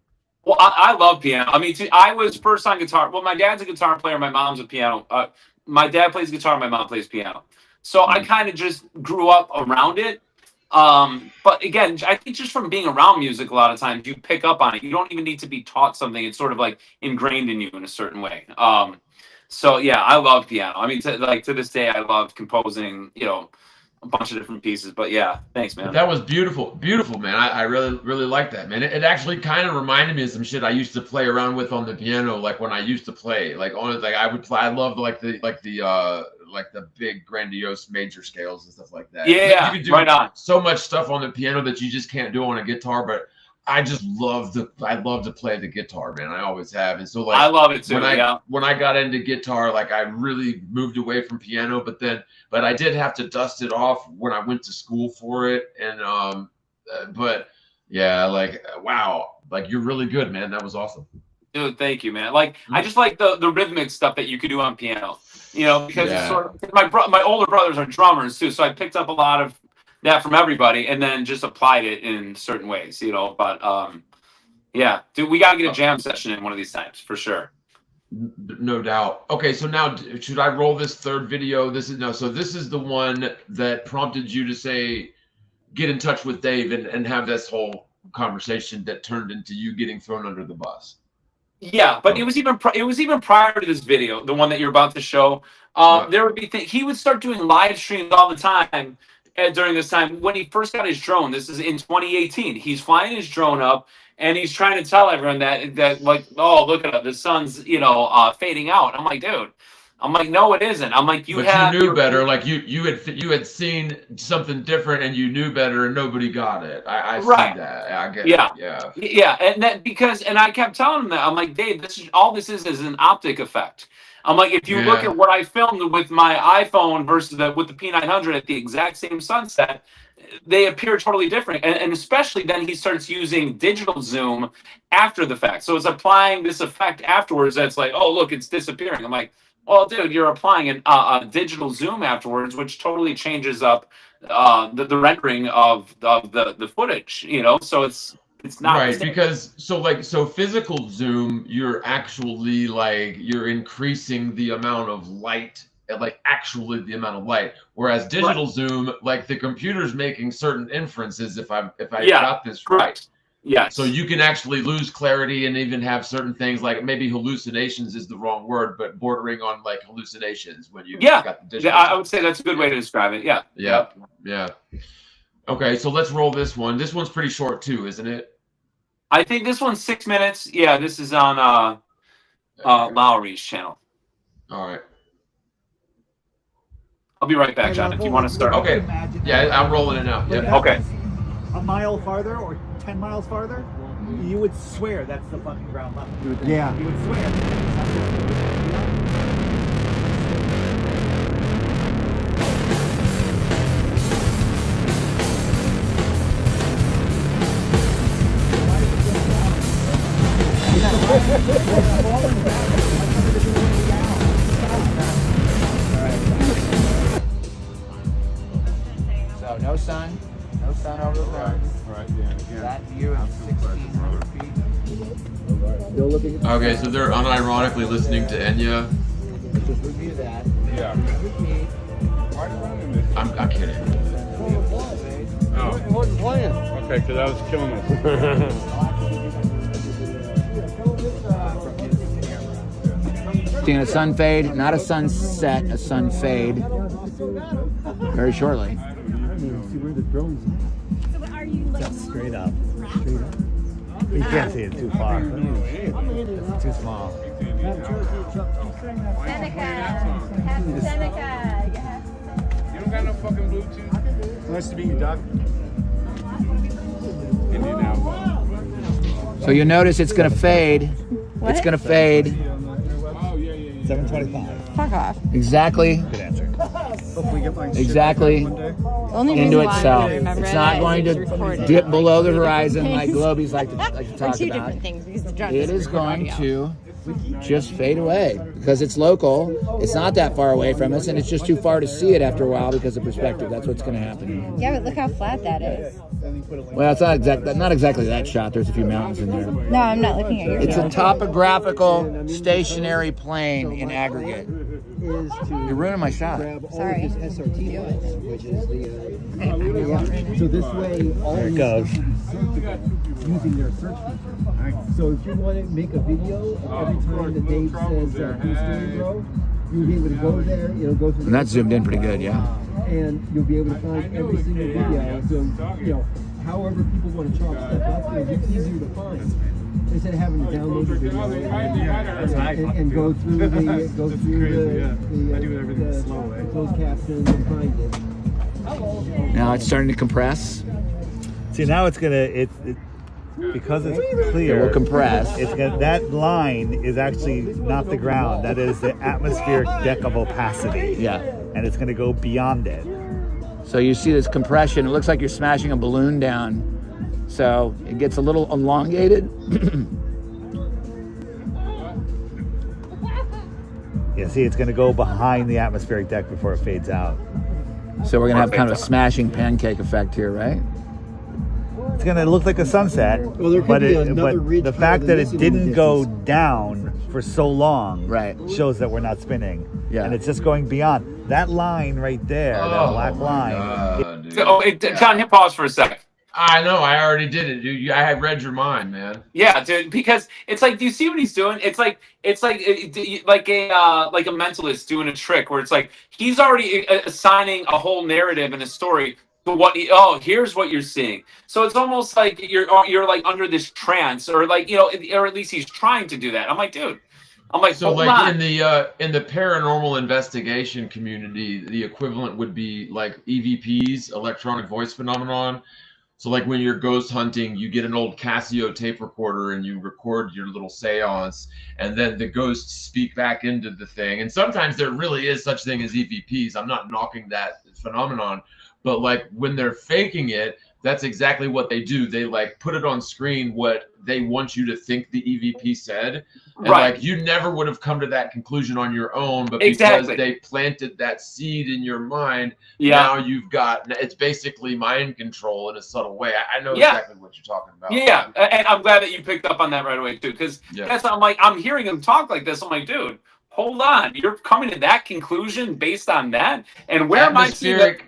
Well, I love piano. I mean, I was first on guitar. Well, my dad's a guitar player. My mom's a piano. My dad plays guitar. My mom plays piano. So I kind of just grew up around it. But again, I think just from being around music, a lot of times you pick up on it. You don't even need to be taught something. It's sort of like ingrained in you in a certain way. So yeah, I love piano. I mean, to this day, I love composing, a bunch of different pieces. But yeah, thanks, man. But that was beautiful, man. I really, really like that, man. It actually kind of reminded me of some shit I used to play around with on the piano, like when I used to play. Like I would play. I loved the big grandiose major scales and stuff like that. Yeah, you can do right on. So much stuff on the piano that you just can't do on a guitar. But I just love to play the guitar, man. I always have. And so like I love it too. When I got into guitar, like I really moved away from piano, but I did have to dust it off when I went to school for it. And but yeah, like wow, like you're really good, man. That was awesome. Dude, thank you, man. Like I just like the rhythmic stuff that you could do on piano. Because it's sort of my older brothers are drummers too, so I picked up a lot of that from everybody and then just applied it in certain ways, but yeah, dude, we got to get a jam session in one of these times for sure. No doubt. Okay, so now should I roll this third video? This is the one that prompted you to say get in touch with Dave and have this whole conversation that turned into you getting thrown under the bus. Yeah, but it was even prior to this video, the one that you're about to show. There would be he would start doing live streams all the time. During this time, when he first got his drone, this is in 2018, he's flying his drone up and he's trying to tell everyone that like, oh, look at it, the sun's fading out. I'm like, dude, no, it isn't. I'm like, you knew better. Like you had seen something different and you knew better and nobody got it. I see that. I get it. Yeah, and and I kept telling him that. I'm like, Dave, this is an optic effect. I'm like, if you look at what I filmed with my iPhone versus with the P900 at the exact same sunset, they appear totally different. And especially then he starts using digital zoom after the fact. So it's applying this effect afterwards that's like, oh, look, it's disappearing. I'm like, well, dude, you're applying a digital zoom afterwards, which totally changes up the rendering of the footage, so it's not right because so physical zoom, you're actually you're increasing the amount of light, the amount of light. Whereas digital zoom, like the computer's making certain inferences. If I got this right. Yeah. So you can actually lose clarity and even have certain things like maybe hallucinations is the wrong word, but bordering on like hallucinations when you got the digital. Yeah, I would say that's a good way to describe it. Yeah. Yeah. Okay, so let's roll this one. This one's pretty short too, isn't it? I think this one's 6 minutes. Yeah, this is on Lowry's channel. All right. I'll be right back, John, if you want to start. Okay. Yeah, I'm rolling it now. Yeah. Okay. A mile farther or 10 miles farther, you would swear that's the fucking ground level. Yeah. You would swear. So no sun over the clouds. That view is 1,600 feet. Okay, so they're unironically listening to Enya. Let's just review that. Yeah. I'm kidding. Oh. It wasn't playing. Okay, because I was killing us. Seeing a sun fade, not a sunset, a sun fade. Very shortly. See where the drones are. So are you Just straight up. Straight up. You can't see it too far. It's too small. Seneca. Happy Seneca. You don't got no fucking Bluetooth? Nice to meet you, Doc. So you notice it's going to fade. What? It's going to fade. 7:25. Fuck off. Exactly. Good answer. Hopefully get my Exactly Only into reason why I itself. remember It's not that going is to it's recorded. dip below the horizon like Globies like to Or talk two about. different things because the drunk It is going to just fade away because it's local. It's not that far away from us, and it's just too far to see it after a while because of perspective. That's what's going to happen. Yeah, but look how flat that is. Well, it's not exactly that shot. There's a few mountains in there. No, I'm not looking at your It's a phone. topographical stationary plane in aggregate. You're ruining my shot. Sorry. Which is the so this way all there it goes. Using their search feature. So if you want to make a video of every time that Dave says who's doing bro, you'll be able to go there. It'll go through. And that's zoomed in pretty good, yeah. And you'll be able to find every single video. So however people want to chalk stuff up, it'll be easier to find. Instead of having to download the video and go through the closed captions and find it. Now it's starting to compress. See, now it's gonna because it's clear. It will compress. It's gonna, that line is actually not the ground. That is the atmospheric deck of opacity. Yeah. And it's gonna go beyond it. So you see this compression. It looks like you're smashing a balloon down. So it gets a little elongated. Yeah, see, it's going to go behind the atmospheric deck before it fades out. So we're going to have kind of a smashing pancake effect here, right? It's going to look like a sunset, but the fact that it didn't go down for so long shows that we're not spinning. Yeah. And it's just going beyond. That line right there, that black line. John, hit pause for a sec. I know, I already did it, dude. I had read your mind, man. Yeah, dude. Because it's like, do you see what he's doing? It's like a mentalist doing a trick where it's like he's already assigning a whole narrative and a story to what. Here's what you're seeing. So it's almost like you're like under this trance, or like or at least he's trying to do that. I'm like, dude. I'm like, so like in the paranormal investigation community, the equivalent would be like EVPs, electronic voice phenomenon. So like when you're ghost hunting, you get an old Casio tape recorder and you record your little seance, and then the ghosts speak back into the thing. And sometimes there really is such thing as EVPs. I'm not knocking that phenomenon, but like when they're faking it, that's exactly what they do. They like put it on screen what they want you to think the EVP said. And like you never would have come to that conclusion on your own, but because they planted that seed in your mind, now you've got, it's basically mind control in a subtle way. I know exactly what you're talking about. Yeah, and I'm glad that you picked up on that right away too, because I'm hearing him talk like this. I'm like, dude, hold on, you're coming to that conclusion based on that, and where am I seeing that?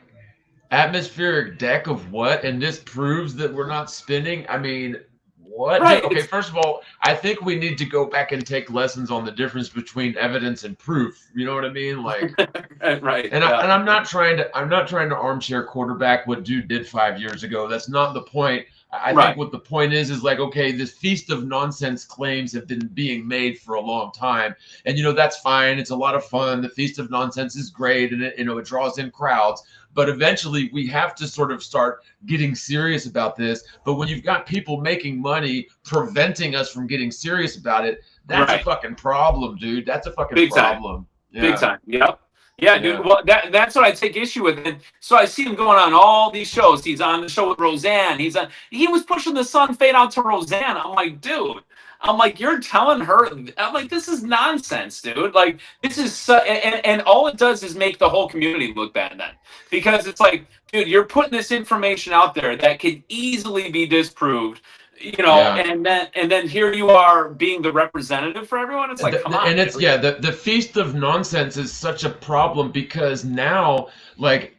Atmospheric deck of what? And this proves that we're not spinning? I mean, what? Right. Okay, first of all, I think we need to go back and take lessons on the difference between evidence and proof. You know what I mean? Like, right. And I'm not trying to armchair quarterback what dude did 5 years ago. That's not the point. I think what the point is like, okay, this feast of nonsense claims have been being made for a long time. And, that's fine. It's a lot of fun. The feast of nonsense is great. And it draws in crowds. But eventually we have to sort of start getting serious about this. But when you've got people making money preventing us from getting serious about it, that's a fucking problem, dude. That's a fucking problem. Big time. Yep. Yeah, dude. Well, that's what I take issue with. And so I see him going on all these shows. He's on the show with Roseanne. He was pushing the sun fade out to Roseanne. I'm like, dude. I'm like, you're telling her. I'm like, this is nonsense, dude. Like, this is and all it does is make the whole community look bad then, because it's like, dude, you're putting this information out there that could easily be disproved. And then here you are being the representative for everyone. It's like, come on. And it's the feast of nonsense is such a problem because now, like,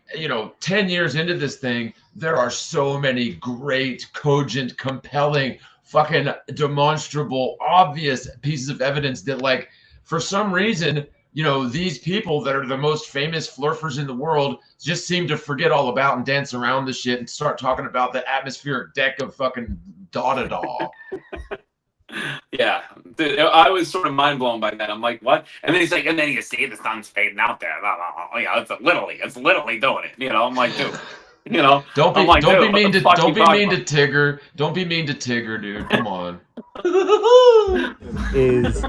10 years into this thing, there are so many great, cogent, compelling, fucking demonstrable, obvious pieces of evidence that, like, for some reason, you know, these people that are the most famous flurfers in the world just seem to forget all about and dance around the shit and start talking about the atmospheric deck of fucking da-da-da. Yeah, dude, I was sort of mind blown by that. I'm like, what? And then he's like, and then you see the sun's fading out there. Yeah, it's literally doing it. You know, I'm like, dude, you know, don't be mean to Tigger. Don't be mean to Tigger, dude. Come on. Is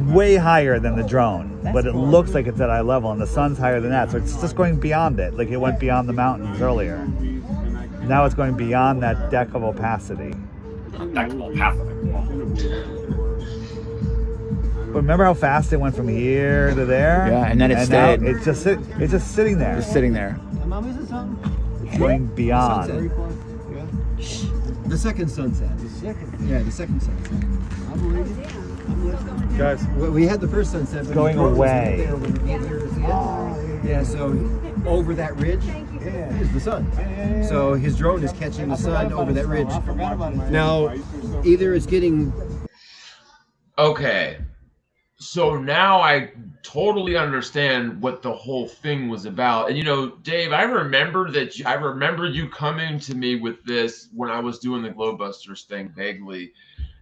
way higher than the drone, but it looks like it's at eye level, and the sun's higher than that, so it's just going beyond it, like it went beyond the mountains earlier. Now it's going beyond that deck of opacity. But remember how fast it went from here to there? Yeah, and then it stayed. It's just sitting there. Just sitting there. It's going beyond. The second sunset. Yeah, the second sunset. Guys, we had the first sunset. But going away. Yeah, so over that ridge is the sun. So his drone is catching the sun over that ridge. Now, either it's getting... Okay. So now I totally understand what the whole thing was about. And, you know, Dave, I remember you coming to me with this when I was doing the Glowbusters thing vaguely.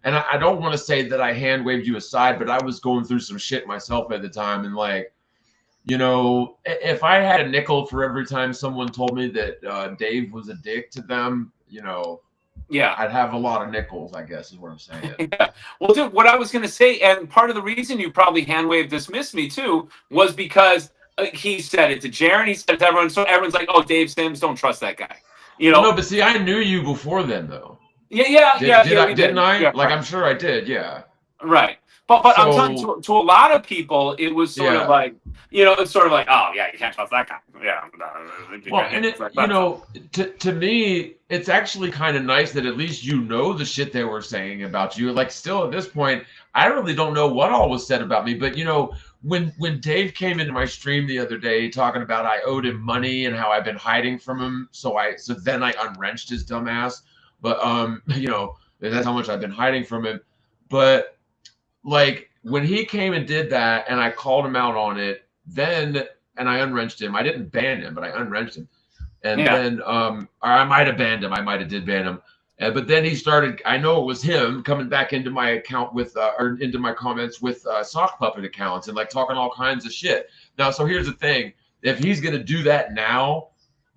And I don't want to say that I hand waved you aside, but I was going through some shit myself at the time. And like, you know, if I had a nickel for every time someone told me that Dave was a dick to them, you know, yeah, I'd have a lot of nickels, I guess is what I'm saying. Yeah. Well, dude, what I was going to say, and part of the reason you probably hand-waved dismissed me too, was because he said it to Jaron, he said it to everyone, so everyone's like, oh, Dave Sims, don't trust that guy. You know? No, but see, I knew you before then, though. Didn't I? Yeah, like, right. I'm sure I did, yeah. Right. But I'm talking to a lot of people, it was sort of like, you know, it's sort of like, oh, yeah, you can't trust that guy. Yeah. Well, and it, you know, to me, it's actually kind of nice that at least you know the shit they were saying about you. Like, still at this point, I really don't know what all was said about me. But, you know, when Dave came into my stream the other day talking about I owed him money and how I've been hiding from him, so then I unwrenched his dumb ass. But, you know, that's how much I've been hiding from him. But, like, when he came and did that and I called him out on it, and I unwrenched him. I didn't ban him, but I unwrenched him. And then, or I might have banned him. I might have did ban him. But then he started, I know it was him coming back into my account with, or into my comments with sock puppet accounts and like talking all kinds of shit. Now, so here's the thing. If he's going to do that now,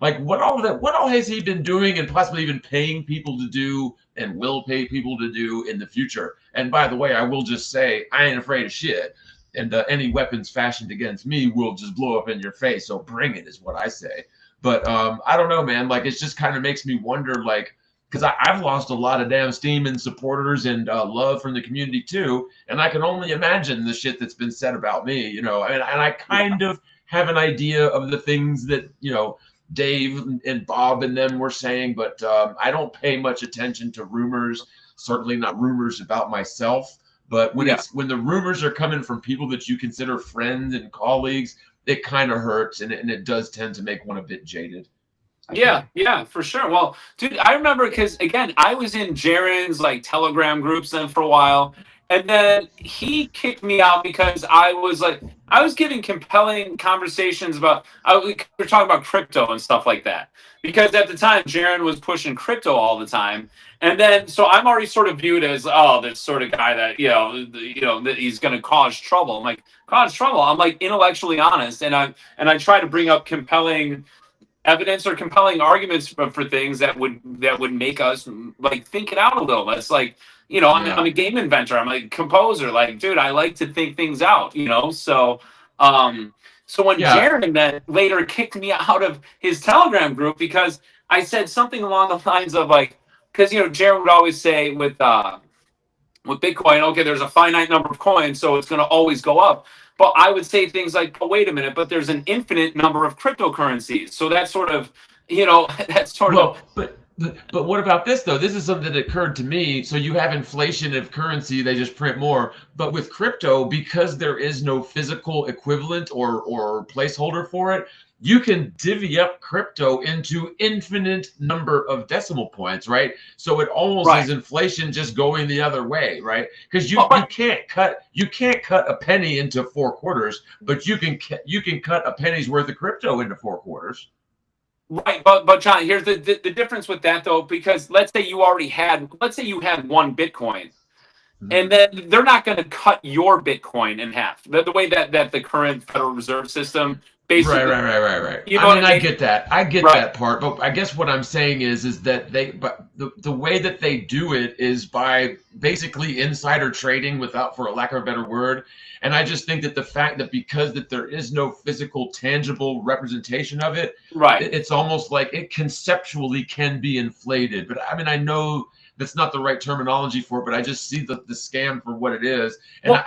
like what all has he been doing and possibly even paying people to do and will pay people to do in the future? And by the way, I will just say, I ain't afraid of shit. And any weapons fashioned against me will just blow up in your face. So bring it is what I say. But I don't know, man. Like, it just kind of makes me wonder, like, because I've lost a lot of damn steam and supporters and love from the community too. And I can only imagine the shit that's been said about me, you know. And I kind of have an idea of the things that, you know, Dave and Bob and them were saying, but I don't pay much attention to rumors, certainly not rumors about myself. But when the rumors are coming from people that you consider friends and colleagues, it kind of hurts, and it does tend to make one a bit jaded. Yeah, for sure. Well, dude, I remember because, again, I was in Jaron's like Telegram groups then for a while, and then he kicked me out because I was giving compelling conversations about, we were talking about crypto and stuff like that. Because at the time, Jaron was pushing crypto all the time. And then, so I'm already sort of viewed as, oh, this sort of guy that, you know, that he's going to cause trouble. I'm like, cause trouble? I'm like intellectually honest. And I try to bring up compelling evidence or compelling arguments for things that would make us like think it out a little. It's like, you know, I'm a game inventor. I'm a composer. Like, dude, I like to think things out, you know? So, so when Jaron then later kicked me out of his Telegram group because I said something along the lines of like, because, you know, Jaron would always say with Bitcoin, okay, there's a finite number of coins, so it's going to always go up. But I would say things like, oh, wait a minute, but there's an infinite number of cryptocurrencies. So that's sort of, you know, that's sort of. But what about this though? This is something that occurred to me. So you have inflation of currency, they just print more. But with crypto, because there is no physical equivalent or placeholder for it, you can divvy up crypto into infinite number of decimal points, right? So it almost is inflation just going the other way, right? Because you can't cut a penny into 4 quarters, but you can cut a penny's worth of crypto into 4 quarters. Right, but John, here's the difference with that though, because let's say you had 1 Bitcoin, and then they're not going to cut your Bitcoin in half. The way that the current Federal Reserve System basically. Right. You know I get that. I get that part, but I guess what I'm saying is that the way that they do it is by basically insider trading, for a lack of a better word. And I just think that the fact that because that there is no physical, tangible representation of it, it's almost like it conceptually can be inflated. But I mean, I know that's not the right terminology for it, but I just see the scam for what it is. And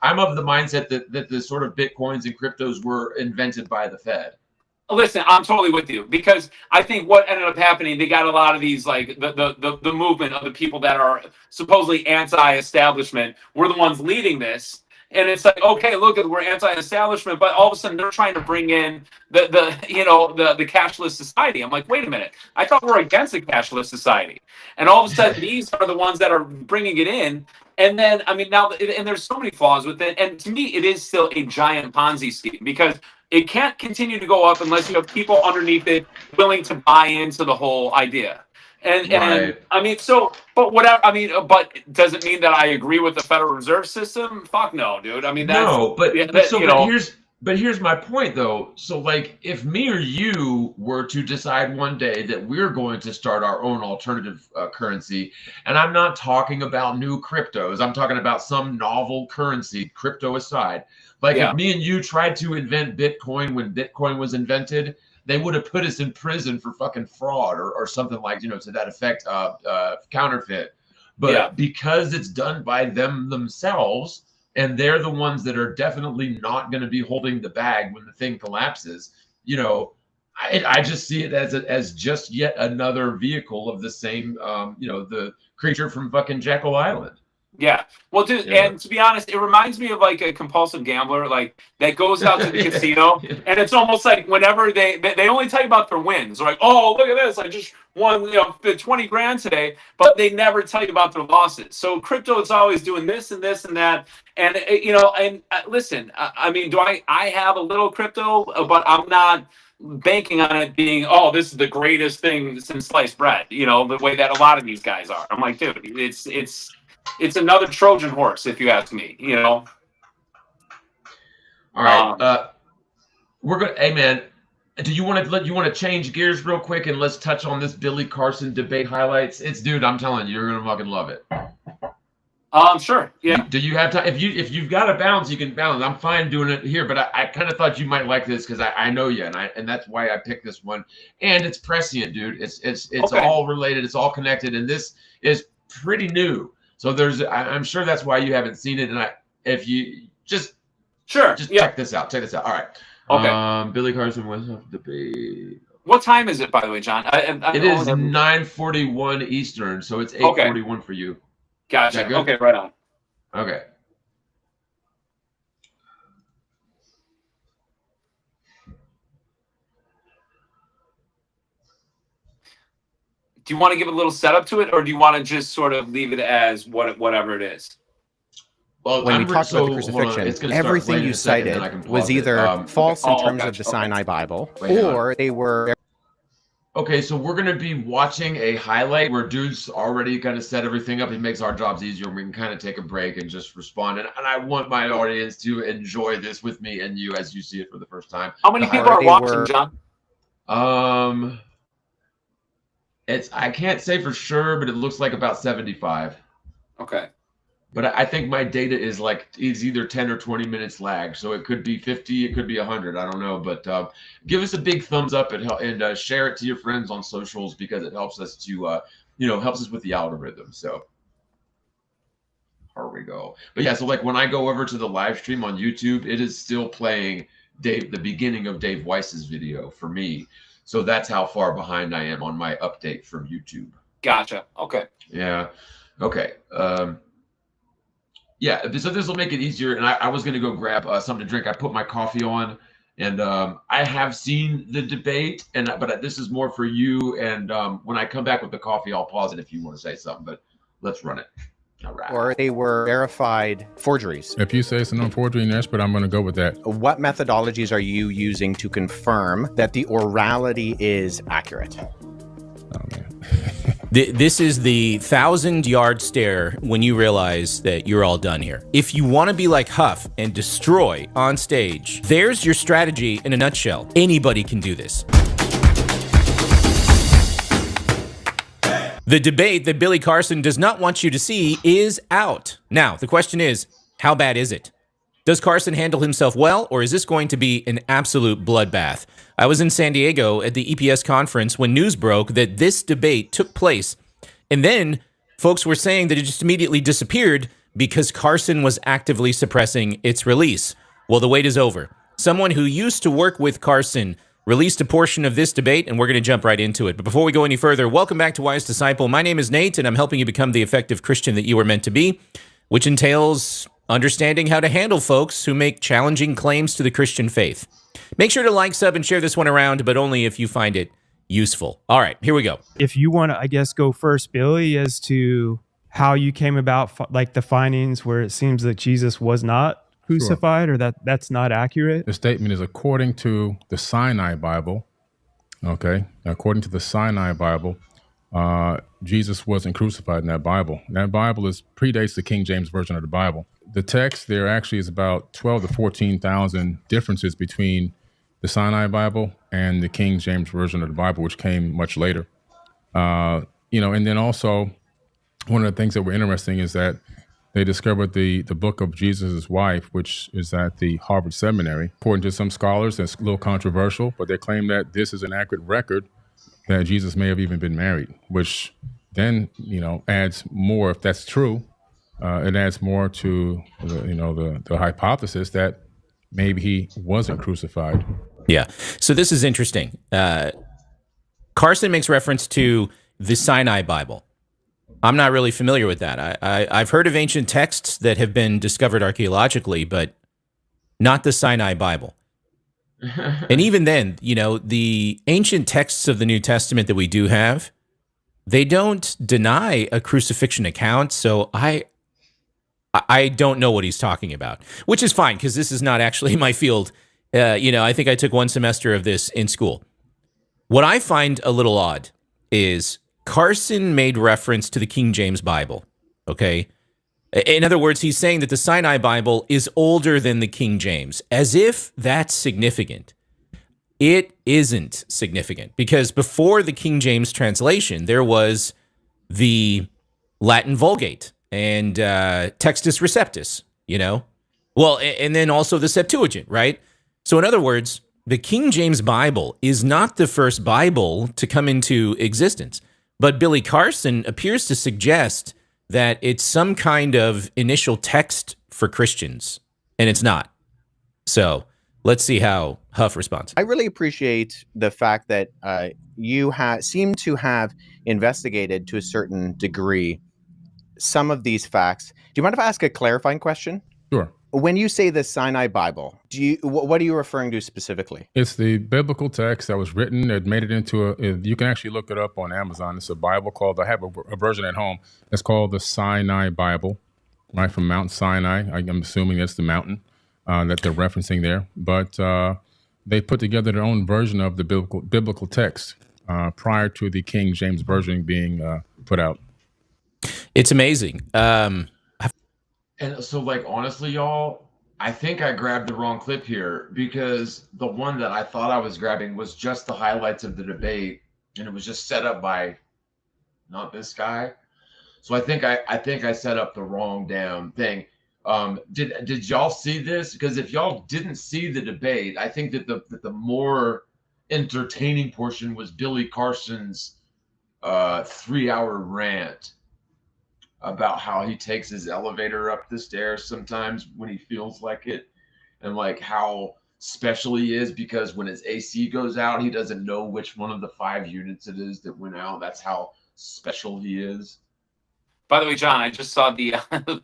I'm of the mindset that the sort of Bitcoins and cryptos were invented by the Fed. Listen, I'm totally with you, because I think what ended up happening, they got a lot of these, like the movement of the people that are supposedly anti-establishment were the ones leading this. And it's like, okay, look, we're anti-establishment, but all of a sudden they're trying to bring in the cashless society. I'm like, wait a minute, I thought we're against the cashless society, and all of a sudden these are the ones that are bringing it in. And then, I mean, now, and there's so many flaws with it, and to me, it is still a giant Ponzi scheme, because it can't continue to go up unless you have people underneath it willing to buy into the whole idea. And I mean, but whatever. I mean, but does it mean that I agree with the Federal Reserve System? Fuck no, dude. I mean, but here's my point though. So like, if me or you were to decide one day that we're going to start our own alternative currency, and I'm not talking about new cryptos, I'm talking about some novel currency, crypto aside. Like if me and you tried to invent Bitcoin when Bitcoin was invented, they would have put us in prison for fucking fraud or something like, to that effect, counterfeit. But because it's done by them themselves, and they're the ones that are definitely not going to be holding the bag when the thing collapses, I just see it as just yet another vehicle of the same, the creature from fucking Jekyll Island. Yeah. Well, dude, and to be honest, it reminds me of like a compulsive gambler, like that goes out to the casino, and it's almost like whenever they only tell you about their wins. They're like, oh, look at this, I just won, the 20 grand today, but they never tell you about their losses. So crypto is always doing this and this and that, and listen, I mean, I have a little crypto, but I'm not banking on it being, oh, this is the greatest thing since sliced bread, the way that a lot of these guys are. I'm like, dude, it's another Trojan horse, if you ask me. All right, we're gonna. Hey, man, do you want to change gears real quick and let's touch on this Billy Carson debate highlights? Dude, I'm telling you, you're gonna fucking love it. Sure. Yeah. Do you have time? If you've got to bounce, you can bounce. I'm fine doing it here, but I kind of thought you might like this because I know you, and that's why I picked this one. And it's prescient, dude. It's all related. It's all connected, and this is pretty new. So I'm sure that's why you haven't seen it. And if you just check this out. Check this out. All right. Okay. Billy Carson was debate. What time is it, by the way, John? It is 9:41 Eastern, so it's 8:41 for you. Gotcha. Okay, right on. Okay. Do you want to give a little setup to it, or do you want to just sort of leave it as whatever it is? Well, when we talked about the crucifixion, everything you cited was either false in terms of the Sinai Bible, or they were... Okay, so we're going to be watching a highlight where dude's already kind of set everything up. He makes our jobs easier. We can kind of take a break and just respond. And I want my audience to enjoy this with me and you as you see it for the first time. How many people are watching, John? I can't say for sure, but it looks like about 75. Okay. But I think my data is either 10 or 20 minutes lag. So it could be 50, it could be 100. I don't know. But give us a big thumbs up and share it to your friends on socials because it helps us to, helps us with the algorithm. So here we go. But yeah, so when I go over to the live stream on YouTube, it is still playing the beginning of Dave Weiss's video for me. So that's how far behind I am on my update from YouTube. Gotcha. Okay. Yeah. Okay. Yeah. So this will make it easier. And I was going to go grab something to drink. I put my coffee on, and I have seen the debate, but this is more for you. And when I come back with the coffee, I'll pause it if you want to say something. But let's run it. All right. Or they were verified forgeries. If you say it's a known forgery, yes, but I'm going to go with that. What methodologies are you using to confirm that the orality is accurate? Oh, man. This is the 1,000-yard stare when you realize that you're all done here. If you want to be like Huff and destroy on stage, there's your strategy in a nutshell. Anybody can do this. The debate that Billy Carson does not want you to see is out. Now, the question is, how bad is it? Does Carson handle himself well, or is this going to be an absolute bloodbath? I was in San Diego at the EPS conference when news broke that this debate took place, and then folks were saying that it just immediately disappeared because Carson was actively suppressing its release. Well, the wait is over. Someone who used to work with Carson released a portion of this debate, and we're going to jump right into it. But before we go any further, welcome back to Wise Disciple. My name is Nate, and I'm helping you become the effective Christian that you were meant to be, which entails understanding how to handle folks who make challenging claims to the Christian faith. Make sure to like, sub, and share this one around, but only if you find it useful. All right, here we go. If you want to, I guess, go first, Billy, as to how you came about, like the findings where it seems that Jesus was not crucified, or that's not accurate. The statement is according to the Sinai Bible. Okay, according to the Sinai Bible, Jesus wasn't crucified in that Bible. That Bible predates the King James Version of the Bible. The text there actually is about 12 to 14,000 differences between the Sinai Bible and the King James Version of the Bible, which came much later. And then also one of the things that were interesting is that they discovered the book of Jesus' wife, which is at the Harvard Seminary. According to some scholars, that's a little controversial, but they claim that this is an accurate record that Jesus may have even been married, which then, adds more, if that's true, it adds more to the hypothesis that maybe he wasn't crucified. Yeah. So this is interesting. Carson makes reference to the Sinai Bible. I'm not really familiar with that. I've heard of ancient texts that have been discovered archaeologically, but not the Sinai Bible. And even then, the ancient texts of the New Testament that we do have, they don't deny a crucifixion account. So I don't know what he's talking about, which is fine because this is not actually my field. I think I took one semester of this in school. What I find a little odd is Carson made reference to the King James Bible, okay? In other words, he's saying that the Sinai Bible is older than the King James, as if that's significant. It isn't significant, because before the King James translation, there was the Latin Vulgate and Textus Receptus, Well, and then also the Septuagint, right? So in other words, the King James Bible is not the first Bible to come into existence. But Billy Carson appears to suggest that it's some kind of initial text for Christians, and it's not. So let's see how Huff responds. I really appreciate the fact that you seem to have investigated to a certain degree some of these facts. Do you mind if I ask a clarifying question? Sure. When you say the Sinai Bible, what are you referring to specifically? It's the biblical text that was written. It made it into you can actually look it up on Amazon. It's a Bible I have a version at home. It's called the Sinai Bible, right, from Mount Sinai. I'm assuming that's the mountain that they're referencing there. But they put together their own version of the biblical text prior to the King James Version being put out. It's amazing. And so, honestly, y'all, I think I grabbed the wrong clip here, because the one that I thought I was grabbing was just the highlights of the debate, and it was just set up by not this guy. So I think I set up the wrong damn thing. Did y'all see this? Because if y'all didn't see the debate, I think that the more entertaining portion was Billy Carson's 3-hour rant about how he takes his elevator up the stairs sometimes when he feels like it, and how special he is, because when his AC goes out, he doesn't know which one of the 5 units it is that went out. That's how special he is. By the way, John, I just saw the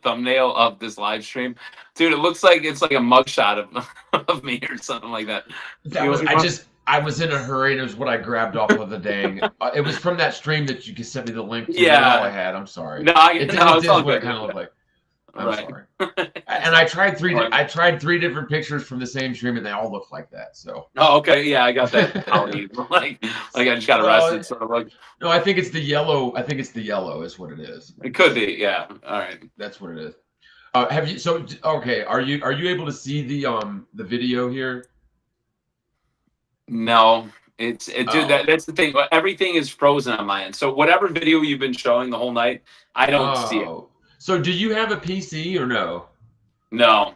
thumbnail of this live stream. Dude, it looks like it's like a mugshot of me or something like that. I was in a hurry, and it was what I grabbed off of the dang. It was from that stream that you can send me the link to. Yeah. That's all I had. I'm sorry. No, It is it's all what it good. kind of looked like. I'm Right. sorry. And I tried 3 different pictures from the same stream, and they all look like that. So. Oh, okay. Yeah, I got that. like I just got arrested, sort of like. No, I think it's the yellow. I think it's the yellow is what it is. It could be. Yeah. All right. That's what it is. Have you? So okay. Are you able to see the video here? No, dude. That's the thing. Everything is frozen on my end. So whatever video you've been showing the whole night, I don't see it. So do you have a PC or no? No.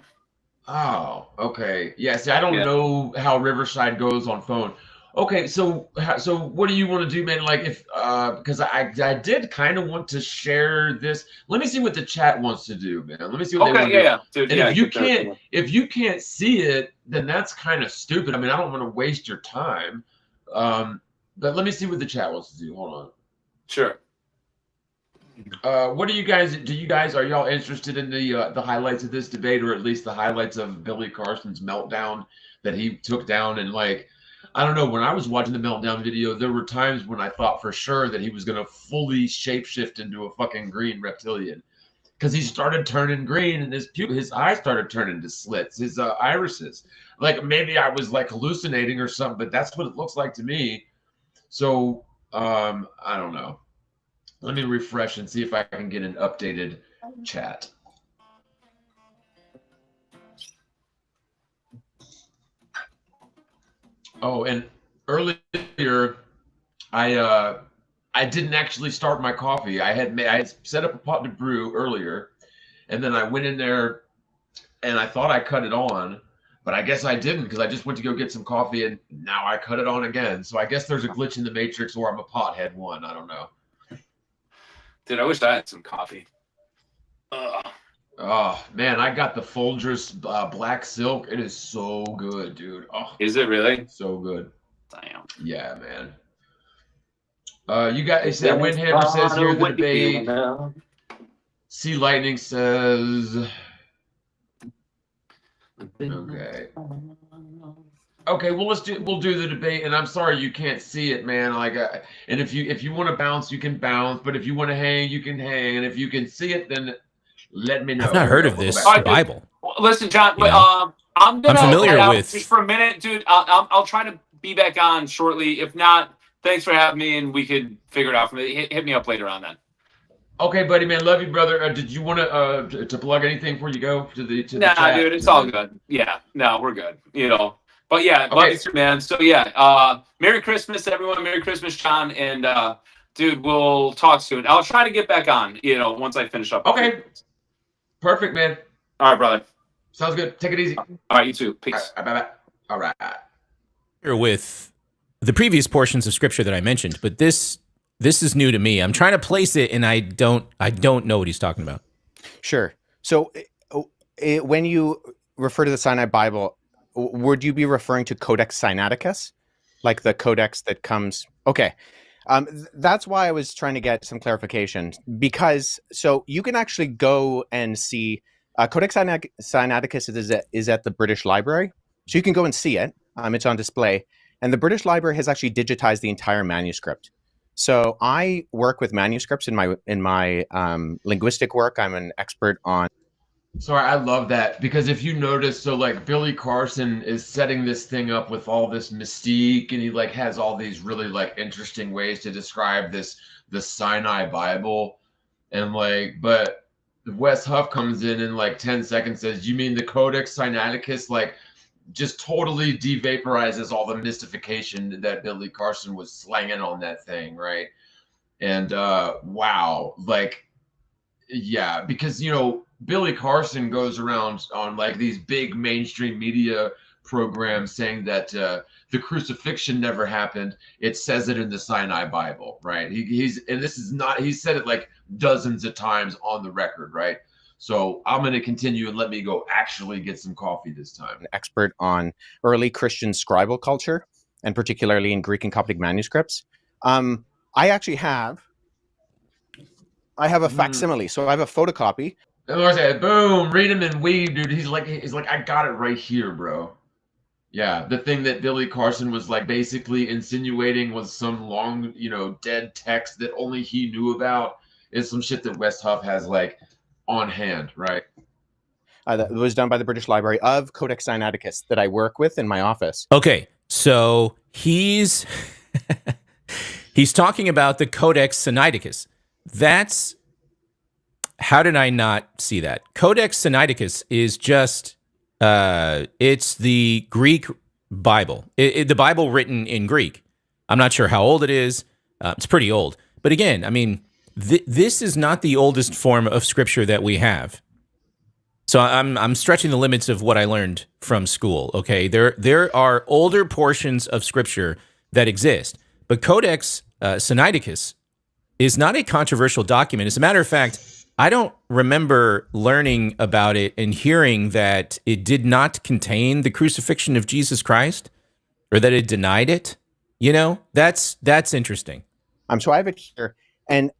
Oh, okay. Yeah. See, I don't know how Riverside goes on phone. Okay, so what do you want to do, man? Like, if because I did kind of want to share this. Let me see what the chat wants to do, man. Let me see what they want to do. Yeah. Dude, and if you can't see it, then that's kind of stupid. I mean, I don't want to waste your time. But let me see what the chat wants to do. Hold on. Sure. What do you guys? Are y'all interested in the highlights of this debate, or at least the highlights of Billy Carson's meltdown that he took down? And like, I don't know, when I was watching the meltdown video, there were times when I thought for sure that he was going to fully shapeshift into a fucking green reptilian, because he started turning green and his eyes started turning to slits, his irises. Like, maybe I was like hallucinating or something, but that's what it looks like to me. So I don't know. Let me refresh and see if I can get an updated chat. Oh, and earlier, I didn't actually start my coffee. I had set up a pot to brew earlier, and then I went in there, and I thought I cut it on, but I guess I didn't, because I just went to go get some coffee, and now I cut it on again. So I guess there's a glitch in the matrix, or I'm a pothead one. I don't know. Dude, I wish I had some coffee. Oh man, I got the Folgers Black Silk. It is so good, dude. Oh, is it really? So good. Damn. Yeah, man. You guys, that Windhammer says here the debate. Sea Lightning says. Okay. Okay, well we'll do the debate, and I'm sorry you can't see it, man. Like, and if you want to bounce, you can bounce, but if you want to hang, you can hang, and if you can see it, then let me know. I've not heard of this Bible. Listen, John, I'm familiar with just for a minute, dude. I'll try to be back on shortly. If not, thanks for having me, and we could figure it out from there. Hit me up later on that. Okay, buddy, man, love you, brother. Did you want to plug anything before you go to the Nah, chat? dude, it's all good. Yeah, no, we're good. But yeah, love you too, man. So yeah, Merry Christmas, everyone. Merry Christmas, John. And dude, we'll talk soon. I'll try to get back on, once I finish up. Okay. Perfect, man. All right, brother. Sounds good. Take it easy. All right, you too. Peace. All right, bye-bye. All right. Here with the previous portions of scripture that I mentioned, but this is new to me. I'm trying to place it, and I don't know what he's talking about. Sure. So when you refer to the Sinai Bible, would you be referring to Codex Sinaiticus, like the codex that comes? Okay. That's why I was trying to get some clarification, because so you can actually go and see Codex Sinaiticus is at the British Library. So you can go and see it. It's on display. And the British Library has actually digitized the entire manuscript. So I work with manuscripts in my linguistic work. I'm an expert on. Sorry, I love that, because if you notice, so like Billy Carson is setting this thing up with all this mystique, and he like has all these really like interesting ways to describe the Sinai Bible, and like, but Wes Huff comes in like 10 seconds, says, "You mean the Codex Sinaiticus?" Like, just totally devaporizes all the mystification that Billy Carson was slanging on that thing, right? And wow, like, yeah, because Billy Carson goes around on like these big mainstream media programs saying that the crucifixion never happened. It says it in the Sinai Bible, right? He's said it like dozens of times on the record, right? So I'm going to continue and let me go actually get some coffee this time. An expert on early Christian scribal culture, and particularly in Greek and Coptic manuscripts. I actually have a facsimile, so I have a photocopy. And I said, boom, read him and weave, dude. He's like, I got it right here, bro. Yeah, the thing that Billy Carson was like basically insinuating was some long, dead text that only he knew about is some shit that West Huff has like on hand, right? That was done by the British Library of Codex Sinaiticus that I work with in my office. Okay, so he's talking about the Codex Sinaiticus. That's, how did I not see that? Codex Sinaiticus is just, it's the Greek Bible. The Bible written in Greek. I'm not sure how old it is. It's pretty old. But again, I mean, this is not the oldest form of scripture that we have. So I'm stretching the limits of what I learned from school. Okay, there are older portions of scripture that exist, but Codex Sinaiticus is not a controversial document. As a matter of fact, I don't remember learning about it and hearing that it did not contain the crucifixion of Jesus Christ, or that it denied it. That's interesting. So I have it here, and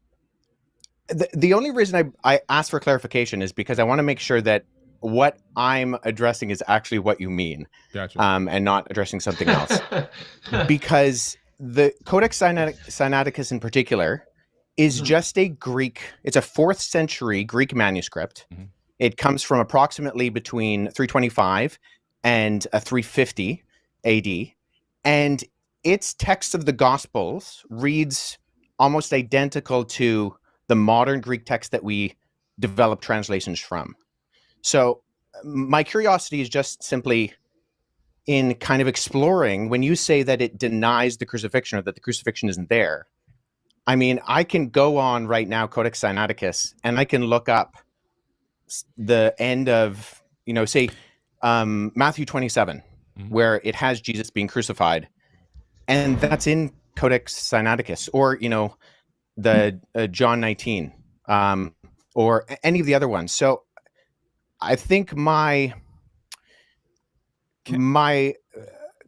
the only reason I asked for clarification is because I want to make sure that what I'm addressing is actually what you mean. Gotcha. And not addressing something else. Because the Codex Sinaiticus in particular is just a Greek, it's a 4th century Greek manuscript. Mm-hmm. It comes from approximately between 325 and 350 AD. And its text of the Gospels reads almost identical to the modern Greek text that we develop translations from. So my curiosity is just simply in kind of exploring, when you say that it denies the crucifixion or that the crucifixion isn't there, I mean, I can go on right now, Codex Sinaiticus, and I can look up the end of, say, Matthew 27, where it has Jesus being crucified. And that's in Codex Sinaiticus, or, the John 19, or any of the other ones. So I think my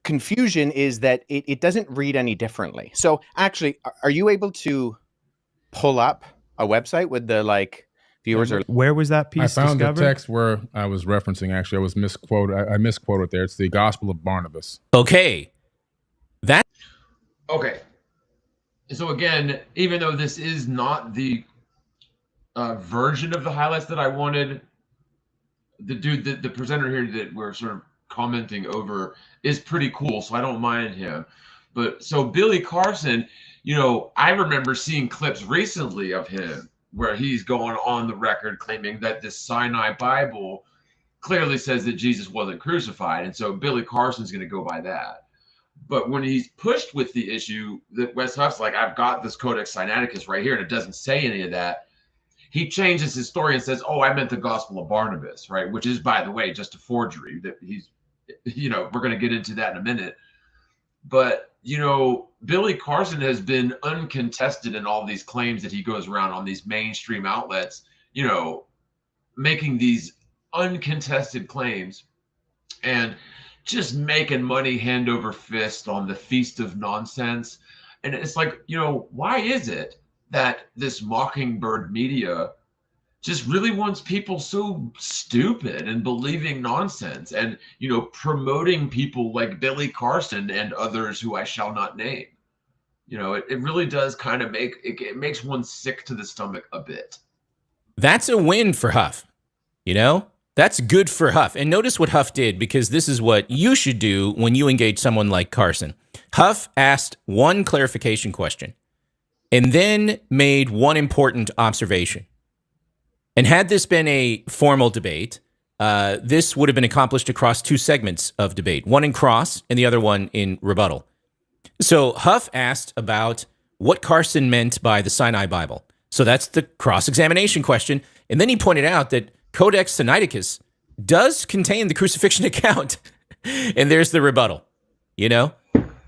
confusion is that it doesn't read any differently. So actually, are you able to pull up a website with the viewers? Where was that piece I found discovered? the text where I was referencing. Actually, I was misquoted. I misquoted there. It's the Gospel of Barnabas. Okay. Okay. So again, even though this is not the version of the highlights that I wanted, the dude, the presenter here that we're sort of commenting over is pretty cool, so I don't mind him. But so Billy Carson, I remember seeing clips recently of him where he's going on the record claiming that this Sinai Bible clearly says that Jesus wasn't crucified, and so Billy Carson's going to go by that. But when he's pushed with the issue that West Huff's like, I've got this Codex Sinaiticus right here, and it doesn't say any of that, he changes his story and says, oh, I meant the Gospel of Barnabas, right? Which is, by the way, just a forgery. That he's, we're going to get into that in a minute. But, Billy Carson has been uncontested in all these claims that he goes around on these mainstream outlets, making these uncontested claims and just making money hand over fist on the feast of nonsense. And it's like, why is it that this Mockingbird media just really wants people so stupid and believing nonsense and, promoting people like Billy Carson and others who I shall not name? It really does kind of it makes one sick to the stomach a bit. That's a win for Huff, That's good for Huff. And notice what Huff did, because this is what you should do when you engage someone like Carson. Huff asked one clarification question and then made one important observation. And had this been a formal debate, this would have been accomplished across 2 segments of debate, one in cross and the other one in rebuttal. So Huff asked about what Carson meant by the Sinai Bible. So that's the cross-examination question. And then he pointed out that Codex Sinaiticus does contain the crucifixion account. And there's the rebuttal,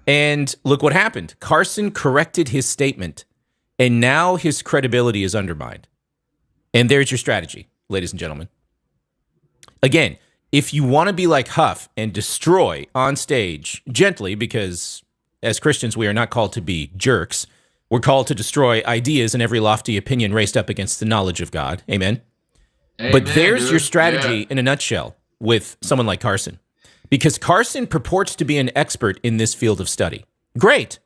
And look what happened. Carson corrected his statement, and now his credibility is undermined. And there's your strategy. ladies and gentlemen. Again, if you want to be like Huff and destroy on stage gently, because as Christians, we are not called to be jerks. We're called to destroy ideas and every lofty opinion raised up against the knowledge of God. Amen. But there's your strategy in a nutshell with someone like Carson. Because Carson purports to be an expert in this field of study. Great.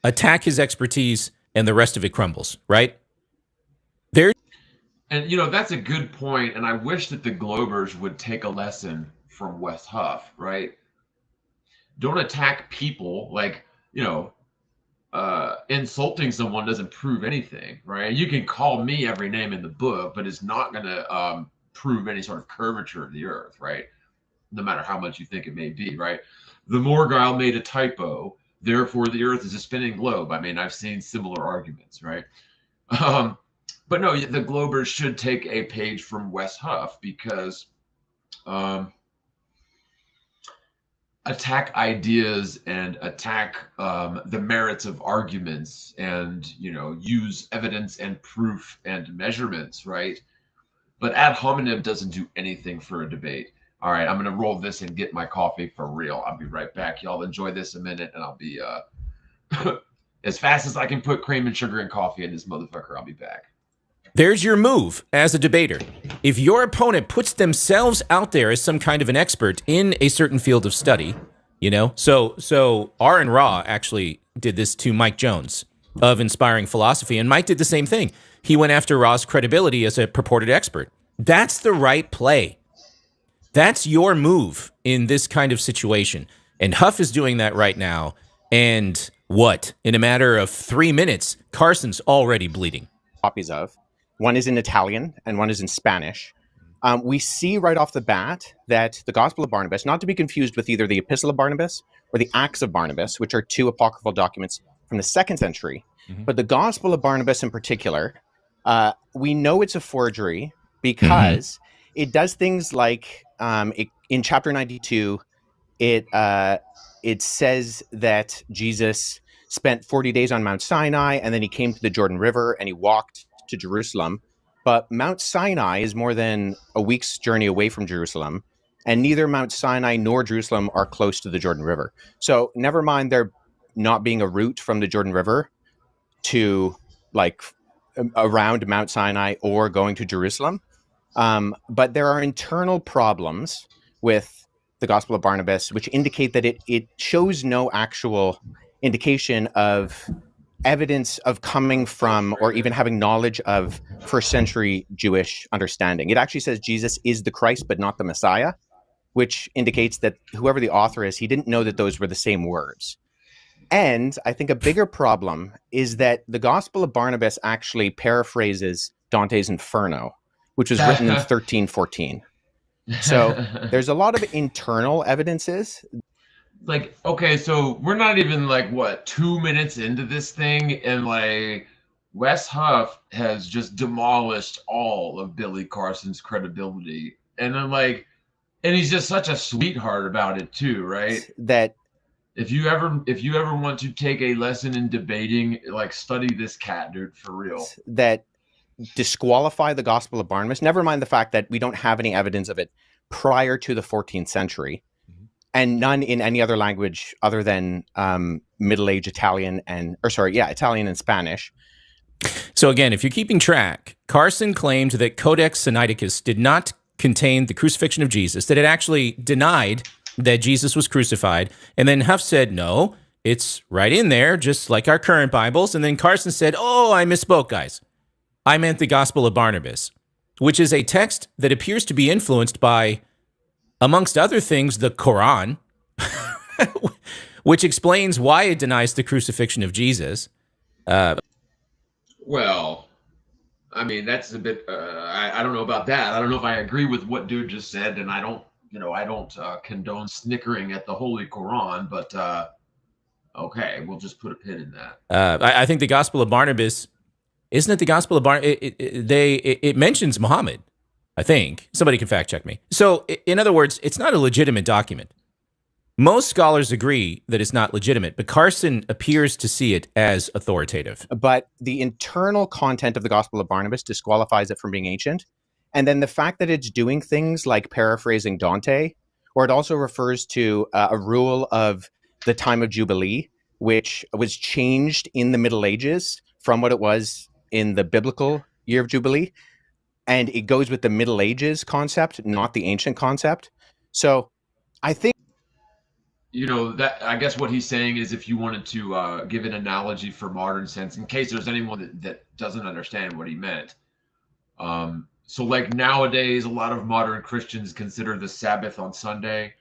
Attack his expertise and the rest of it crumbles, right? And, you know, that's a good point, and I wish that the Globers would take a lesson from Wes Huff, right? Don't attack people like, you know, insulting someone doesn't prove anything, right? You can call me every name in the book, but it's not going to prove any sort of curvature of the earth, right? No matter how much you think it may be, right? TheMorgile made a typo, therefore the earth is a spinning globe. I mean, I've seen similar arguments, right? But no, the Globers should take a page from Wes Huff because attack ideas and attack the merits of arguments and, you know, use evidence and proof and measurements, right? But ad hominem doesn't do anything for a debate. All right, I'm going to roll this and get my coffee for real. I'll be right back. Y'all enjoy this a minute, and I'll be as fast as I can put cream and sugar and coffee in this motherfucker. I'll be back. There's your move as a debater. If your opponent puts themselves out there as some kind of an expert in a certain field of study, you know, so Aaron Ra actually did this to Mike Jones of Inspiring Philosophy, and Mike did the same thing. He went after Ra's credibility as a purported expert. That's the right play. That's your move in this kind of situation. And Huff is doing that right now. And what? In a matter of 3 minutes, Carson's already bleeding. Copies of. One is in Italian and one is in Spanish. We see right off the bat that the Gospel of Barnabas, not to be confused with either the Epistle of Barnabas or the Acts of Barnabas, which are two apocryphal documents from the 2nd century, but the Gospel of Barnabas in particular, we know it's a forgery because it does things like in chapter 92, it says that Jesus spent 40 days on Mount Sinai and then he came to the Jordan River and he walked to Jerusalem, but Mount Sinai is more than a week's journey away from Jerusalem, and neither Mount Sinai nor Jerusalem are close to the Jordan River. So never mind there not being a route from the Jordan River to like around Mount Sinai or going to Jerusalem, but there are internal problems with the Gospel of Barnabas which indicate that it shows no actual indication of evidence of coming from or even having knowledge of first century Jewish understanding. It actually says Jesus is the Christ, but not the Messiah, which indicates that whoever the author is, he didn't know that those were the same words. And I think a bigger problem is that the Gospel of Barnabas actually paraphrases Dante's Inferno, which was written in 1314. So there's a lot of internal evidences. Like, okay, so we're not even like, what, 2 minutes into this thing, and like Wes Huff has just demolished all of Billy Carson's credibility. And I'm like, and he's just such a sweetheart about it too, right? That if you ever want to take a lesson in debating, like study this cat, dude, for real. That disqualify the Gospel of Barnabas, never mind the fact that we don't have any evidence of it prior to the 14th century. And none in any other language other than Middle Age Italian Italian and Spanish. So again, if you're keeping track, Carson claimed that Codex Sinaiticus did not contain the crucifixion of Jesus, that it actually denied that Jesus was crucified. And then Huff said, no, it's right in there, just like our current Bibles. And then Carson said, oh, I misspoke, guys. I meant the Gospel of Barnabas, which is a text that appears to be influenced by, amongst other things, the Quran, which explains why it denies the crucifixion of Jesus. Well, I mean, that's a bit, I don't know about that. I don't know if I agree with what dude just said, and I don't condone snickering at the Holy Quran, but okay, we'll just put a pin in that. I think the Gospel of Barnabas, isn't it the Gospel of Barnabas? It mentions Muhammad. I think. Somebody can fact check me. So, in other words, it's not a legitimate document. Most scholars agree that it's not legitimate, but Carson appears to see it as authoritative. But the internal content of the Gospel of Barnabas disqualifies it from being ancient. And then the fact that it's doing things like paraphrasing Dante, or it also refers to a rule of the time of Jubilee, which was changed in the Middle Ages from what it was in the biblical year of Jubilee. And it goes with the Middle Ages concept, not the ancient concept. So I think, that I guess what he's saying is, if you wanted to give an analogy for modern sense, in case there's anyone that doesn't understand what he meant. So like nowadays, a lot of modern Christians consider the Sabbath on Sunday,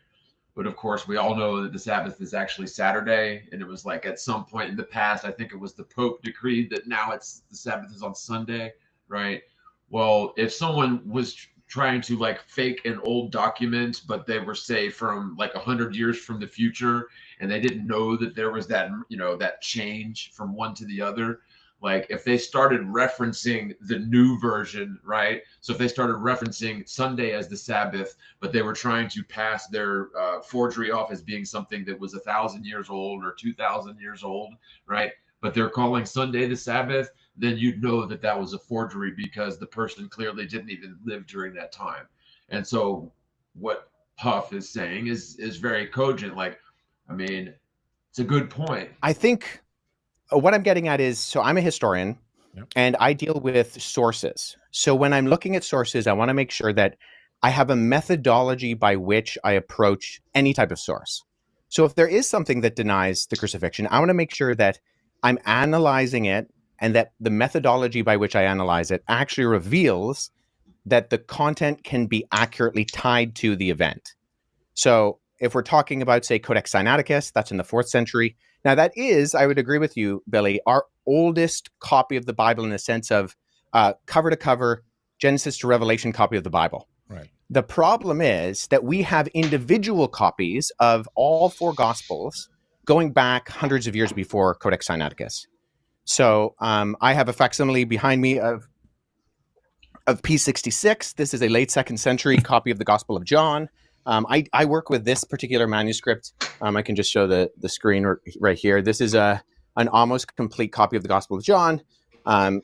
but of course we all know that the Sabbath is actually Saturday. And it was like at some point in the past, I think it was the Pope decreed that now the Sabbath is on Sunday, right? Well, if someone was trying to like fake an old document, but they were, say, from like 100 years from the future, and they didn't know that there was that, that change from one to the other. Like if they started referencing the new version, right? So if they started referencing Sunday as the Sabbath, but they were trying to pass their forgery off as being something that was 1,000 years old or 2,000 years old, right? But they're calling Sunday the Sabbath, then you'd know that that was a forgery, because the person clearly didn't even live during that time. And so what Huff is saying is very cogent. Like, I mean, it's a good point. I think what I'm getting at is, so I'm a historian, and I deal with sources. So when I'm looking at sources, I want to make sure that I have a methodology by which I approach any type of source. So if there is something that denies the crucifixion, I want to make sure that I'm analyzing it, and that the methodology by which I analyze it actually reveals that the content can be accurately tied to the event. So if we're talking about, say, Codex Sinaiticus, that's in the 4th century. Now that is, I would agree with you, Billy, our oldest copy of the Bible in the sense of cover to cover, Genesis to Revelation copy of the Bible. Right. The problem is that we have individual copies of all 4 Gospels going back hundreds of years before Codex Sinaiticus. So I have a facsimile behind me of P66. This is a late 2nd century copy of the Gospel of John. I work with this particular manuscript. I can just show the screen right here. This is an almost complete copy of the Gospel of John. And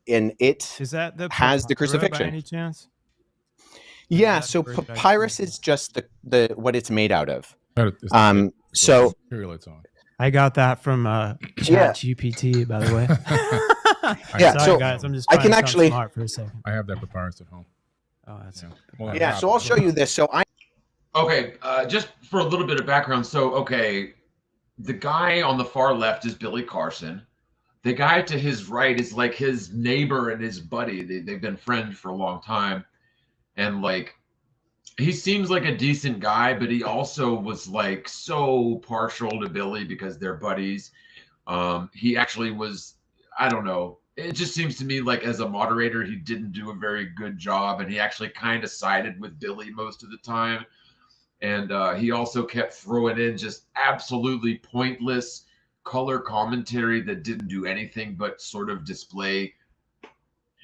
it Is that has the crucifixion. By any chance? Yeah, so papyrus is just the what it's made out of. So it's on. I got that from ChatGPT, by the way. Yeah, sorry, so guys, I'm just I can actually smart for a second. I have that papyrus at home. Oh, that's So I'll show you this. So Okay, just for a little bit of background. So, okay, the guy on the far left is Billy Carson. The guy to his right is like his neighbor and his buddy. They've been friends for a long time. And like, he seems like a decent guy, but he also was like so partial to Billy because they're buddies. He actually was, I don't know. It just seems to me like as a moderator, he didn't do a very good job, and he actually kind of sided with Billy most of the time. And he also kept throwing in just absolutely pointless color commentary that didn't do anything but sort of display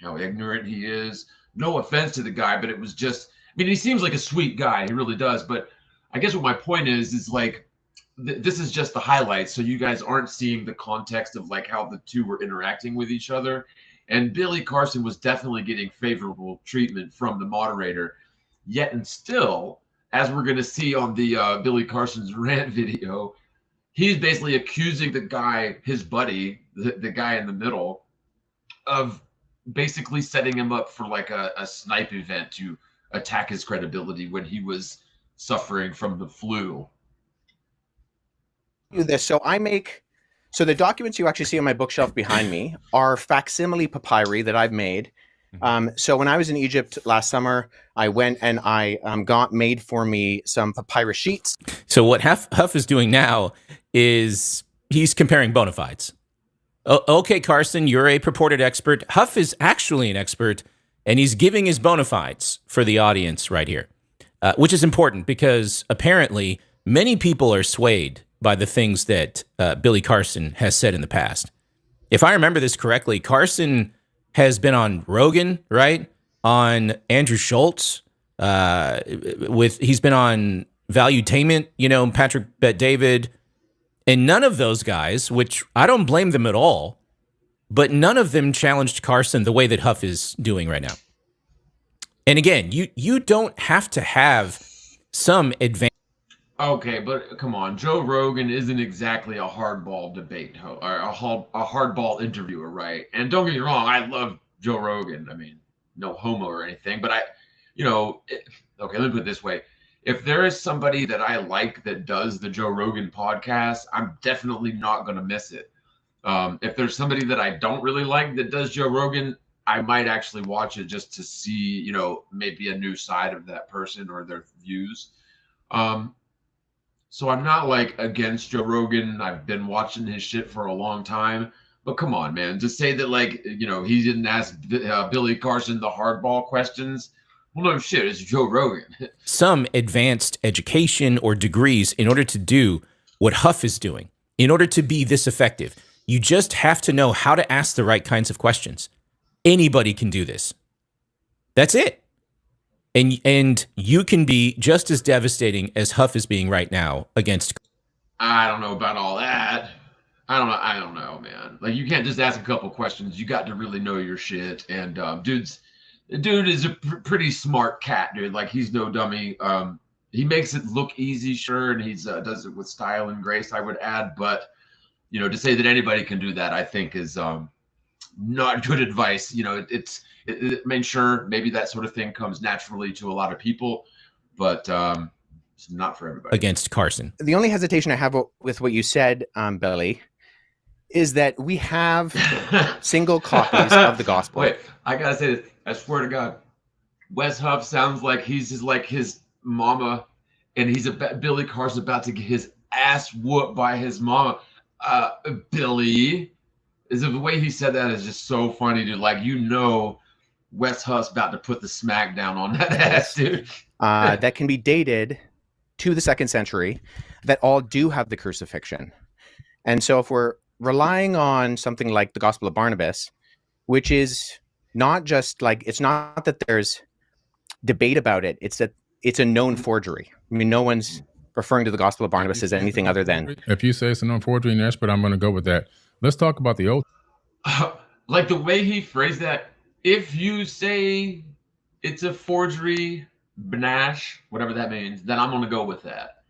how ignorant he is. No offense to the guy, but it was just, I mean, he seems like a sweet guy. He really does. But I guess what my point is like, this is just the highlights. So you guys aren't seeing the context of like how the two were interacting with each other. And Billy Carson was definitely getting favorable treatment from the moderator. Yet and still, as we're going to see on the Billy Carson's rant video, he's basically accusing the guy, his buddy, the guy in the middle, of basically setting him up for like a snipe event to attack his credibility when he was suffering from the flu. This. So so the documents you actually see on my bookshelf behind me are facsimile papyri that I've made. So when I was in Egypt last summer, I went and I made for me some papyrus sheets. So what Huff is doing now is he's comparing bona fides. Okay, Carson, you're a purported expert. Huff is actually an expert, and he's giving his bona fides for the audience right here, which is important because apparently many people are swayed by the things that Billy Carson has said in the past. If I remember this correctly, Carson has been on Rogan, right? On Andrew Schultz. He's been on Valuetainment, Patrick Bet-David. And none of those guys, which I don't blame them at all, but none of them challenged Carson the way that Huff is doing right now. And again, you don't have to have some advantage. Okay, but come on, Joe Rogan isn't exactly a hardball debate or a hardball interviewer, right? And don't get me wrong, I love Joe Rogan. I mean, no homo or anything, but okay, let me put it this way. If there is somebody that I like that does the Joe Rogan podcast, I'm definitely not going to miss it. If there's somebody that I don't really like that does Joe Rogan, I might actually watch it just to see, maybe a new side of that person or their views. So I'm not like against Joe Rogan. I've been watching his shit for a long time. But come on, man, to say that he didn't ask Billy Carson the hardball questions. Well, no shit, it's Joe Rogan. Some advanced education or degrees in order to do what Huff is doing, in order to be this effective. You just have to know how to ask the right kinds of questions. Anybody can do this. That's it. And you can be just as devastating as Huff is being right now against. I don't know about all that. I don't know, man. Like, you can't just ask a couple questions. You got to really know your shit. And dude is a pretty smart cat, dude. Like, he's no dummy. He makes it look easy, sure, and he's does it with style and grace, I would add. But to say that anybody can do that, I think is not good advice. I mean, sure, maybe that sort of thing comes naturally to a lot of people, but it's not for everybody. Against Carson. The only hesitation I have with what you said, Billy, is that we have single copies of the gospel. Wait, I gotta say this. I swear to God, Wes Huff sounds like he's just like his mama, and Billy Carson's about to get his ass whooped by his mama. Billy, the way he said that is just so funny, dude. Like, Wes Huff's about to put the smack down on that ass, dude. That can be dated to the 2nd century, that all do have the crucifixion. And so if we're relying on something like the Gospel of Barnabas, which is not just like, it's not that there's debate about it, it's that it's a known forgery. I mean, no one's referring to the Gospel of Barnabas as anything other than. If you say it's a known forgery and you're expert, I'm going to go with that. Let's talk about the old. Like the way he phrased that, if you say it's a forgery, banash, whatever that means, then I'm going to go with that.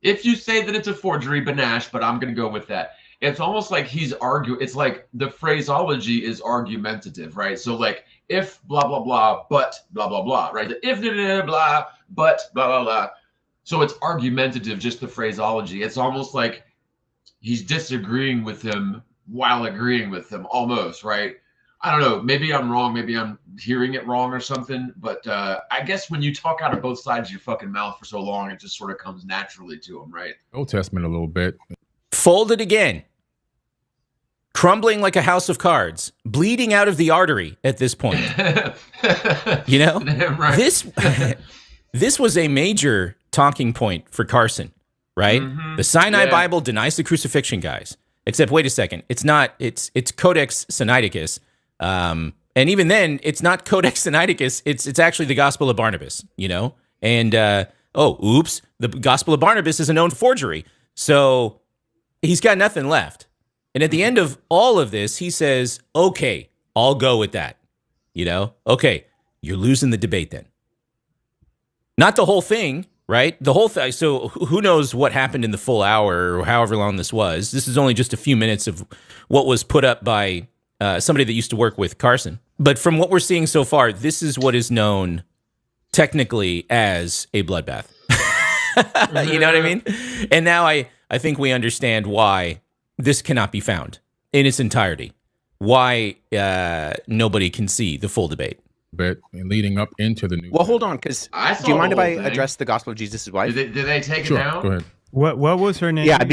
If you say that it's a forgery, banash, but I'm going to go with that. It's almost like he's arguing. It's like the phraseology is argumentative, right? So like, if blah, blah, blah, but blah, blah, blah, right? If blah, blah, blah, but blah, blah, blah. So it's argumentative, just the phraseology. It's almost like he's disagreeing with him while agreeing with him, almost, right? I don't know. Maybe I'm wrong. Maybe I'm hearing it wrong or something. But I guess when you talk out of both sides of your fucking mouth for so long, it just sort of comes naturally to him, right? Old Testament a little bit. Folded again. Crumbling like a house of cards. Bleeding out of the artery at this point. Damn right. This was a major talking point for Carson, right? Mm-hmm. The Sinai Bible denies the crucifixion, guys. Except, wait a second. It's not. It's Codex Sinaiticus. And even then, it's not Codex Sinaiticus. It's actually the Gospel of Barnabas, And, oops, the Gospel of Barnabas is a known forgery. So he's got nothing left. And at the end of all of this, he says, okay, I'll go with that. Okay, you're losing the debate then. Not the whole thing, right? The whole thing. So who knows what happened in the full hour or however long this was. This is only just a few minutes of what was put up by somebody that used to work with Carson. But from what we're seeing so far, this is what is known technically as a bloodbath. You know what I mean? And now I think we understand why this cannot be found in its entirety. Why nobody can see the full debate. But leading up into the new. Well, hold on, because do you mind if I address the Gospel of Jesus' wife? Did they take Sure, it down? go ahead. What was her name? Yeah,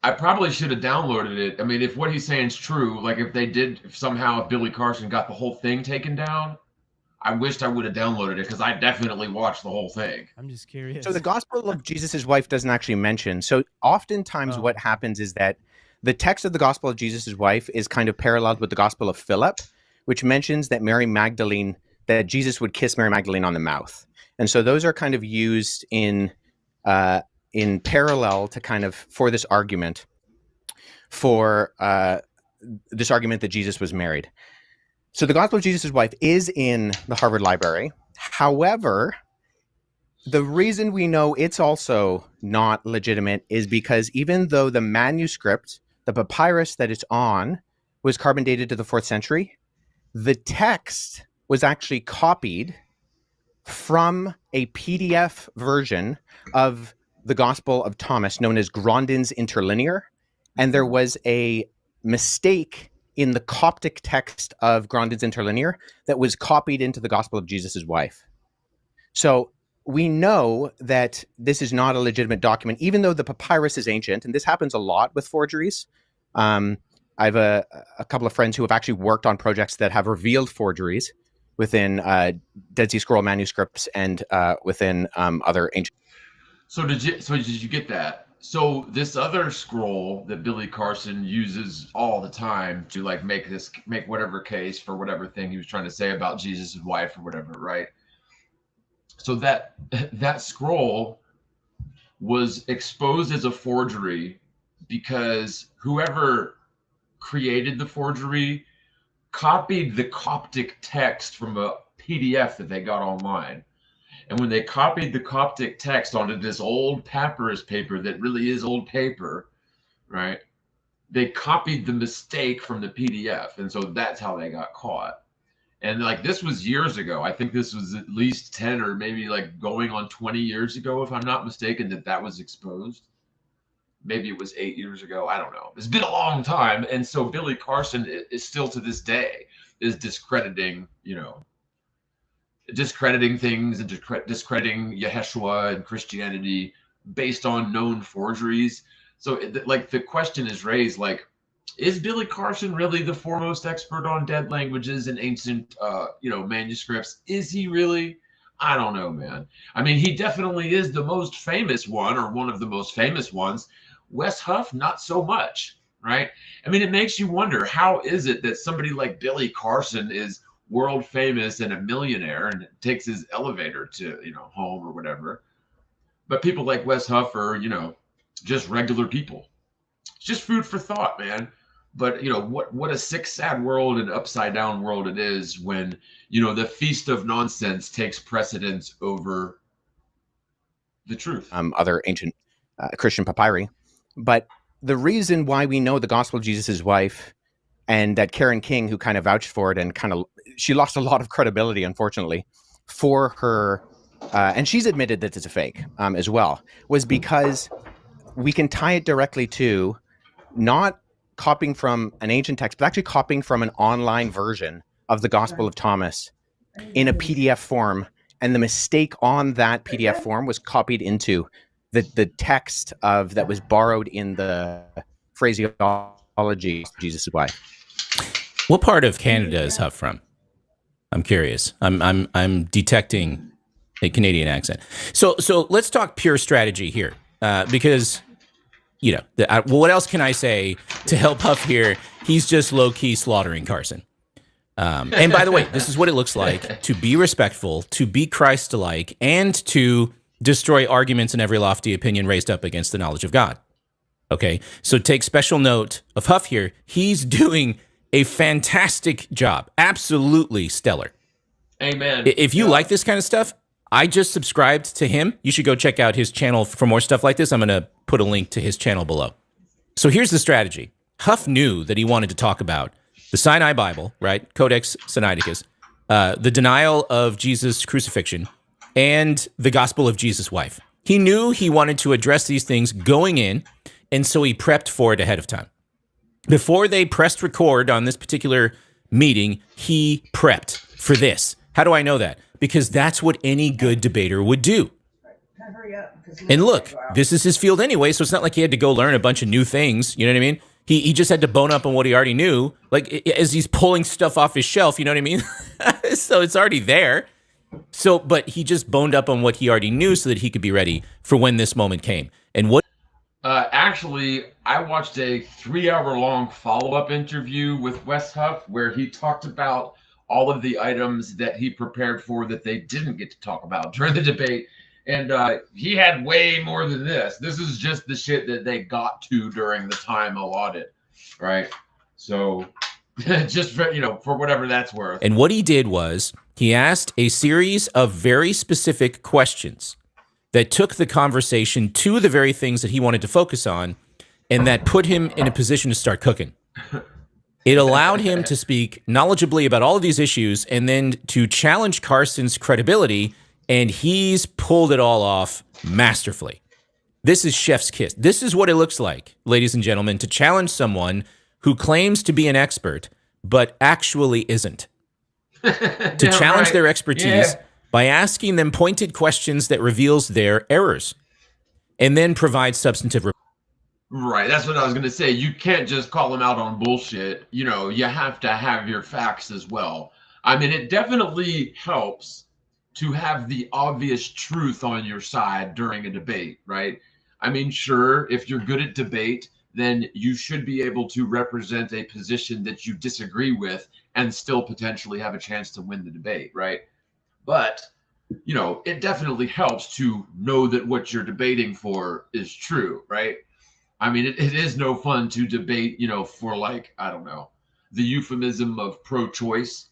I probably should have downloaded it. I mean, if what he's saying is true, like if Billy Carson got the whole thing taken down, I wished I would have downloaded it because I definitely watched the whole thing. I'm just curious. So the Gospel of Jesus' wife doesn't actually mention. So oftentimes what happens is that the text of the Gospel of Jesus' wife is kind of paralleled with the Gospel of Philip, which mentions that that Jesus would kiss Mary Magdalene on the mouth. And so those are kind of used in parallel to kind of for this argument that Jesus was married. So the Gospel of Jesus' Wife is in the Harvard Library. However, the reason we know it's also not legitimate is because even though the manuscript, the papyrus that it's on, was carbon dated to the 4th century, the text was actually copied from a PDF version of the Gospel of Thomas known as Grandin's Interlinear. And there was a mistake in the Coptic text of Grandin's Interlinear that was copied into the Gospel of Jesus' Wife. So we know that this is not a legitimate document, even though the papyrus is ancient, and this happens a lot with forgeries. I have a couple of friends who have actually worked on projects that have revealed forgeries within Dead Sea Scroll manuscripts and within other ancient. So did you get that? So this other scroll that Billy Carson uses all the time to like make whatever case for whatever thing he was trying to say about Jesus' wife or whatever, right? So that scroll was exposed as a forgery because whoever created the forgery copied the Coptic text from a PDF that they got online. And when they copied the Coptic text onto this old papyrus paper that really is old paper, right? They copied the mistake from the PDF. And so that's how they got caught. And like this was years ago. I think this was at least 10 or maybe like going on 20 years ago, if I'm not mistaken, that was exposed. Maybe it was 8 years ago. I don't know. It's been a long time. And so Billy Carson is still to this day is discrediting, discrediting things and discrediting Yeshua and Christianity based on known forgeries. So like the question is raised, like, is Billy Carson really the foremost expert on dead languages and ancient, manuscripts? Is he really? I don't know, man. I mean, he definitely is the most famous one or one of the most famous ones. Wes Huff, not so much, right? I mean, it makes you wonder, how is it that somebody like Billy Carson is world famous and a millionaire and takes his elevator to, home or whatever. But people like Wes Huff are, just regular people. It's just food for thought, man. But, what a sick, sad world and upside down world it is when, the feast of nonsense takes precedence over the truth. Other ancient Christian papyri. But the reason why we know the Gospel of Jesus' Wife and that Karen King, who kind of vouched for it and she lost a lot of credibility, unfortunately, for her, and she's admitted that it's a fake as well, was because we can tie it directly to not copying from an ancient text, but actually copying from an online version of the Gospel of Thomas in a PDF form. And the mistake on that PDF form was copied into the text that was borrowed in the phraseology of Jesus' wife. What part of Canada is Huff from? I'm curious. I'm detecting a Canadian accent. So let's talk pure strategy here, because what else can I say to help Huff here? He's just low key slaughtering Carson. And by the way, this is what it looks like to be respectful, to be Christ-alike, and to destroy arguments and every lofty opinion raised up against the knowledge of God. Okay, so take special note of Huff here. He's doing a fantastic job. Absolutely stellar. Amen. If you like this kind of stuff, I just subscribed to him. You should go check out his channel for more stuff like this. I'm going to put a link to his channel below. So here's the strategy. Huff knew that he wanted to talk about the Sinai Bible, right? Codex Sinaiticus, the denial of Jesus' crucifixion, and the gospel of Jesus' wife. He knew he wanted to address these things going in, and so he prepped for it ahead of time. Before they pressed record on this particular meeting, he prepped for this. How do I know that? Because that's what any good debater would do. And look, this is his field anyway, so it's not like he had to go learn a bunch of new things, you know what I mean? He just had to bone up on what he already knew, like as he's pulling stuff off his shelf, you know what I mean? So it's already there. So, but he just boned up on what he already knew so that he could be ready for when this moment came. And what? Actually, I watched a 3-hour-long follow-up interview with Wes Huff where he talked about all of the items that he prepared for that they didn't get to talk about during the debate. And he had way more than this. This is just the shit that they got to during the time allotted, right? So Just for, for whatever that's worth. And what he did was he asked a series of very specific questions that took the conversation to the very things that he wanted to focus on, and that put him in a position to start cooking. It allowed him to speak knowledgeably about all of these issues and then to challenge Carson's credibility, and he's pulled it all off masterfully. This is chef's kiss. This is what it looks like, ladies and gentlemen, to challenge someone who claims to be an expert but actually isn't. To challenge their expertise by asking them pointed questions that reveals their errors and then provide substantive. Right, that's what I was going to say. You can't just call them out on bullshit. You have to have your facts as well. I mean, it definitely helps to have the obvious truth on your side during a debate, right? I mean, sure, if you're good at debate, then you should be able to represent a position that you disagree with and still potentially have a chance to win the debate, right? But, it definitely helps to know that what you're debating for is true, right? I mean, it is no fun to debate, for like, I don't know, the euphemism of pro-choice,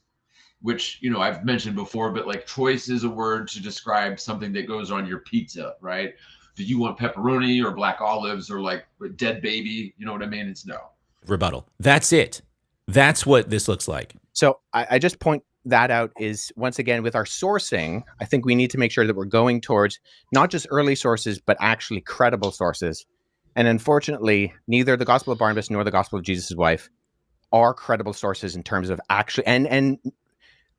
which, I've mentioned before, but like choice is a word to describe something that goes on your pizza, right? Do you want pepperoni or black olives or like a dead baby? You know what I mean? It's no. Rebuttal. That's it. That's what this looks like. So I just point that out is, once again, with our sourcing, I think we need to make sure that we're going towards not just early sources, but actually credible sources. And unfortunately, neither the Gospel of Barnabas nor the Gospel of Jesus' wife are credible sources in terms of actually, and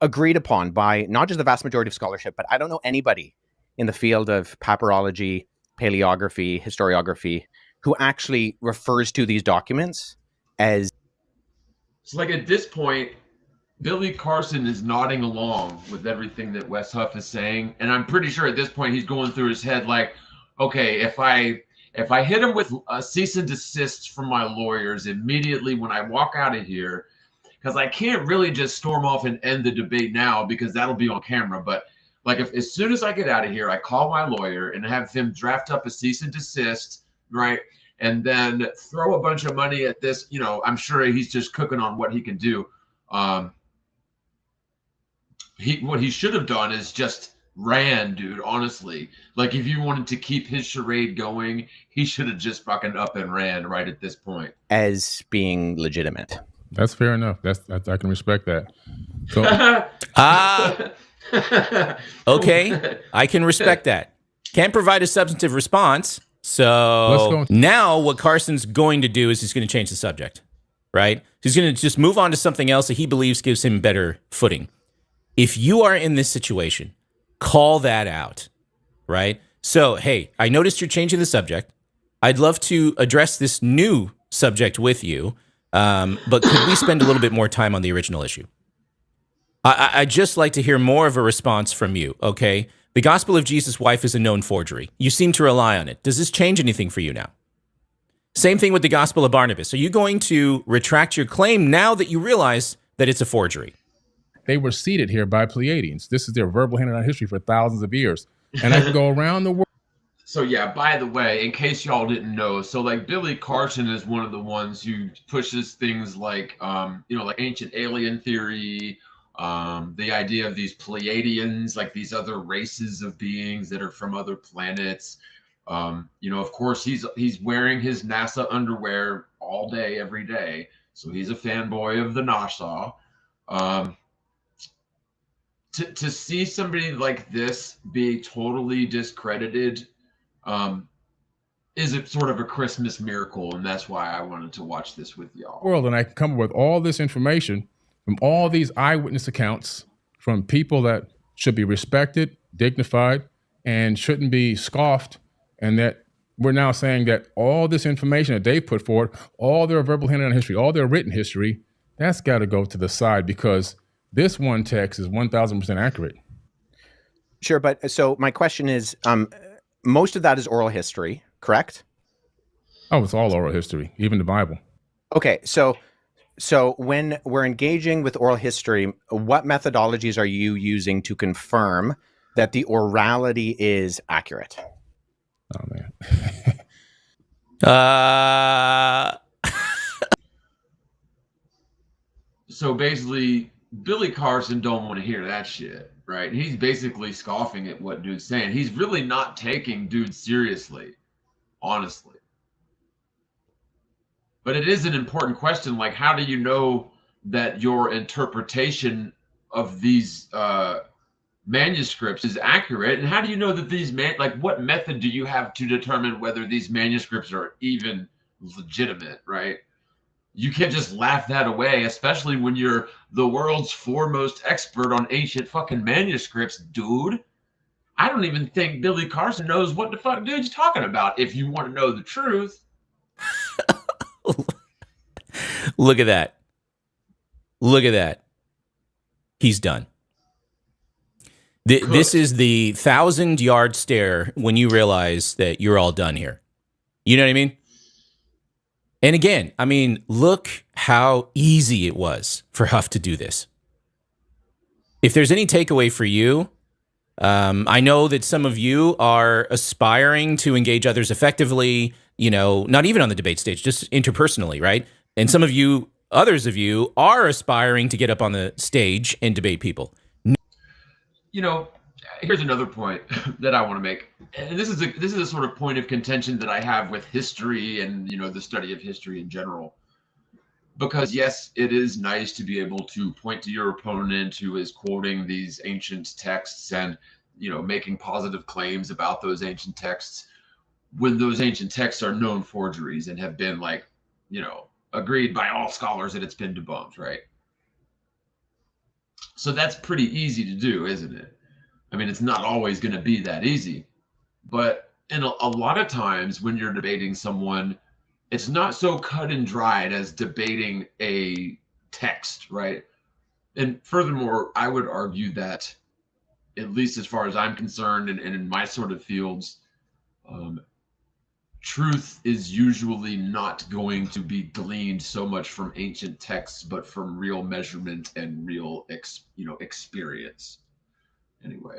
agreed upon by not just the vast majority of scholarship, but I don't know anybody in the field of papyrology, paleography, historiography, who actually refers to these documents as. So like at this point, Billy Carson is nodding along with everything that Wes Huff is saying. And I'm pretty sure at this point he's going through his head like, okay, if I hit him with a cease and desist from my lawyers immediately when I walk out of here, because I can't really just storm off and end the debate now because that'll be on camera. But like if as soon as I get out of here, I call my lawyer and have him draft up a cease and desist, right? And then throw a bunch of money at this, I'm sure he's just cooking on what he can do. What he should have done is just ran, dude, honestly. Like if you wanted to keep his charade going, he should have just fucking up and ran right at this point. As being legitimate. That's fair enough. I can respect that. So, okay, I can respect that. Can't provide a substantive response. So now what Carson's going to do is he's going to change the subject, right? He's going to just move on to something else that he believes gives him better footing. If you are in this situation, call that out, right? So, hey, I noticed you're changing the subject. I'd love to address this new subject with you, but could we spend a little bit more time on the original issue? I'd just like to hear more of a response from you, okay? The Gospel of Jesus' wife is a known forgery. You seem to rely on it. Does this change anything for you now? Same thing with the Gospel of Barnabas. Are you going to retract your claim now that you realize that it's a forgery? They were seated here by Pleiadians. This is their verbal handed on history for thousands of years. And I can go around the world. So yeah, by the way, in case y'all didn't know, so like Billy Carson is one of the ones who pushes things like, like ancient alien theory, the idea of these Pleiadians, like these other races of beings that are from other planets. Of course, he's wearing his NASA underwear all day, every day. So he's a fanboy of the NASA. To see somebody like this be totally discredited is a sort of a Christmas miracle, and that's why I wanted to watch this with y'all. World, and I can come up with all this information from all these eyewitness accounts from people that should be respected, dignified, and shouldn't be scoffed, and that we're now saying that all this information that they put forward, all their verbal handed on history, all their written history, that's got to go to the side because this one text is 1,000% accurate. Sure, but so my question is, most of that is oral history, correct? Oh, it's all oral history, even the Bible. Okay, so when we're engaging with oral history, what methodologies are you using to confirm that the orality is accurate? Oh, man. So basically, Billy Carson don't want to hear that shit, right? He's basically scoffing at what dude's saying. He's really not taking dude seriously, honestly. But it is an important question, like, how do you know that your interpretation of these manuscripts is accurate? And how do you know that these what method do you have to determine whether these manuscripts are even legitimate, right? You can't just laugh that away, especially when you're the world's foremost expert on ancient fucking manuscripts, dude. I don't even think Billy Carson knows what the fuck dude's talking about, if you want to know the truth. Look at that. Look at that. He's done. This is the 1,000-yard stare when you realize that you're all done here. You know what I mean? And again, I mean, look how easy it was for Huff to do this. If there's any takeaway for you, I know that some of you are aspiring to engage others effectively, you know, not even on the debate stage, just interpersonally, right? And some of you, others of you, are aspiring to get up on the stage and debate people. You know, here's another point that I want to make, and this is a sort of point of contention that I have with history and, you know, the study of history in general. Because yes, it is nice to be able to point to your opponent who is quoting these ancient texts and, you know, making positive claims about those ancient texts when those ancient texts are known forgeries and have been, like, you know, agreed by all scholars that it's been debunked, right? So that's pretty easy to do, isn't it? I mean, it's not always going to be that easy, but in a lot of times when you're debating someone, it's not so cut and dried as debating a text, right? And furthermore, I would argue that, at least as far as I'm concerned, and in my sort of fields, truth is usually not going to be gleaned so much from ancient texts, but from real measurement and real, experience. Anyway.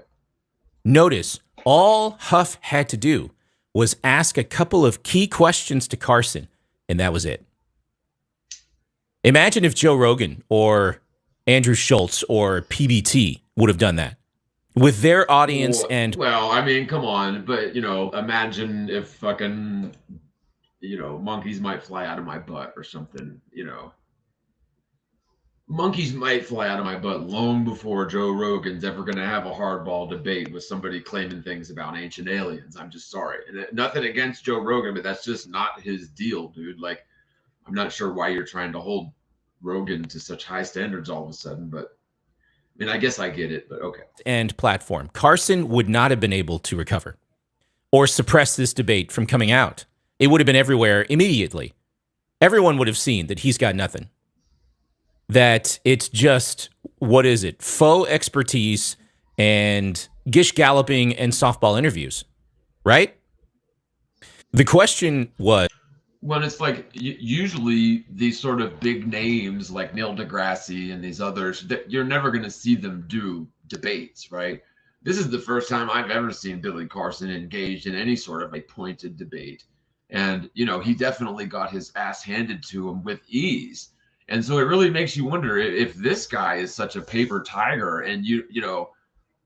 Notice, all Huff had to do was ask a couple of key questions to Carson, and that was it. Imagine if Joe Rogan or Andrew Schultz or PBT would have done that with their audience. Well, I mean, come on, but, you know, imagine if fucking, you know, monkeys might fly out of my butt or something, you know. Monkeys might fly out of my butt long before Joe Rogan's ever going to have a hardball debate with somebody claiming things about ancient aliens. I'm just sorry. And nothing against Joe Rogan, but that's just not his deal, dude. Like, I'm not sure why you're trying to hold Rogan to such high standards all of a sudden, but I mean, I guess I get it, but okay. And platform. Carson would not have been able to recover or suppress this debate from coming out. It would have been everywhere immediately. Everyone would have seen that he's got nothing. That it's just, what is it? Faux expertise and gish galloping and softball interviews, right? The question was... Well, it's like usually these sort of big names like Neil deGrasse and these others, that you're never going to see them do debates, right? This is the first time I've ever seen Billy Carson engaged in any sort of a pointed debate. And, you know, he definitely got his ass handed to him with ease. And so it really makes you wonder if this guy is such a paper tiger, and you know,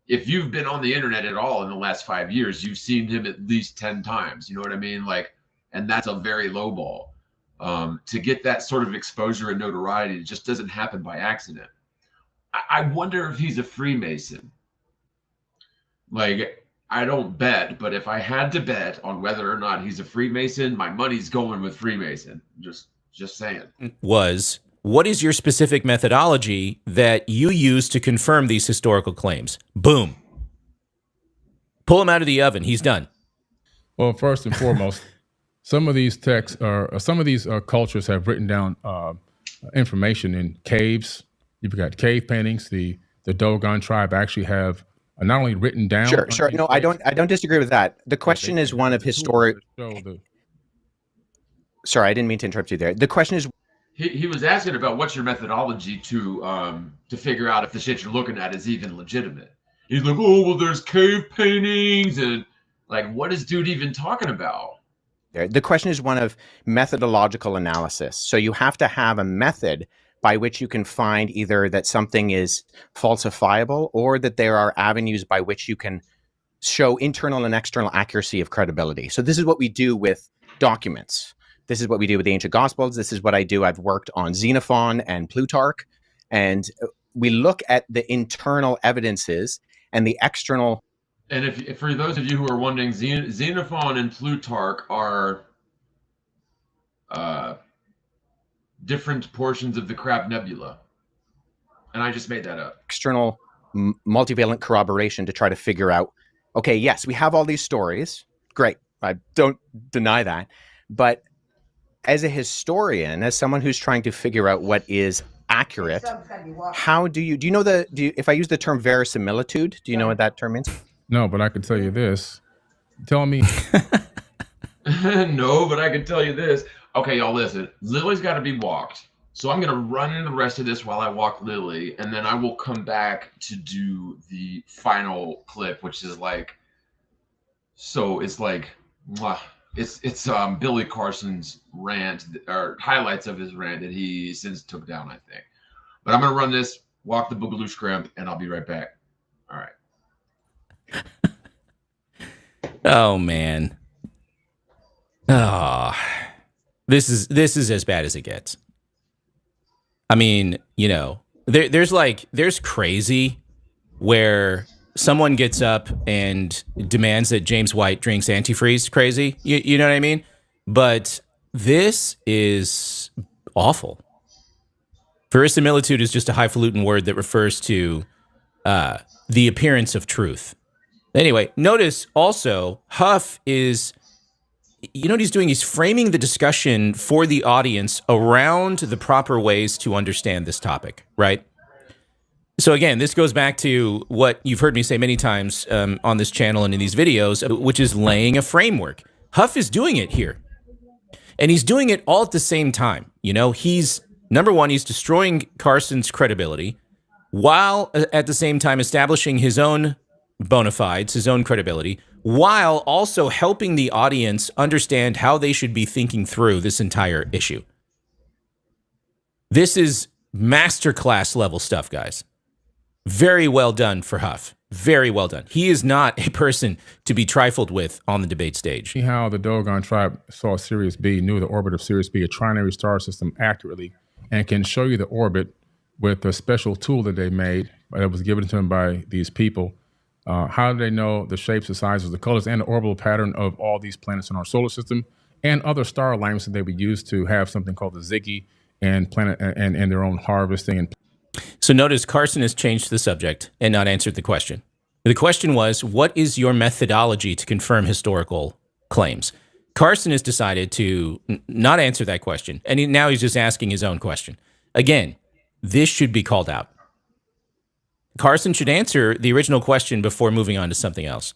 if you've been on the internet at all in the last 5 years, you've seen him at least 10 times. You know what I mean? Like, and that's a very low ball. To get that sort of exposure and notoriety, it just doesn't happen by accident. I wonder if he's a Freemason. Like, I don't bet, but if I had to bet on whether or not he's a Freemason, my money's going with Freemason. Just saying. What is your specific methodology that you use to confirm these historical claims? Boom. Pull him out of the oven. He's done. Well, first and foremost, some of these texts some of these cultures have written down information in caves. You've got cave paintings. The Dogon tribe actually have not only written down. Sure. No, I don't disagree with that. The question is one of historic. Sorry, I didn't mean to interrupt you there. The question is. He was asking about what's your methodology to figure out if the shit you're looking at is even legitimate. He's like, oh, well, there's cave paintings, and like, what is dude even talking about? The question is one of methodological analysis. So you have to have a method by which you can find either that something is falsifiable or that there are avenues by which you can show internal and external accuracy of credibility. So this is what we do with documents. This is what we do with the ancient gospels. This is what I do. I've worked on Xenophon and Plutarch, and we look at the internal evidences and the external. And if for those of you who are wondering, Xenophon and Plutarch are different portions of the Crab Nebula. And I just made that up. External multivalent corroboration to try to figure out, okay, yes, we have all these stories. Great. I don't deny that. But as a historian, as someone who's trying to figure out what is accurate, how do you know if I use the term verisimilitude, do you know what that term means? No, but I can tell you this. Tell me. No, but I can tell you this. Okay, y'all listen. Lily's got to be walked. So I'm going to run the rest of this while I walk Lily, and then I will come back to do the final clip, which is like, so it's like, it's Billy Carson's rant, or highlights of his rant that he since took down, I think. But I'm going to run this, walk the Boogaloo Scrimp, and I'll be right back. All right. Oh, man. Oh, this is as bad as it gets. I mean, you know, there's crazy where someone gets up and demands that James White drinks antifreeze crazy. You know what I mean? But this is awful. Verisimilitude is just a highfalutin word that refers to the appearance of truth. Anyway, notice also Huff is, you know what he's doing? He's framing the discussion for the audience around the proper ways to understand this topic, right? So again, this goes back to what you've heard me say many times on this channel and in these videos, which is laying a framework. Huff is doing it here. And he's doing it all at the same time. You know, he's, number one, he's destroying Carson's credibility while at the same time establishing his own bona fides, his own credibility, while also helping the audience understand how they should be thinking through this entire issue. This is masterclass level stuff, guys. Very well done for Huff. Very well done. He is not a person to be trifled with on the debate stage. See how the Dogon tribe saw Sirius B, knew the orbit of Sirius B, a trinary star system, accurately, and can show you the orbit with a special tool that they made that was given to them by these people. How do they know the shapes, the sizes, the colors, and the orbital pattern of all these planets in our solar system and other star alignments that they would use to have something called the Ziggy and planet and their own harvesting? And so notice Carson has changed the subject and not answered the question. The question was, what is your methodology to confirm historical claims? Carson has decided to not answer that question, and now he's just asking his own question. Again, this should be called out. Carson should answer the original question before moving on to something else.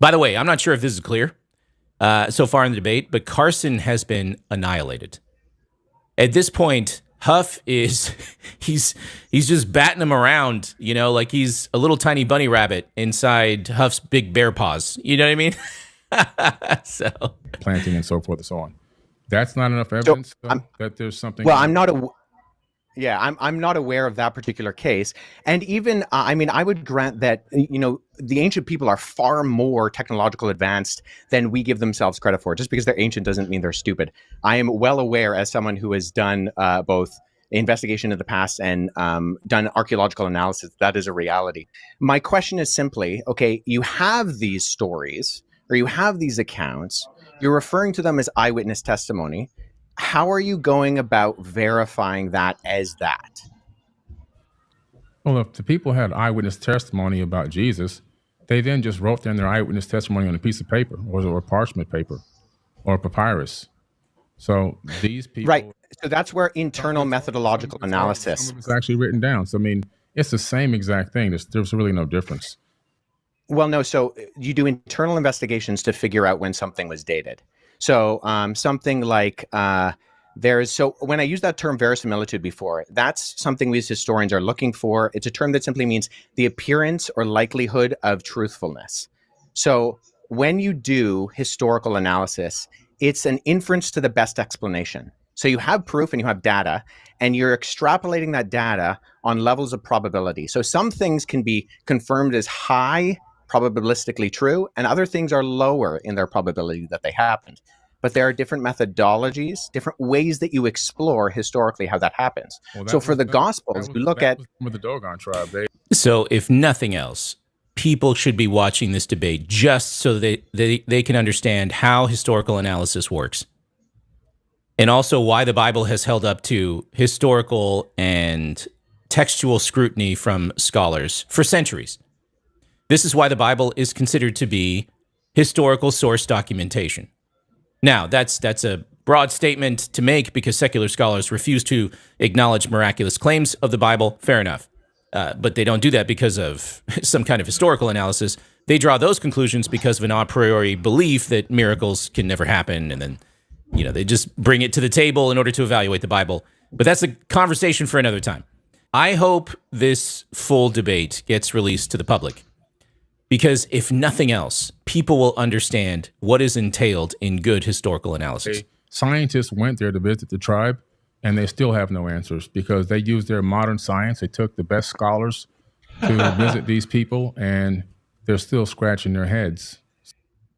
By the way, I'm not sure if this is clear so far in the debate, but Carson has been annihilated. At this point, Huff is, he's just batting him around, you know, like he's a little tiny bunny rabbit inside Huff's big bear paws. You know what I mean? So planting and so forth and so on. That's not enough evidence that there's something. Well, I'm not aware of that particular case. And even, I mean, I would grant that, you know, the ancient people are far more technological advanced than we give themselves credit for. Just because they're ancient doesn't mean they're stupid. I am well aware, as someone who has done both investigation in the past and done archaeological analysis, that is a reality. My question is simply, okay, you have these stories or you have these accounts, you're referring to them as eyewitness testimony. How are you going about verifying that as that? Well, if the people had eyewitness testimony about Jesus, they then just wrote down their eyewitness testimony on a piece of paper or parchment paper or papyrus. So these people... Right. So that's where internal methodological analysis... Some of it's actually written down. So, I mean, it's the same exact thing. There's really no difference. Well, no. So you do internal investigations to figure out when something was dated. So something like so when I used that term verisimilitude before, that's something we as historians are looking for. It's a term that simply means the appearance or likelihood of truthfulness. So when you do historical analysis, it's an inference to the best explanation. So you have proof and you have data, and you're extrapolating that data on levels of probability. So some things can be confirmed as high probabilistically true, and other things are lower in their probability that they happened. But there are different methodologies, different ways that you explore historically how that happens. Well, so for the Gospels, you look at with the Dogon tribe. So if nothing else, people should be watching this debate just so they can understand how historical analysis works. And also why the Bible has held up to historical and textual scrutiny from scholars for centuries. This is why the Bible is considered to be historical source documentation. Now, that's a broad statement to make because secular scholars refuse to acknowledge miraculous claims of the Bible. Fair enough. But they don't do that because of some kind of historical analysis. They draw those conclusions because of an a priori belief that miracles can never happen, and then they just bring it to the table in order to evaluate the Bible. But that's a conversation for another time. I hope this full debate gets released to the public because if nothing else, people will understand what is entailed in good historical analysis. Scientists went there to visit the tribe, and they still have no answers because they used their modern science. They took the best scholars to visit these people, and they're still scratching their heads.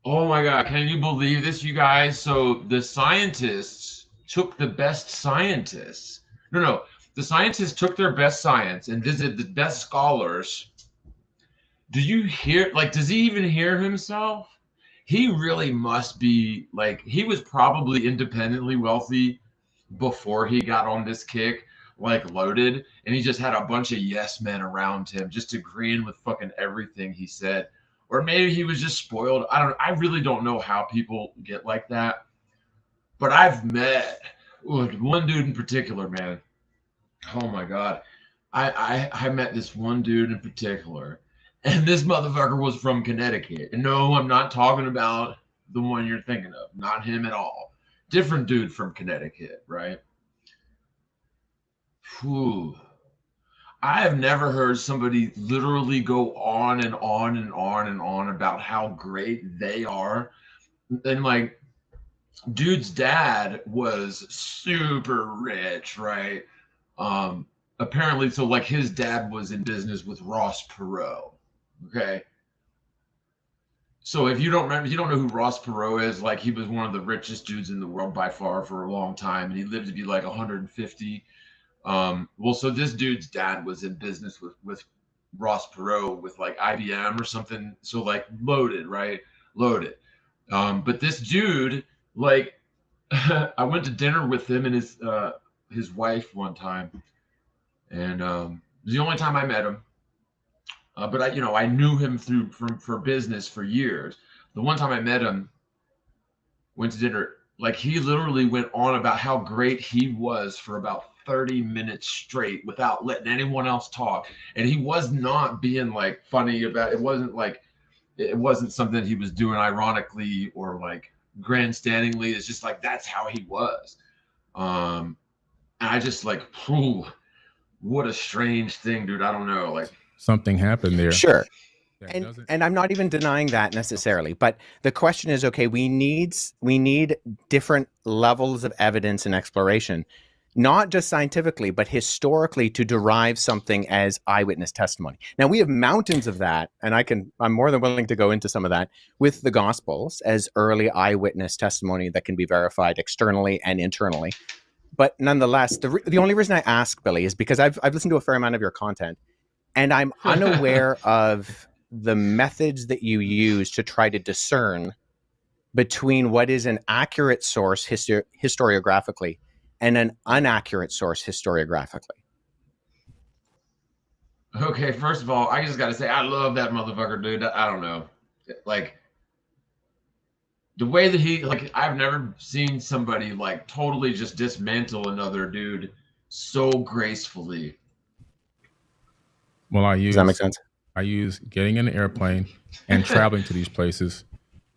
Oh my God, can you believe this, you guys? So the scientists took the best scientists. No, the scientists took their best science and visited the best scholars. Do you hear, does he even hear himself? He really must be, he was probably independently wealthy before he got on this kick, loaded, and he just had a bunch of yes men around him just agreeing with fucking everything he said. Or maybe he was just spoiled. I really don't know how people get like that. But I've met one dude in particular, man. Oh my God. I met this one dude in particular. And this motherfucker was from Connecticut. And no, I'm not talking about the one you're thinking of. Not him at all. Different dude from Connecticut, right? Whew. I have never heard somebody literally go on and on and on and on about how great they are. And dude's dad was super rich, right? Apparently, so his dad was in business with Ross Perot. Okay. So if you don't know who Ross Perot is, he was one of the richest dudes in the world by far for a long time, and he lived to be 150. So this dude's dad was in business with Ross Perot with IBM or something. So loaded, right? Loaded. But this dude, I went to dinner with him and his wife one time, and it was the only time I met him. But I knew him for business for years. The one time I met him, went to dinner, he literally went on about how great he was for about 30 minutes straight without letting anyone else talk. And he was not being funny about it. It wasn't something he was doing ironically or grandstandingly. It's just that's how he was. And I just what a strange thing, dude. I don't know. Something happened there. Sure. And I'm not even denying that necessarily, but the question is, okay, we need different levels of evidence and exploration, not just scientifically, but historically, to derive something as eyewitness testimony. Now we have mountains of that, and I'm more than willing to go into some of that with the Gospels as early eyewitness testimony that can be verified externally and internally. But nonetheless, the only reason I ask, Billy, is because I've listened to a fair amount of your content, and I'm unaware of the methods that you use to try to discern between what is an accurate source historiographically and an inaccurate source historiographically. Okay, first of all, I just got to say, I love that motherfucker, dude. I don't know. The way that he, I've never seen somebody, totally just dismantle another dude so gracefully. Well, does that make sense? I use getting in an airplane and traveling to these places,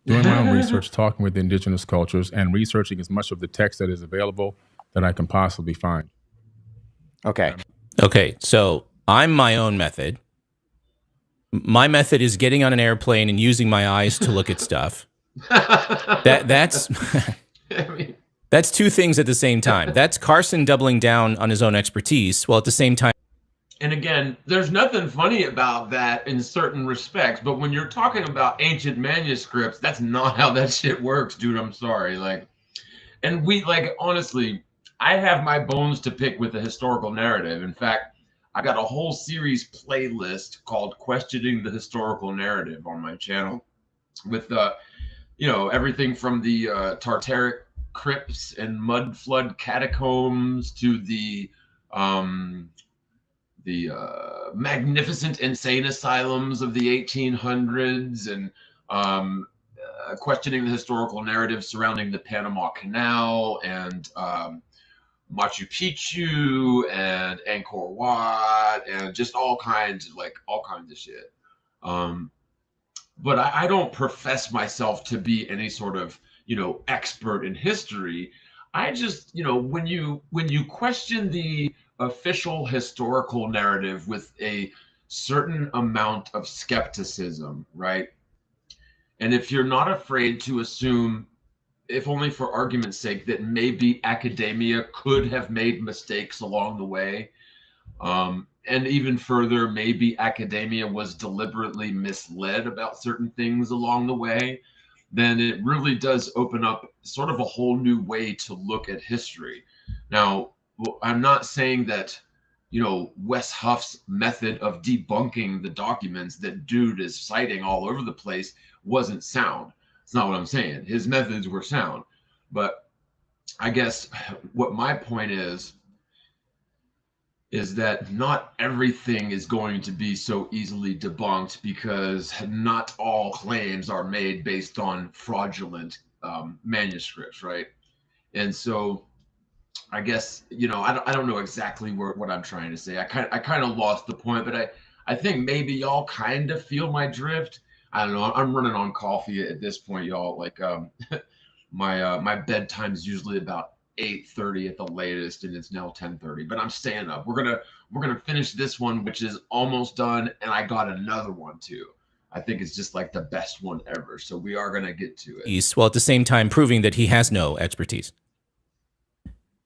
doing my own research, talking with the indigenous cultures, and researching as much of the text that is available that I can possibly find. Okay. Okay, so I'm my own method. My method is getting on an airplane and using my eyes to look at stuff. That's That's two things at the same time. That's Carson doubling down on his own expertise, while at the same time. And again, there's nothing funny about that in certain respects, but when you're talking about ancient manuscripts, that's not how that shit works, dude. I'm sorry. Like, and honestly, I have my bones to pick with the historical narrative. In fact, I got a whole series playlist called Questioning the Historical Narrative on my channel with, everything from the Tartaric crypts and mud flood catacombs to the magnificent insane asylums of the 1800s, and questioning the historical narrative surrounding the Panama Canal and Machu Picchu and Angkor Wat and just all kinds of shit. But I don't profess myself to be any sort of, expert in history. I just, when you question the official historical narrative with a certain amount of skepticism, right? And if you're not afraid to assume, if only for argument's sake, that maybe academia could have made mistakes along the way, and even further, maybe academia was deliberately misled about certain things along the way, then it really does open up sort of a whole new way to look at history. Now, I'm not saying that, Wes Huff's method of debunking the documents that dude is citing all over the place wasn't sound. It's not what I'm saying. His methods were sound. But I guess what my point is that not everything is going to be so easily debunked, because not all claims are made based on fraudulent manuscripts, right? And so I guess, I don't know exactly what I'm trying to say. I kind of lost the point, but I think maybe y'all kind of feel my drift. I don't know. I'm running on coffee at this point, y'all. Like, my bedtime's usually about 8:30 at the latest, and it's now 10:30. But I'm staying up. We're gonna finish this one, which is almost done, and I got another one too. I think it's just like the best one ever. So we are gonna get to it. While at the same time proving that he has no expertise.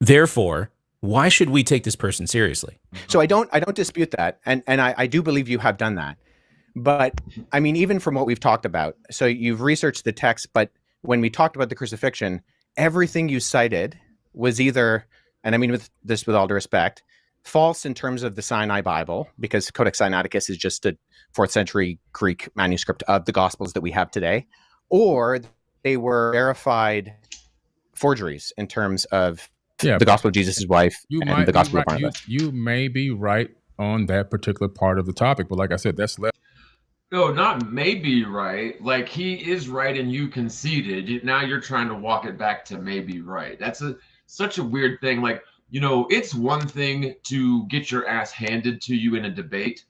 Therefore, why should we take this person seriously? So I don't dispute that, and I do believe you have done that. But I mean, even from what we've talked about, so you've researched the text, but when we talked about the crucifixion, everything you cited was either, and I mean with all due respect, false in terms of the Sinai Bible, because Codex Sinaiticus is just a 4th century Greek manuscript of the Gospels that we have today, or they were verified forgeries in terms of the Gospel of Jesus' wife and the Gospel of Barnabas. You may be right on that particular part of the topic, but like I said, that's left. No, not maybe right. Like, he is right and you conceded. Now you're trying to walk it back to maybe right. That's such a weird thing. Like, it's one thing to get your ass handed to you in a debate,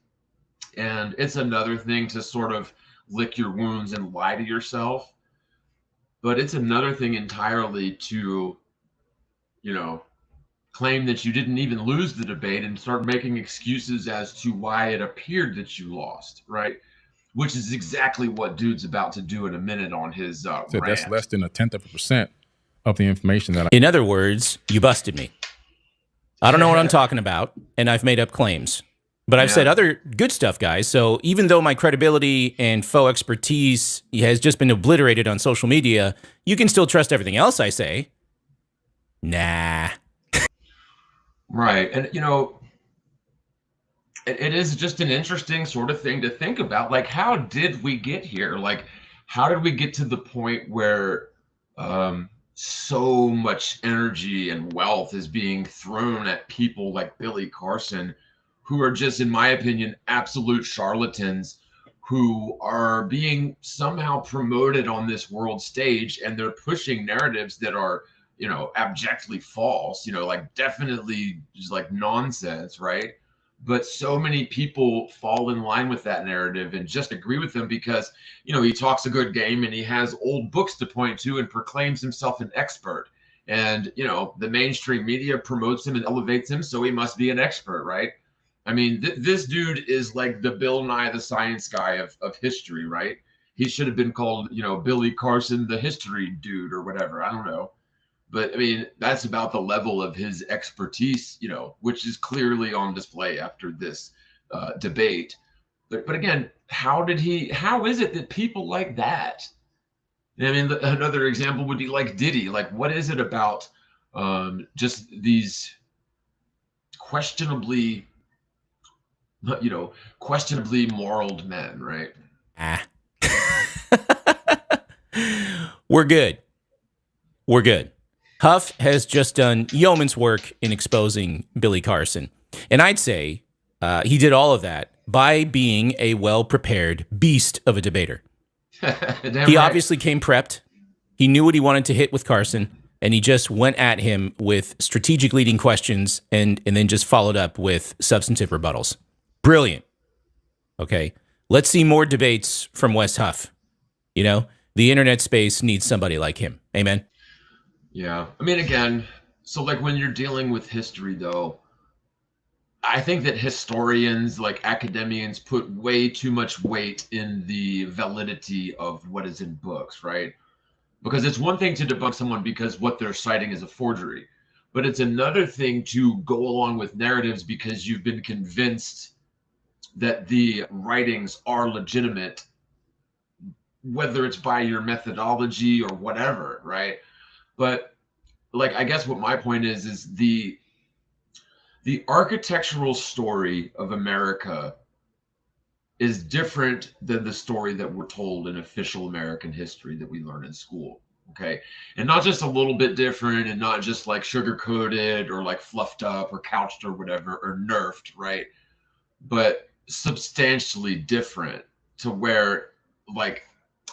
and it's another thing to sort of lick your wounds and lie to yourself. But it's another thing entirely to, claim that you didn't even lose the debate and start making excuses as to why it appeared that you lost, right? Which is exactly what dude's about to do in a minute on his rant. That's less than 0.1% of the information that In other words, you busted me. I don't know what I'm talking about, and I've made up claims. But I've said other good stuff, guys. So even though my credibility and faux expertise has just been obliterated on social media, you can still trust everything else I say. Nah. Right. And, it is just an interesting sort of thing to think about. Like, how did we get here? Like, how did we get to the point where so much energy and wealth is being thrown at people like Billy Carson, who are just, in my opinion, absolute charlatans, who are being somehow promoted on this world stage, and they're pushing narratives that are, abjectly false, like definitely just like nonsense, right? But so many people fall in line with that narrative and just agree with him because, he talks a good game and he has old books to point to and proclaims himself an expert. And, the mainstream media promotes him and elevates him, so he must be an expert, right? I mean, this dude is like the Bill Nye the Science Guy of history, right? He should have been called, Billy Carson, the history dude or whatever. I don't know. But I mean, that's about the level of his expertise, you know, which is clearly on display after this debate. But again, how is it that people like that? I mean, another example would be like Diddy. Like, what is it about just these questionably moral men, right? We're good. We're good. Huff has just done yeoman's work in exposing Billy Carson. And I'd say he did all of that by being a well-prepared beast of a debater. He obviously came prepped. He knew what he wanted to hit with Carson, and he just went at him with strategic leading questions and then just followed up with substantive rebuttals. Brilliant. Okay. Let's see more debates from Wes Huff. You know, the internet space needs somebody like him. Amen. Yeah. I mean, again, so like when you're dealing with history, though, I think that historians, like academians, put way too much weight in the validity of what is in books, right? Because it's one thing to debunk someone because what they're citing is a forgery, but it's another thing to go along with narratives because you've been convinced that the writings are legitimate, whether it's by your methodology or whatever, right? But like, I guess what my point is the architectural story of America is different than the story that we're told in official American history that we learn in school, okay? And not just a little bit different and not just like sugar-coated or like fluffed up or couched or whatever or nerfed, right? But substantially different to where, like,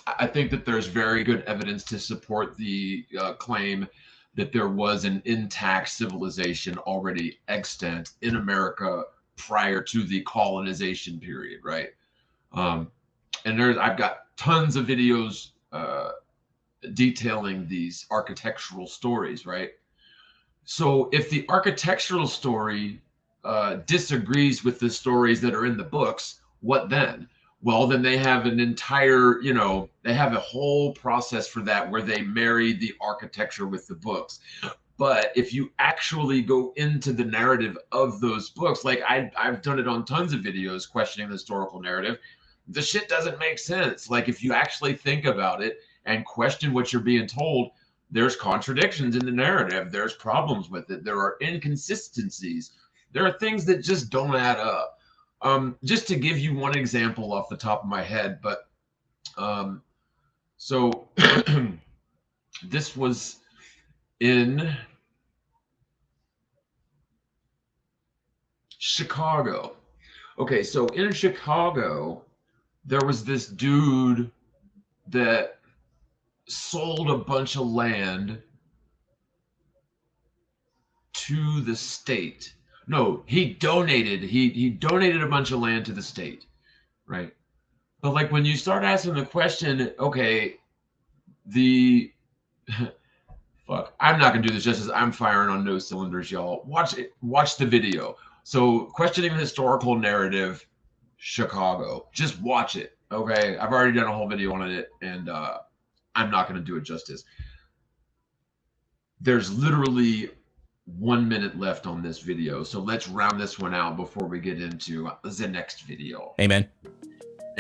I think that there's very good evidence to support the claim that there was an intact civilization already extant in America prior to the colonization period, right? And I've got tons of videos detailing these architectural stories, right? So if the architectural story disagrees with the stories that are in the books, what then? Well, then they have an entire, they have a whole process for that where they marry the architecture with the books. But if you actually go into the narrative of those books, like I've done it on tons of videos questioning the historical narrative, the shit doesn't make sense. Like if you actually think about it and question what you're being told, there's contradictions in the narrative. There's problems with it. There are inconsistencies. There are things that just don't add up. Just to give you one example off the top of my head, but so this was in Chicago. Okay, so in Chicago, there was this dude that sold a bunch of land to the state. No, he donated a bunch of land to the state, right? But like when you start asking the question, okay, fuck, I'm not gonna do this justice. I'm firing on no cylinders, y'all. Watch the video. So questioning the historical narrative, Chicago. Just watch it, okay? I've already done a whole video on it, and I'm not gonna do it justice. There's literally 1 minute left on this video, so let's round this one out before we get into the next video. Amen.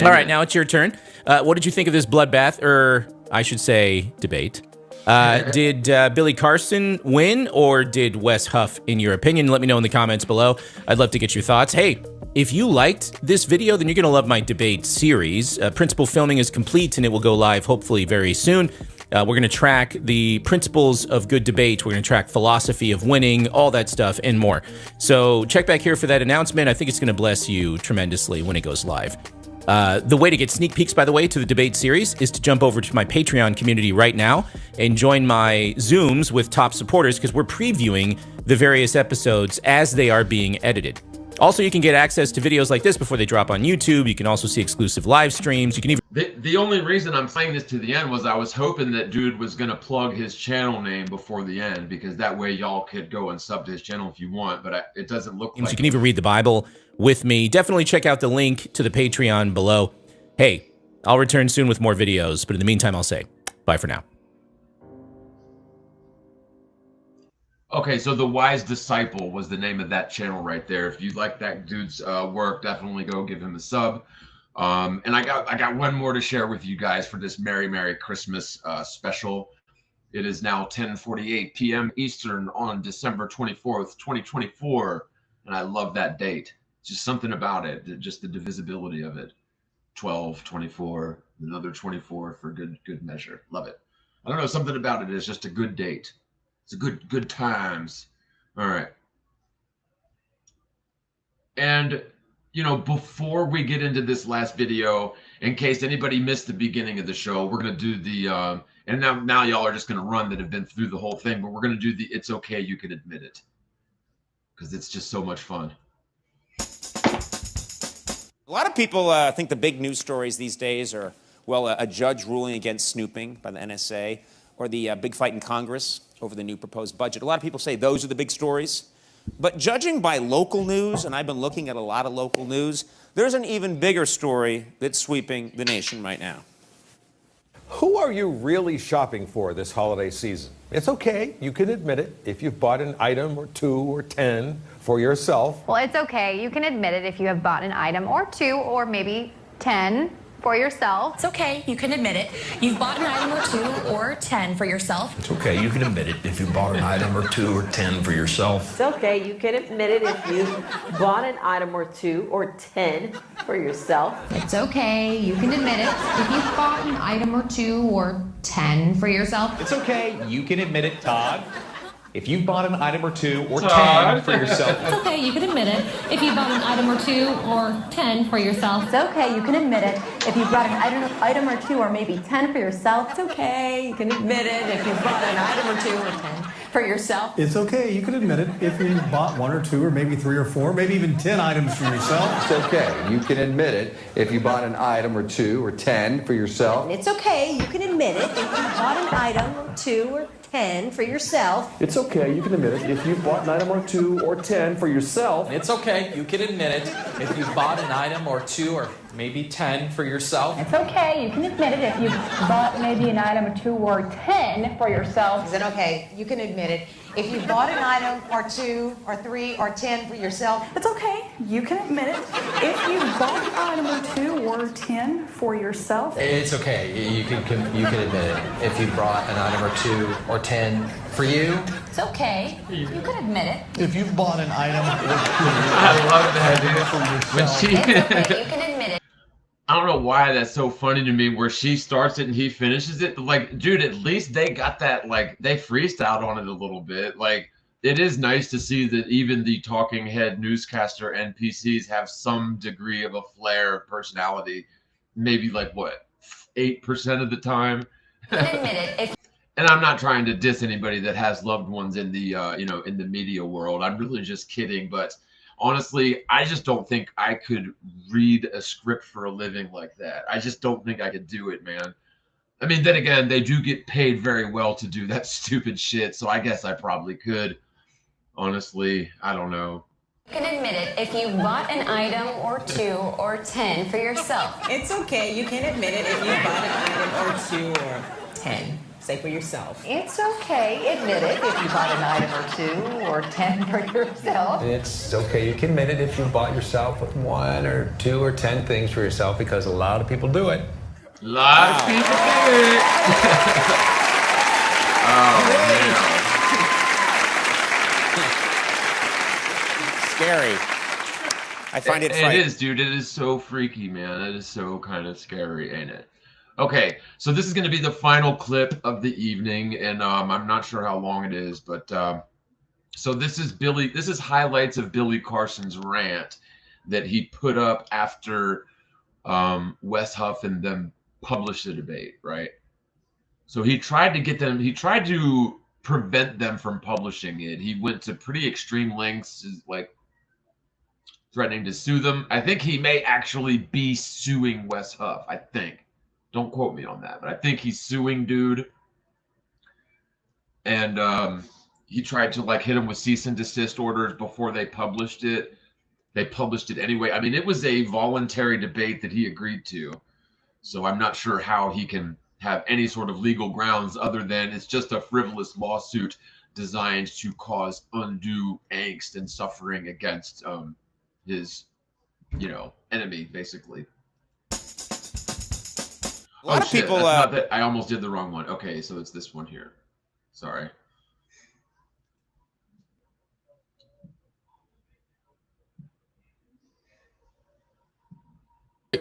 All right, now it's your turn. What did you think of this bloodbath, or I should say debate? Did Billy Carson win, or did Wes Huff, in your opinion? Let me know in the comments below. I'd love to get your thoughts. Hey, if you liked this video, then you're going to love my debate series. Principal filming is complete, and it will go live hopefully very soon. We're going to track the principles of good debate. We're going to track philosophy of winning, all that stuff, and more. So check back here for that announcement. I think it's going to bless you tremendously when it goes live. The way to get sneak peeks, by the way, to the debate series is to jump over to my Patreon community right now and join my Zooms with top supporters, because we're previewing the various episodes as they are being edited. Also, you can get access to videos like this before they drop on YouTube. You can also see exclusive live streams. You can even... The only reason I'm playing this to the end was I was hoping that dude was going to plug his channel name before the end, because that way y'all could go and sub to his channel if you want, but it doesn't look like... You can even read the Bible with me. Definitely check out the link to the Patreon below. Hey, I'll return soon with more videos, but in the meantime, I'll say bye for now. Okay, so The Wise Disciple was the name of that channel right there. If you like that dude's work, definitely go give him a sub. And I got one more to share with you guys for this Merry Christmas special. It is now 10:48 p.m. Eastern on December 24th, 2024, and I love that date. Just something about it, just the divisibility of it. 12, 24, another 24 for good measure. Love it. I don't know, something about it is just a good date. It's a good times. All right. And you know, before we get into this last video, in case anybody missed the beginning of the show, we're gonna do the and now y'all are just gonna run that have been through the whole thing, but we're gonna do the "It's okay, you can admit it," because it's just so much fun. A lot of people think the big news stories these days are, well, a judge ruling against snooping by the NSA, or the big fight in Congress over the new proposed budget. A lot of people say those are the big stories. But judging by local news, and I've been looking at a lot of local news, there's an even bigger story that's sweeping the nation right now. Who are you really shopping for this holiday season? It's okay, you can admit it, if you've bought an item or 2 or 10 for yourself. Well, it's okay. You can admit it if you have bought an item or 2 or maybe 10 for yourself. It's okay, you can admit it. You've bought an item or 2 or 10 for yourself. It's okay, you can admit it if you bought an item or 2 or 10 for yourself. It's okay, you can admit it if you bought an item or 2 or 10 for yourself. It's okay. You can admit it if you've bought an item or 2 or 10 for yourself. It's okay, you can admit it, Todd. If you've bought an item or 2 or 10 for yourself. It's okay, you can admit it. If you bought an item or 2 or 10 for yourself. It's okay, you can admit it. If you bought an item or 2 or maybe 10 for yourself. It's okay, you can admit it. If you bought an item or 2 or 10 for yourself. It's okay, you can admit it. If you bought 1 or 2 or maybe 3 or 4, maybe even 10 items for yourself. It's okay, you can admit it if you bought an item or 2 or 10 for yourself. It's okay, you can admit it. If you bought an item or 2 or 10 for yourself. It's okay, you can admit it, if you've bought an item or 2 or 10 for yourself. It's okay, you can admit it if you bought an item or 2 or maybe 10 for yourself. It's okay. You can admit it if you bought maybe an item or 2 or 10 for yourself. Is it okay? You can admit it. If you bought an item or 2 or 3 or 10 for yourself. It's okay. You can admit it. If you bought an item or 2 or 10 for yourself. It's okay. You can admit it if you brought an item or 2 or 10 for you. It's okay, you can admit it. If you've bought an item or 2 I love that, dude. When she, It's okay, you can admit it. I don't know why that's so funny to me, where she starts it and he finishes it. But like, dude, at least they got that, like, they freestyled on it a little bit. Like, it is nice to see that even the talking head newscaster NPCs have some degree of a flair of personality. Maybe like what, 8% of the time. You can admit it. And I'm not trying to diss anybody that has loved ones in the in the media world. I'm really just kidding. But honestly, I just don't think I could read a script for a living like that. I just don't think I could do it, man. I mean, then again, they do get paid very well to do that stupid shit, so I guess I probably could. Honestly, I don't know. You can admit it if you bought an item or 2 or 10 for yourself. It's okay. You can admit it if you bought an item or 2 or 10. Say for yourself. It's okay. Admit it if you bought an item or 2 or 10 for yourself. It's okay, you can admit it if you bought yourself 1 or 2 or 10 things for yourself, because a lot of people do it. A lot of people do it. Oh, man. Scary. I find it frightening. It is, dude. It is so freaky, man. It is so kind of scary, ain't it? Okay, so this is going to be the final clip of the evening, and I'm not sure how long it is, but so this is highlights of Billy Carson's rant that he put up after Wes Huff and them published the debate, right? So he tried to prevent them from publishing it. He went to pretty extreme lengths, like threatening to sue them. I think he may actually be suing Wes Huff, I think. Don't quote me on that, but I think he's suing dude. And he tried to like hit him with cease and desist orders before they published it. They published it anyway. I mean, it was a voluntary debate that he agreed to. So I'm not sure how he can have any sort of legal grounds other than it's just a frivolous lawsuit designed to cause undue angst and suffering against his, enemy, basically. A lot of people. That's not that, I almost did the wrong one. Okay, so it's this one here. Sorry.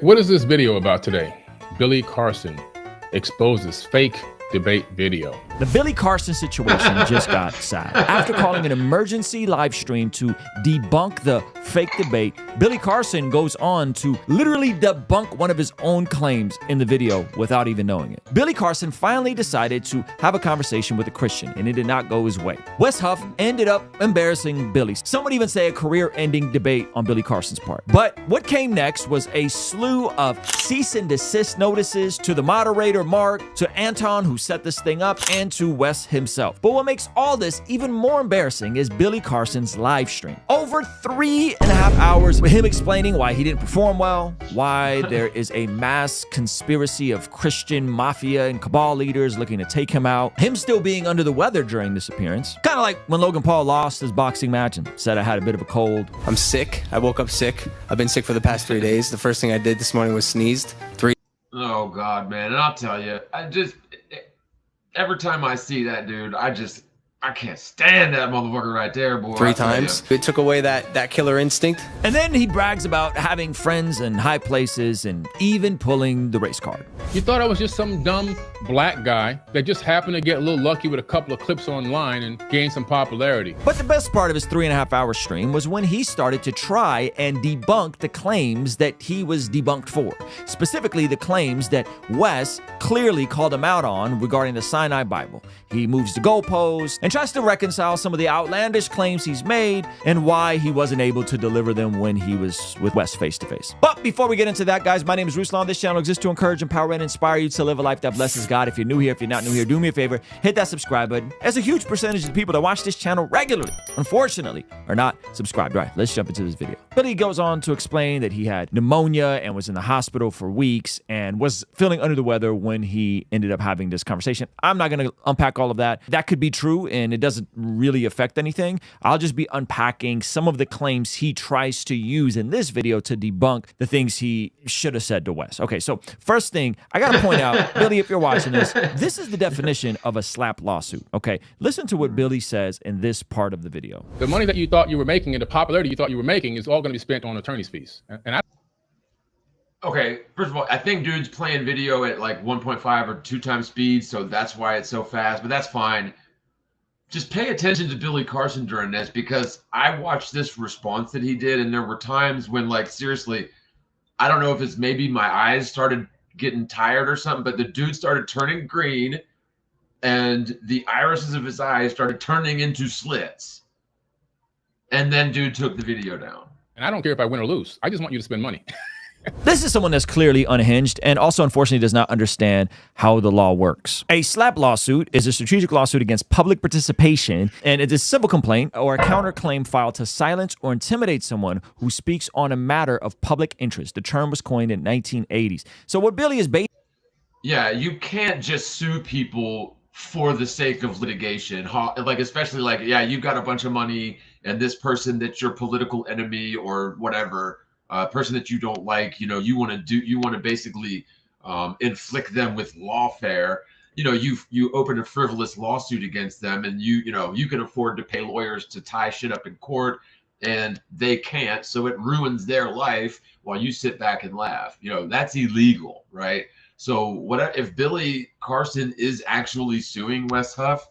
What is this video about today? Billy Carson exposes fake debate video. The Billy Carson situation just got sad. After calling an emergency live stream to debunk the fake debate, Billy Carson goes on to literally debunk one of his own claims in the video without even knowing it. Billy Carson finally decided to have a conversation with a Christian, and it did not go his way. Wes Huff ended up embarrassing Billy. Some would even say a career-ending debate on Billy Carson's part. But what came next was a slew of cease and desist notices to the moderator, Mark, to Anton, who set this thing up, and to Wes himself. But what makes all this even more embarrassing is Billy Carson's live stream. Over 3.5 hours with him explaining why he didn't perform well, why there is a mass conspiracy of Christian mafia and cabal leaders looking to take him out, him still being under the weather during this appearance. Kind of like when Logan Paul lost his boxing match and said I had a bit of a cold. I'm sick. I woke up sick. I've been sick for the past 3 days. The first thing I did this morning was sneezed. Oh God, man. And I'll tell you, every time I see that dude, I can't stand that motherfucker right there, boy. 3 times. It took away that killer instinct. And then he brags about having friends in high places and even pulling the race card. You thought I was just some dumb black guy that just happened to get a little lucky with a couple of clips online and gain some popularity. But the best part of his 3.5 hour stream was when he started to try and debunk the claims that he was debunked for. Specifically, the claims that Wes clearly called him out on regarding the Sinai Bible. He moves the goalposts and tries to reconcile some of the outlandish claims he's made and why he wasn't able to deliver them when he was with Wes face to face. But before we get into that, guys, my name is Ruslan. This channel exists to encourage, empower, and inspire you to live a life that blesses God. If you're new here, if you're not new here, do me a favor, hit that subscribe button. As a huge percentage of the people that watch this channel regularly, unfortunately, are not subscribed. All right, let's jump into this video. Billy goes on to explain that he had pneumonia and was in the hospital for weeks and was feeling under the weather when he ended up having this conversation. I'm not going to unpack all of that. That could be true, and it doesn't really affect anything. I'll just be unpacking some of the claims he tries to use in this video to debunk the things he should have said to Wes. Okay, so first thing, I got to point out, Billy, if you're watching this is the definition of a slap lawsuit, okay? Listen to what Billy says in this part of the video. The money that you thought you were making and the popularity you thought you were making is all going to be spent on attorney's fees. Okay, first of all, I think dude's playing video at like 1.5 or 2 times speed, so that's why it's so fast, but that's fine. Just pay attention to Billy Carson during this, because I watched this response that he did, and there were times when, like, seriously, I don't know if it's maybe my eyes started getting tired or something, but the dude started turning green, and the irises of his eyes started turning into slits. And then dude took the video down. And I don't care if I win or lose. I just want you to spend money. This is someone that's clearly unhinged and also unfortunately does not understand how the law works. A slap lawsuit is a strategic lawsuit against public participation, and it is a civil complaint or a counterclaim filed to silence or intimidate someone who speaks on a matter of public interest. The term was coined in 1980s. So what Billy is based... Yeah, you can't just sue people for the sake of litigation. Like, especially like, yeah, you've got a bunch of money and this person that's your political enemy or whatever, person that you don't like, you want to basically inflict them with lawfare. You open a frivolous lawsuit against them, and you can afford to pay lawyers to tie shit up in court, and they can't, so it ruins their life while you sit back and laugh. That's illegal, right? So what if Billy Carson is actually suing Wes Huff?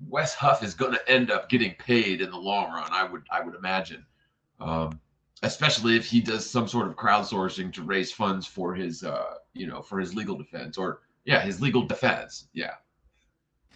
Wes Huff is going to end up getting paid in the long run, I would imagine. Especially if he does some sort of crowdsourcing to raise funds for his, for his legal defense, his legal defense. Yeah.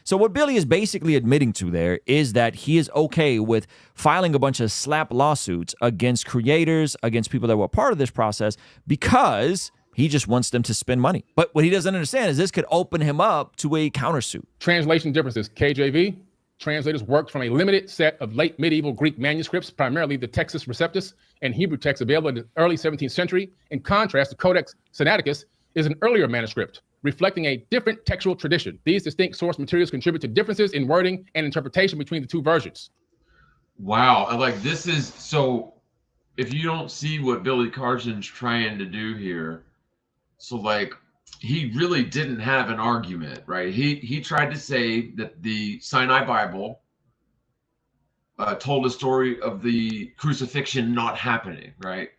So what Billy is basically admitting to there is that he is okay with filing a bunch of slap lawsuits against creators, against people that were part of this process, because he just wants them to spend money. But what he doesn't understand is this could open him up to a countersuit. Translation differences. KJV. Translators worked from a limited set of late medieval Greek manuscripts, primarily the Textus Receptus and Hebrew texts available in the early 17th century. In contrast, the Codex Sinaiticus is an earlier manuscript reflecting a different textual tradition. These distinct source materials contribute to differences in wording and interpretation between the two versions. Wow. This is so, if you don't see what Billy Carson's trying to do here, so like, he really didn't have an argument, right? He tried to say that the Sinai Bible told a story of the crucifixion not happening, right?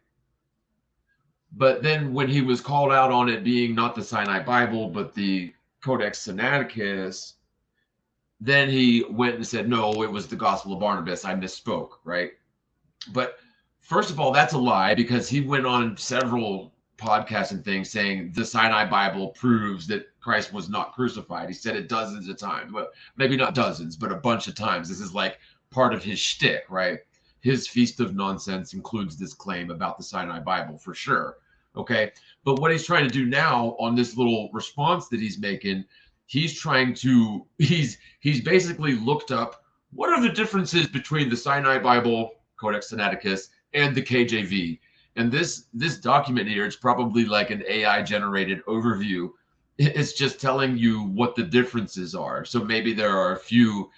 But then when he was called out on it being not the Sinai Bible, but the Codex Sinaiticus, then he went and said, no, it was the Gospel of Barnabas. I misspoke, right? But first of all, that's a lie, because he went on several podcasts and things saying the Sinai Bible proves that Christ was not crucified. He said it dozens of times. Well, maybe not dozens, but a bunch of times. This is like part of his shtick, right? His feast of nonsense includes this claim about the Sinai Bible for sure. Okay. But what he's trying to do now on this little response that he's making, he's basically looked up what are the differences between the Sinai Bible, Codex Sinaiticus, and the KJV. And this document here, it's probably like an AI generated overview. It's just telling you what the differences are. So maybe there are a few,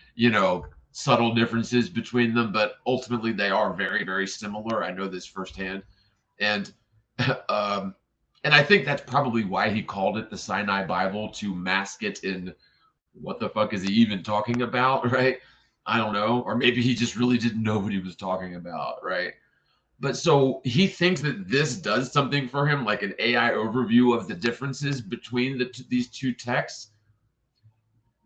subtle differences between them, but ultimately they are very, very similar. I know this firsthand. And I think that's probably why he called it the Sinai Bible, to mask it in what the fuck is he even talking about, right? I don't know. Or maybe he just really didn't know what he was talking about, right? But so he thinks that this does something for him, like an AI overview of the differences between these two texts.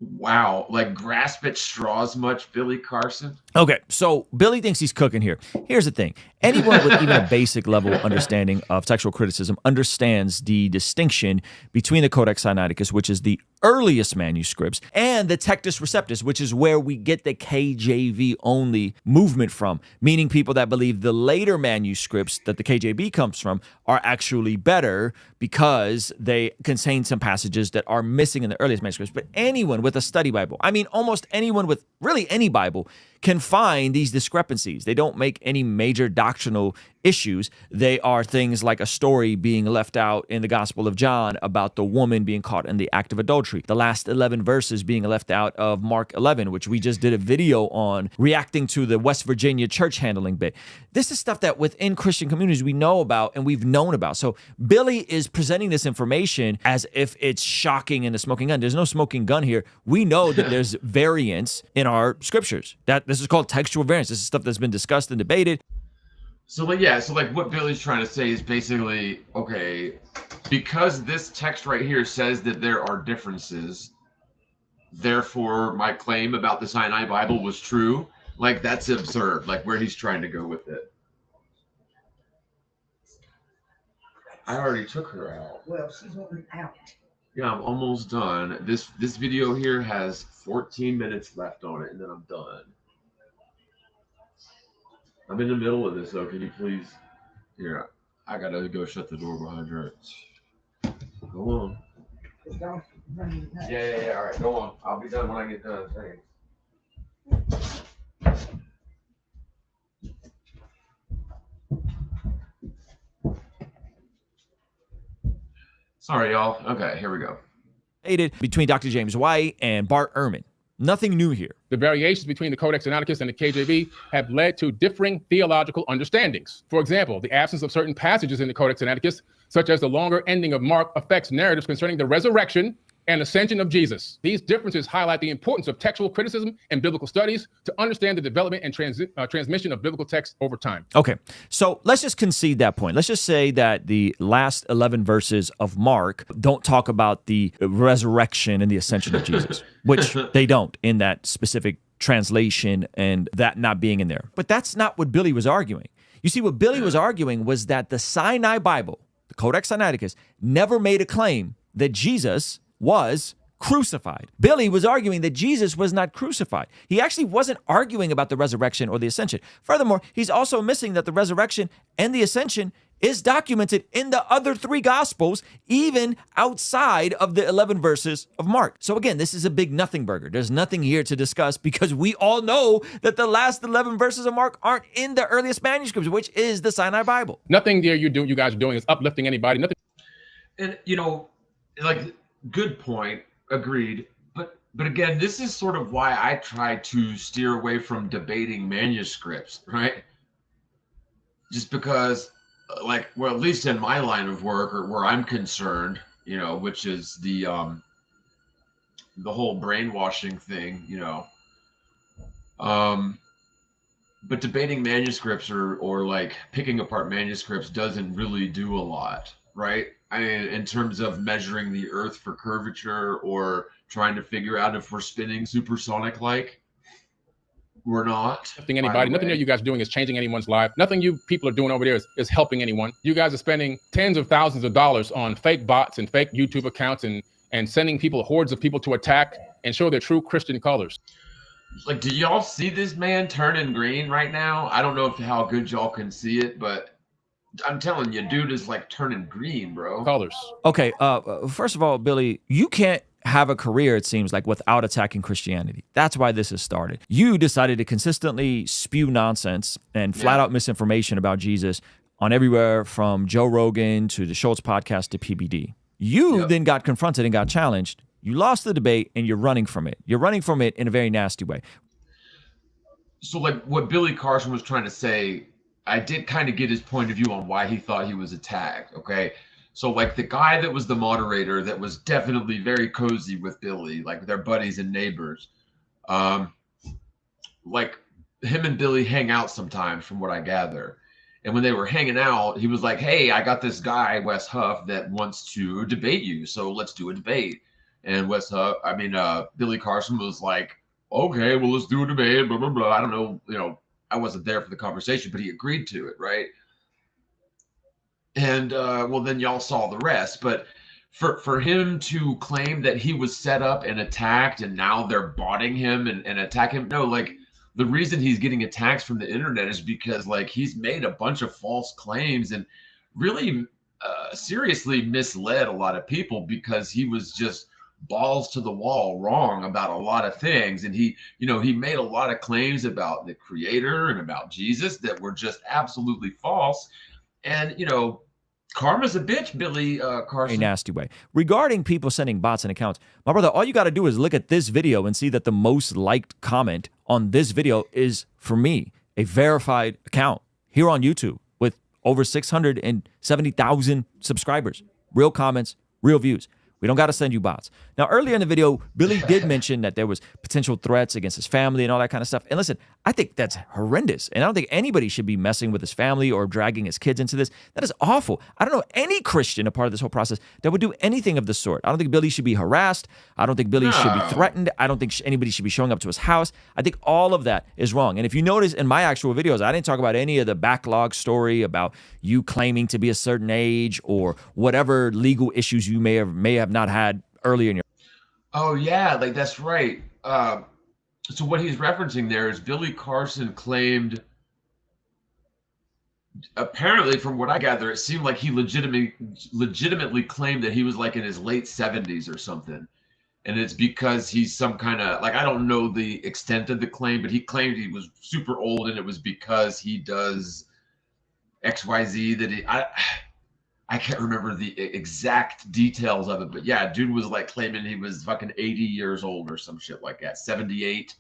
Wow, like grasp at straws much, Billy Carson? Okay, so Billy thinks he's cooking here. Here's the thing. Anyone with even a basic level understanding of textual criticism understands the distinction between the Codex Sinaiticus, which is the earliest manuscripts, and the Textus Receptus, which is where we get the KJV only movement from, meaning people that believe the later manuscripts that the KJV comes from are actually better because they contain some passages that are missing in the earliest manuscripts. But anyone with a study Bible, I mean, almost anyone with really any Bible, can find these discrepancies. They don't make any major doctrinal issues. They are things like a story being left out in the Gospel of John about the woman being caught in the act of adultery. The last 11 verses being left out of Mark 11, which we just did a video on, reacting to the West Virginia church handling bit. This is stuff that within Christian communities we know about and we've known about. So Billy is presenting this information as if it's shocking in the smoking gun. There's no smoking gun here. We know that there's variance in our scriptures. This is called textual variance. This is stuff that's been discussed and debated. So like what Billy's trying to say is basically, okay, because this text right here says that there are differences, therefore my claim about the Sinai Bible was true. Like, that's absurd, like where he's trying to go with it. I already took her out. Well, she's already out. Yeah, I'm almost done. This video here has 14 minutes left on it, and then I'm done. I'm in the middle of this, though. Can you please? Here, I gotta go shut the door behind her. Go on. Yeah. All right, go on. I'll be done when I get done. Thanks. Sorry, y'all. Okay, here we go. Between Dr. James White and Bart Ehrman. Nothing new here. The variations between the Codex Sinaiticus and the KJV have led to differing theological understandings. For example, the absence of certain passages in the Codex Sinaiticus, such as the longer ending of Mark, affects narratives concerning the resurrection and ascension of Jesus. These differences highlight the importance of textual criticism and biblical studies to understand the development and transmission of biblical text over time. Okay, so let's just concede that point. Let's just say that the last 11 verses of Mark don't talk about the resurrection and the ascension of Jesus, which they don't in that specific translation and that not being in there. But that's not what Billy was arguing. You see, what Billy was arguing was that the Sinai Bible, the Codex Sinaiticus, never made a claim that Jesus was crucified. Billy was arguing that Jesus was not crucified. He actually wasn't arguing about the resurrection or the ascension. Furthermore, he's also missing that the resurrection and the ascension is documented in the other three Gospels, even outside of the 11 verses of Mark. So again, this is a big nothing burger. There's nothing here to discuss because we all know that the last 11 verses of Mark aren't in the earliest manuscripts, which is the Sinai Bible. Nothing there you guys are doing is uplifting anybody. Nothing. And, like, good point. Agreed. But again, this is sort of why I try to steer away from debating manuscripts, right? Just because, like, well, at least in my line of work, or where I'm concerned, you know, which is the whole brainwashing thing, you know. But debating manuscripts or like picking apart manuscripts doesn't really do a lot, right? I mean, in terms of measuring the Earth for curvature or trying to figure out if we're spinning supersonic like. We're not. Anybody. Nothing that you guys are doing is changing anyone's life. Nothing you people are doing over there is helping anyone. You guys are spending tens of thousands of dollars on fake bots and fake YouTube accounts and sending people, hordes of people to attack and show their true Christian colors. Like, do y'all see this man turning green right now? I don't know how good y'all can see it, but I'm telling you, dude is like turning green, bro. Colors. Okay, first of all, Billy, you can't have a career, it seems like, without attacking Christianity. That's why this has started. You decided to consistently spew nonsense and flat out misinformation about Jesus on everywhere from Joe Rogan to the Schultz podcast to PBD. You then got confronted and got challenged. You lost the debate and you're running from it. You're running from it in a very nasty way. So like what Billy Carson was trying to say, I did kind of get his point of view on why he thought he was attacked, okay? So like the guy that was the moderator that was definitely very cozy with Billy, like their buddies and neighbors, like him and Billy hang out sometimes from what I gather. And when they were hanging out, he was like, hey, I got this guy, Wes Huff, that wants to debate you. So let's do a debate. And Billy Carson was like, okay, well, let's do a debate, blah, blah, blah. I don't know, you know, I wasn't there for the conversation, but he agreed to it, right? And well, then y'all saw the rest. But for him to claim that he was set up and attacked and now they're botting him and attack him, no, like the reason he's getting attacks from the internet is because like he's made a bunch of false claims and really seriously misled a lot of people because he was just balls to the wall wrong about a lot of things. And he made a lot of claims about the creator and about Jesus that were just absolutely false. And, you know, karma's a bitch, Billy Carson. A nasty way. Regarding people sending bots and accounts, my brother, all you got to do is look at this video and see that the most liked comment on this video is, for me, a verified account here on YouTube with over 670,000 subscribers. Real comments, real views. We don't got to send you bots. Now, earlier in the video, Billy did mention that there was potential threats against his family and all that kind of stuff. And listen, I think that's horrendous. And I don't think anybody should be messing with his family or dragging his kids into this. That is awful. I don't know any Christian a part of this whole process that would do anything of the sort. I don't think Billy should be harassed. I don't think Billy should be threatened. I don't think anybody should be showing up to his house. I think all of that is wrong. And if you notice in my actual videos, I didn't talk about any of the backlog story about you claiming to be a certain age or whatever legal issues you may have not had earlier in your. Oh yeah, like that's right. So what he's referencing there is Billy Carson claimed, apparently from what I gather, it seemed like he legitimately claimed that he was like in his late 70s or something. And it's because he's some kind of, like, I don't know the extent of the claim, but he claimed he was super old and it was because he does XYZ that he, I can't remember the exact details of it, but yeah, dude was like claiming he was fucking 80 years old or some shit like that, 78.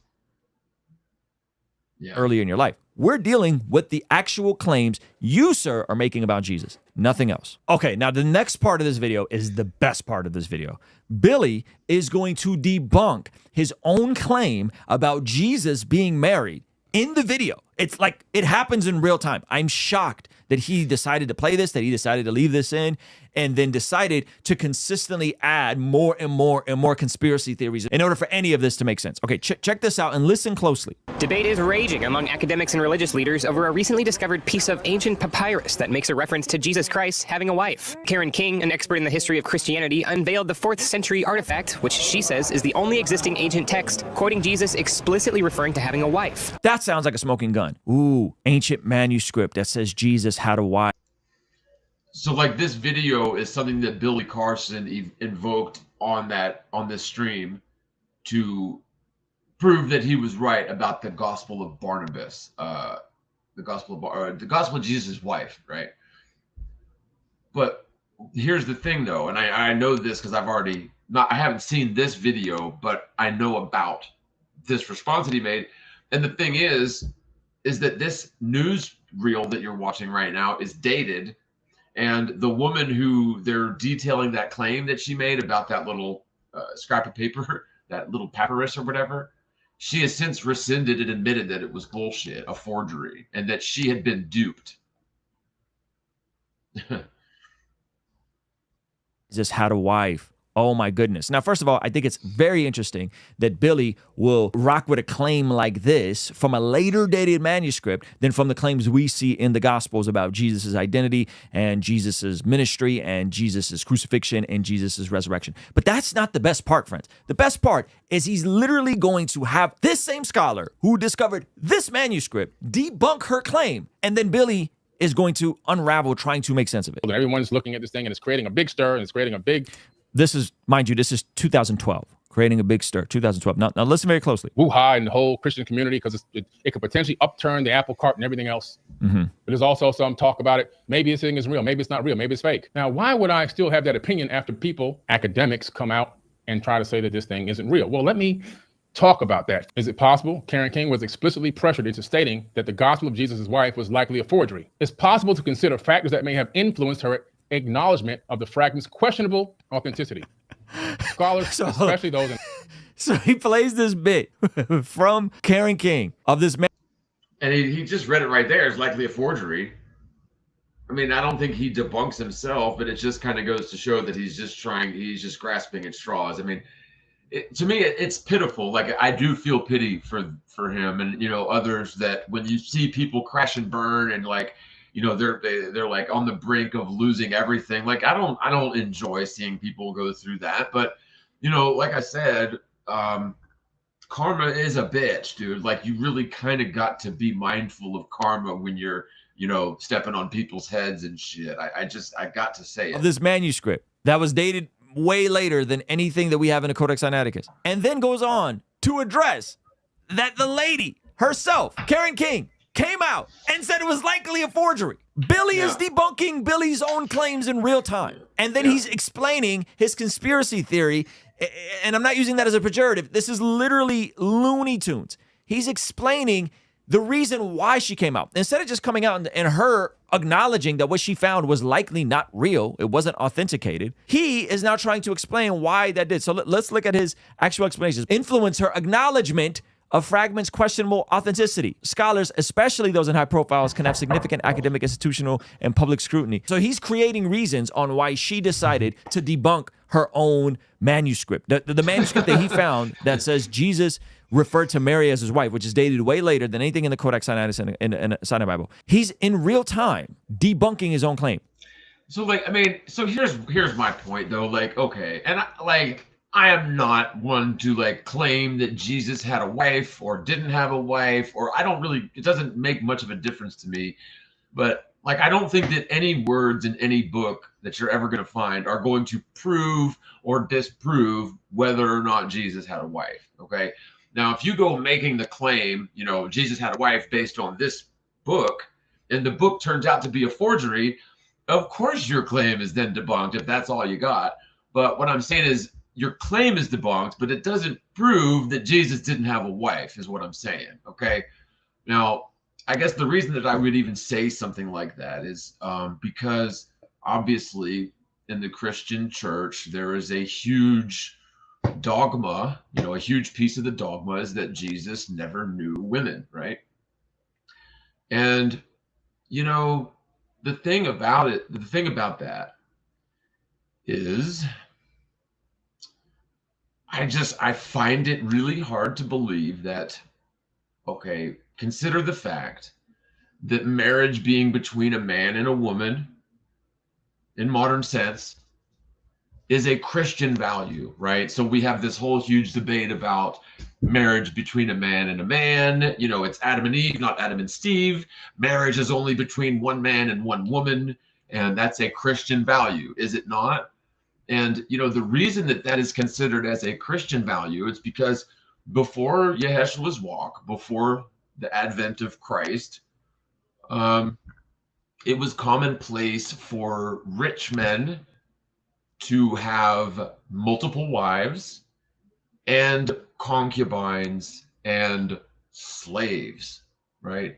Yeah. Earlier in your life. We're dealing with the actual claims you, sir, are making about Jesus. Nothing else. Okay, now the next part of this video is the best part of this video. Billy is going to debunk his own claim about Jesus being married in the video. It's like it happens in real time. I'm shocked that he decided to play this, that he decided to leave this in, and then decided to consistently add more and more and more conspiracy theories in order for any of this to make sense. Okay, check this out and listen closely. Debate is raging among academics and religious leaders over a recently discovered piece of ancient papyrus that makes a reference to Jesus Christ having a wife. Karen King, an expert in the history of Christianity, unveiled the 4th century artifact, which she says is the only existing ancient text, quoting Jesus explicitly referring to having a wife. That sounds like a smoking gun. Ooh, ancient manuscript that says Jesus had a wife. So like this video is something that Billy Carson invoked on this stream to prove that he was right about the Gospel of Barnabas, the Gospel of Jesus' wife, right? But here's the thing though, and I know this because I've already I haven't seen this video, but I know about this response that he made. And the thing is that this news reel that you're watching right now is dated. And the woman who they're detailing that claim that she made about that little scrap of paper, that little papyrus or whatever, she has since rescinded and admitted that it was bullshit, a forgery, and that she had been duped. Jesus had a wife. Oh my goodness. Now, first of all, I think it's very interesting that Billy will rock with a claim like this from a later dated manuscript than from the claims we see in the Gospels about Jesus' identity and Jesus' ministry and Jesus' crucifixion and Jesus' resurrection. But that's not the best part, friends. The best part is he's literally going to have this same scholar who discovered this manuscript debunk her claim, and then Billy is going to unravel trying to make sense of it. Everyone's looking at this thing and it's creating a big stir and it's creating a big... This is, mind you, this is 2012, creating a big stir, 2012. Now listen very closely. Woo-ha in the whole Christian community because it could potentially upturn the apple cart and everything else. Mm-hmm. But there's also some talk about it. Maybe this thing is real. Maybe it's not real. Maybe it's fake. Now, why would I still have that opinion after people, academics, come out and try to say that this thing isn't real? Well, let me talk about that. Is it possible Karen King was explicitly pressured into stating that the gospel of Jesus' wife was likely a forgery? It's possible to consider factors that may have influenced her acknowledgement of the fragment's questionable authenticity. Scholars, especially those in... So he plays this bit from Karen King of this man. And he just read it right there. It's likely a forgery. I mean, I don't think he debunks himself, but it just kind of goes to show that he's just grasping at straws. I mean, to me, it's pitiful. Like, I do feel pity for him and, others that when you see people crash and burn and like, they're like on the brink of losing everything. Like, I don't enjoy seeing people go through that. But, like I said, karma is a bitch, dude. Like, you really kind of got to be mindful of karma when you're, stepping on people's heads and shit. I got to say it. Of this manuscript that was dated way later than anything that we have in the Codex Sinaiticus, and then goes on to address that the lady herself, Karen King, came out and said it was likely a forgery. Billy is debunking Billy's own claims in real time. And then he's explaining his conspiracy theory. And I'm not using that as a pejorative. This is literally Looney Tunes. He's explaining the reason why she came out. Instead of just coming out and her acknowledging that what she found was likely not real, it wasn't authenticated, he is now trying to explain why that did. So let's look at his actual explanations. Influence her acknowledgement of fragments' questionable authenticity. Scholars, especially those in high profiles, can have significant academic, institutional, and public scrutiny. So he's creating reasons on why she decided to debunk her own manuscript. The manuscript that he found that says Jesus referred to Mary as his wife, which is dated way later than anything in the Codex Sinaiticus in Sinai Bible. He's in real time debunking his own claim. So here's my point though. Like, okay, and I am not one to claim that Jesus had a wife or didn't have a wife, or it doesn't make much of a difference to me. But I don't think that any words in any book that you're ever going to find are going to prove or disprove whether or not Jesus had a wife. Okay. Now, if you go making the claim, Jesus had a wife based on this book, and the book turns out to be a forgery, of course your claim is then debunked if that's all you got. But what I'm saying is, your claim is debunked, but it doesn't prove that Jesus didn't have a wife, is what I'm saying. Okay. Now, I guess the reason that I would even say something like that is because obviously in the Christian church, there is a huge dogma, a huge piece of the dogma is that Jesus never knew women, right? And, the thing about that is, I find it really hard to believe that, okay, consider the fact that marriage being between a man and a woman in modern sense is a Christian value, right? So we have this whole huge debate about marriage between a man and a man. It's Adam and Eve, not Adam and Steve. Marriage is only between one man and one woman, and that's a Christian value, is it not? And, the reason that is considered as a Christian value is because before Yeshua's walk, before the advent of Christ, it was commonplace for rich men to have multiple wives and concubines and slaves, right?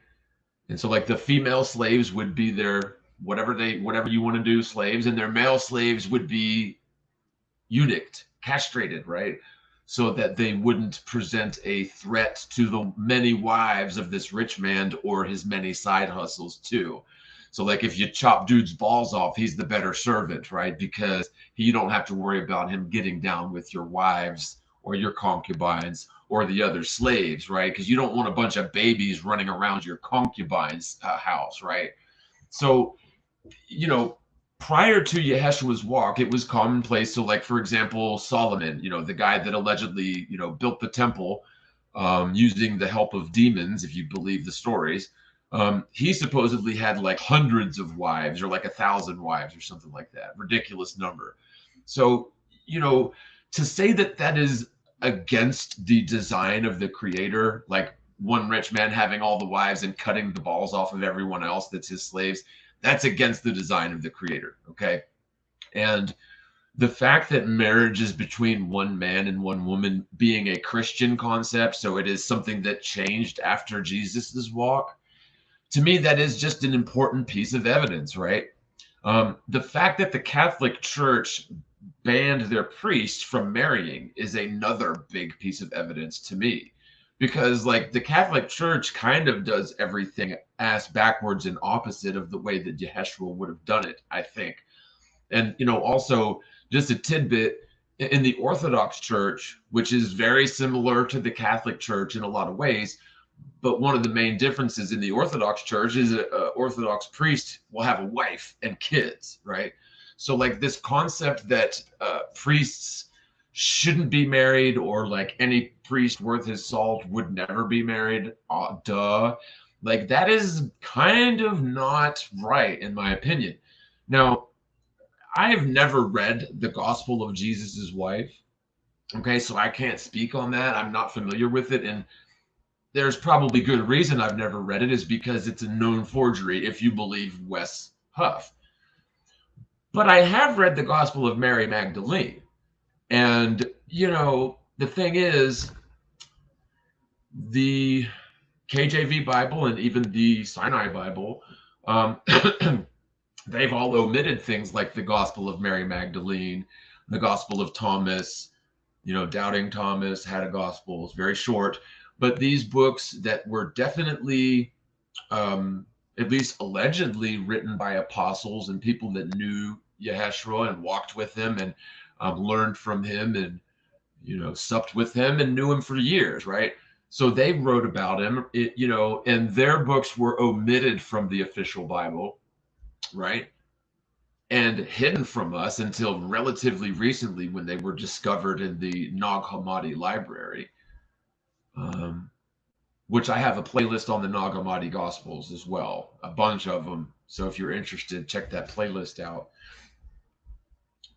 And so like the female slaves would be their whatever you want to do slaves, and their male slaves would be eunuched, castrated, right? So that they wouldn't present a threat to the many wives of this rich man or his many side hustles too. So like if you chop dude's balls off, he's the better servant, right? Because you don't have to worry about him getting down with your wives or your concubines or the other slaves, right? Because you don't want a bunch of babies running around your concubine's house, right? So, you know, prior to Yeshua's walk, it was commonplace. So like, for example, Solomon, you know, the guy that allegedly, you know, built the temple using the help of demons, if you believe the stories, he supposedly had like hundreds of wives or like 1,000 wives or something like that. Ridiculous number. So, you know, to say that that is against the design of the creator, like one rich man having all the wives and cutting the balls off of everyone else that's his slaves, that's against the design of the creator, okay? And the fact that marriage is between one man and one woman being a Christian concept, so it is something that changed after Jesus's walk, to me, that is just an important piece of evidence, right? The fact that the Catholic Church banned their priests from marrying is another big piece of evidence to me, because like the Catholic Church kind of does everything ass backwards and opposite of the way that Yeshua would have done it, I think. And, you know, also just a tidbit, in the Orthodox Church, which is very similar to the Catholic Church in a lot of ways, but one of the main differences in the Orthodox Church is an Orthodox priest will have a wife and kids, right? So like this concept that priests shouldn't be married, or like any priest worth his salt would never be married, duh. Like that is kind of not right in my opinion. Now, I have never read the Gospel of Jesus's wife. Okay, so I can't speak on that. I'm not familiar with it, and there's probably good reason I've never read it, is because it's a known forgery if you believe Wes Huff. But I have read the Gospel of Mary Magdalene. And, you know, the thing is, the KJV Bible and even the Sinai Bible, they've all omitted things like the Gospel of Mary Magdalene, the Gospel of Thomas, you know, Doubting Thomas had a gospel. It's very short. But these books that were definitely, at least allegedly, written by apostles and people that knew Yeshua and walked with him and learned from him and, you know, supped with him and knew him for years, right? So they wrote about him, you know, and their books were omitted from the official Bible, right? And hidden from us until relatively recently when they were discovered in the Nag Hammadi library. Which I have a playlist on the Nag Hammadi Gospels as well, a bunch of them. So if you're interested, check that playlist out.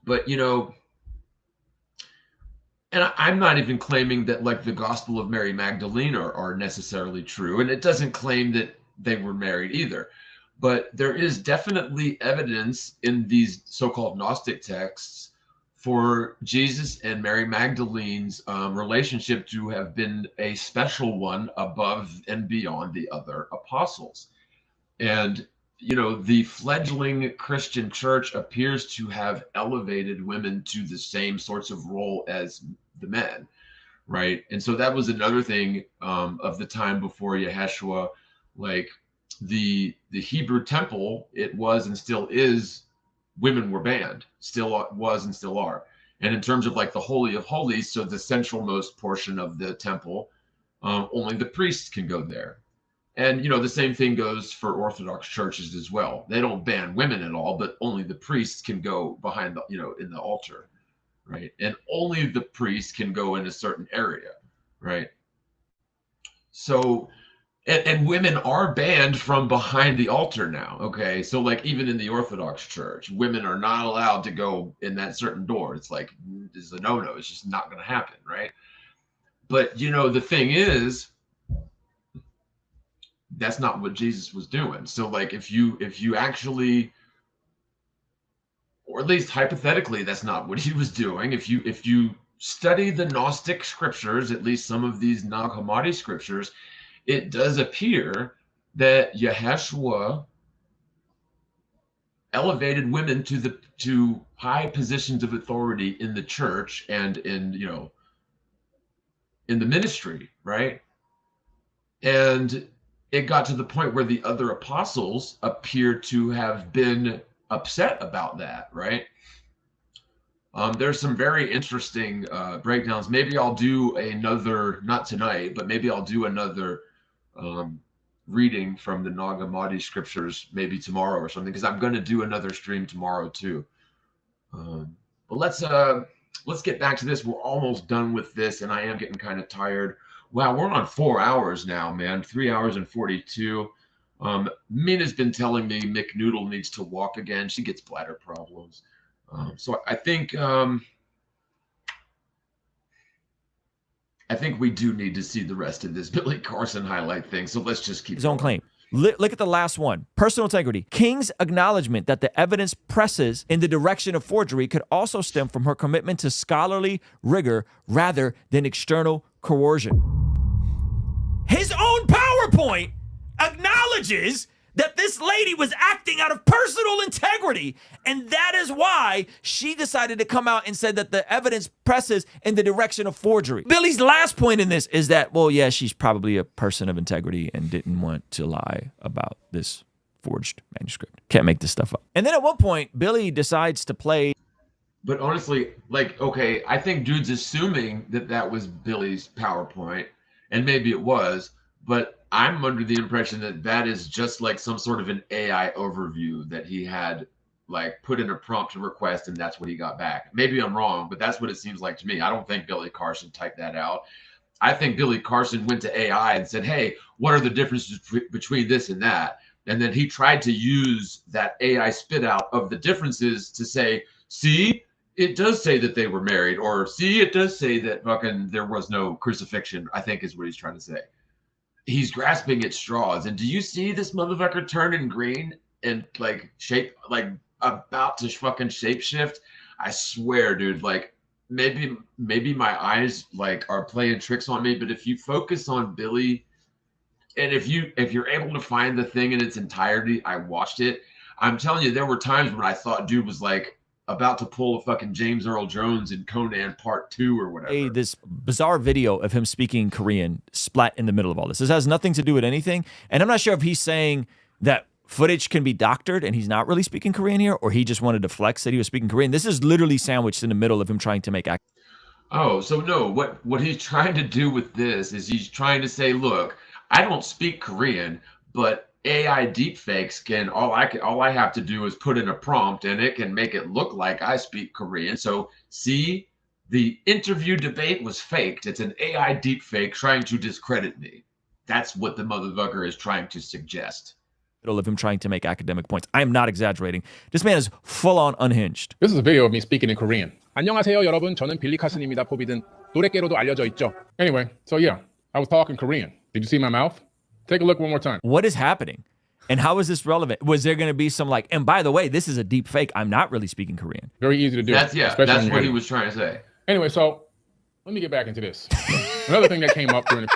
But, you know, and I'm not even claiming that like the Gospel of Mary Magdalene are necessarily true. And it doesn't claim that they were married either. But there is definitely evidence in these so-called Gnostic texts for Jesus and Mary Magdalene's relationship to have been a special one above and beyond the other apostles. And, you know, the fledgling Christian church appears to have elevated women to the same sorts of role as the men, right? And so that was another thing of the time before Yeshua, like the Hebrew temple, it was and still is, women were banned, still was and still are. And in terms of like the Holy of Holies, so the centralmost portion of the temple, only the priests can go there. And, you know, the same thing goes for Orthodox churches as well. They don't ban women at all, but only the priests can go behind the, you know, in the altar, right? And only the priest can go in a certain area, right? So, and women are banned from behind the altar now, okay? So like even in the Orthodox Church, women are not allowed to go in that certain door. It's like, it's a no-no. It's just not going to happen, right? But, you know, the thing is, that's not what Jesus was doing. So like if you actually or at least hypothetically, that's not what he was doing. If you study the Gnostic scriptures, at least some of these Nag Hammadi scriptures, it does appear that Yeshua elevated women to high positions of authority in the church and in the ministry, right? And it got to the point where the other apostles appear to have been upset about that, right? There's some very interesting breakdowns. Maybe I'll do another, not tonight, but maybe I'll do another reading from the Nag Hammadi scriptures maybe tomorrow or something, because I'm going to do another stream tomorrow too. But let's get back to this. We're almost done with this, and I am getting kind of tired. Wow, we're on 4 hours now, man. 3 hours and 42. Mina's been telling me McNoodle needs to walk again. She gets bladder problems. So I think we do need to see the rest of this Billy Carson highlight thing. So let's just keep his own claim. Look at the last one. Personal integrity. King's acknowledgement that the evidence presses in the direction of forgery could also stem from her commitment to scholarly rigor rather than external coercion. His own PowerPoint acknowledges that this lady was acting out of personal integrity, and that is why she decided to come out and said that the evidence presses in the direction of forgery. Billy's last point in this is that, well, yeah, she's probably a person of integrity and didn't want to lie about this forged manuscript. Can't make this stuff up. And then at one point, Billy decides to play. But honestly, like, okay, I think dude's assuming that that was Billy's PowerPoint, and maybe it was, but I'm under the impression that that is just like some sort of an AI overview that he had like put in a prompt to request, and that's what he got back. Maybe I'm wrong, but that's what it seems like to me. I don't think Billy Carson typed that out. I think Billy Carson went to AI and said, hey, what are the differences between this and that? And then he tried to use that AI spit out of the differences to say, see, it does say that they were married, or see, it does say that fucking there was no crucifixion, I think is what he's trying to say. He's grasping at straws. And do you see this motherfucker turning green and like about to fucking shapeshift? I swear, dude, like maybe my eyes like are playing tricks on me, but if you focus on Billy, and if you're able to find the thing in its entirety, I watched it. I'm telling you, there were times when I thought dude was like about to pull a fucking James Earl Jones in Conan Part 2 or whatever. This bizarre video of him speaking Korean splat in the middle of all this. This has nothing to do with anything. And I'm not sure if he's saying that footage can be doctored and he's not really speaking Korean here, or he just wanted to flex that he was speaking Korean. This is literally sandwiched in the middle of him trying to make act. Oh, so no, what he's trying to do with this is he's trying to say, look, I don't speak Korean, but AI deepfakes can, all I have to do is put in a prompt and it can make it look like I speak Korean. So see, the interview debate was faked. It's an AI deepfake trying to discredit me. That's what the motherfucker is trying to suggest. Of him trying to make academic points. I am not exaggerating. This man is full on unhinged. This is a video of me speaking in Korean. 안녕하세요 여러분. 저는 빌리 카슨입니다. 포비든 노랫개로도 알려져 있죠. Anyway, so yeah, I was talking Korean. Did you see my mouth? Take a look one more time. What is happening? And how is this relevant? Was there going to be some like, and by the way, this is a deep fake. I'm not really speaking Korean. Very easy to do. That's what he was trying to say. Anyway, so let me get back into this. Another thing that came up during the...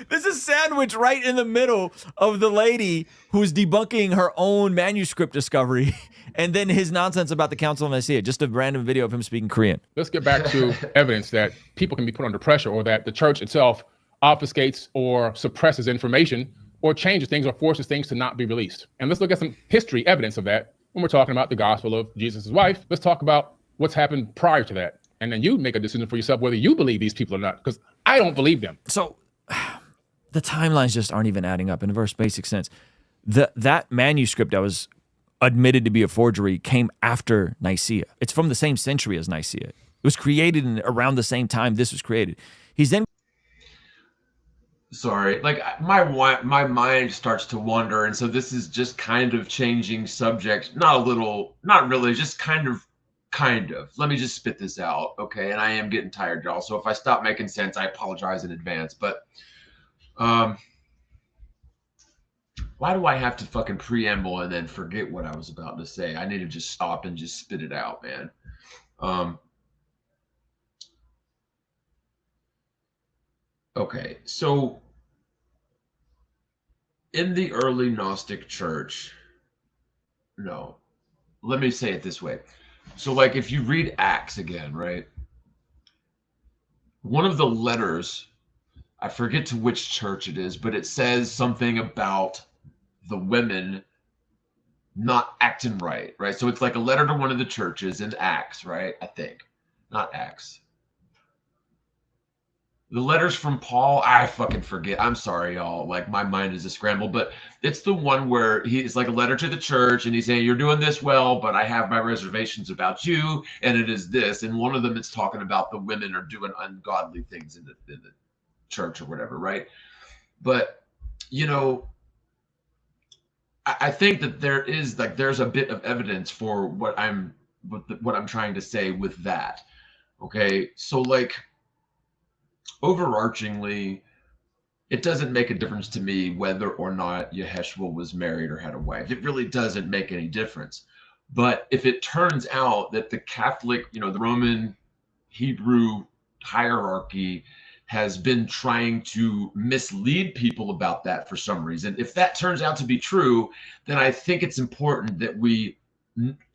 This is sandwiched right in the middle of the lady who's debunking her own manuscript discovery and then his nonsense about the Council of Nicaea, just a random video of him speaking Korean. Let's get back to evidence that people can be put under pressure, or that the church itself obfuscates or suppresses information or changes things or forces things to not be released. And let's look at some history evidence of that when we're talking about the gospel of Jesus' wife. Let's talk about what's happened prior to that. And then you make a decision for yourself whether you believe these people or not, because I don't believe them. So the timelines just aren't even adding up in a very basic sense. That manuscript that was admitted to be a forgery came after Nicaea. It's from the same century as Nicaea. It was created around the same time this was created. He's then... Sorry, like my mind starts to wander, and so this is just kind of changing subject, not a little, not really, just kind of. Let me just spit this out, okay? And I am getting tired, y'all. So if I stop making sense, I apologize in advance. But Why do I have to fucking preamble and then forget what I was about to say? I need to just stop and just spit it out, man. Okay, so in the early Gnostic church, no, let me say it this way. So like if you read Acts again, right? One of the letters, I forget to which church it is, but it says something about the women not acting right, right? So it's like a letter to one of the churches in Acts, right? I think. Not Acts. The letters from Paul, I fucking forget. I'm sorry, y'all. Like, my mind is a scramble, but it's the one where it's like a letter to the church, and he's saying, you're doing this well, but I have my reservations about you, and it is this. And one of them, it's talking about the women are doing ungodly things in the church or whatever, right? But, you know, I think that there's a bit of evidence for what I'm trying to say with that. Okay, so like, overarchingly, it doesn't make a difference to me whether or not Yeshua was married or had a wife. It really doesn't make any difference. But if it turns out that the Catholic, you know, the Roman Hebrew hierarchy has been trying to mislead people about that for some reason, if that turns out to be true, then I think it's important that we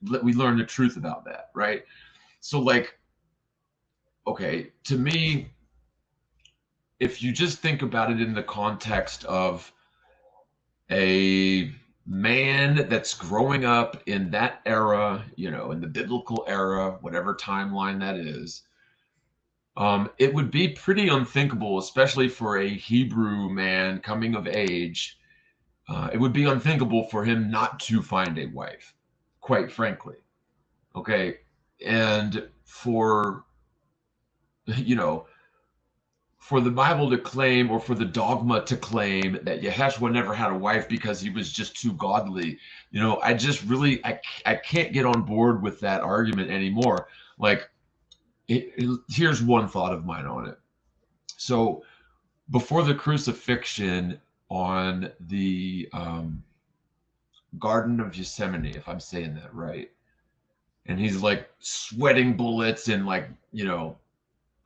learn the truth about that, right? So like, okay, to me, if you just think about it in the context of a man that's growing up in that era, you know, in the biblical era, whatever timeline that is, it would be pretty unthinkable, especially for a Hebrew man coming of age. It would be unthinkable for him not to find a wife, quite frankly. Okay. And for, you know, for the Bible to claim, or for the dogma to claim, that Yeshua never had a wife because he was just too godly, you know, I just really, I can't get on board with that argument anymore. Like, here's one thought of mine on it. So before the crucifixion on the Garden of Gethsemane, if I'm saying that right, and he's like sweating bullets and like, you know,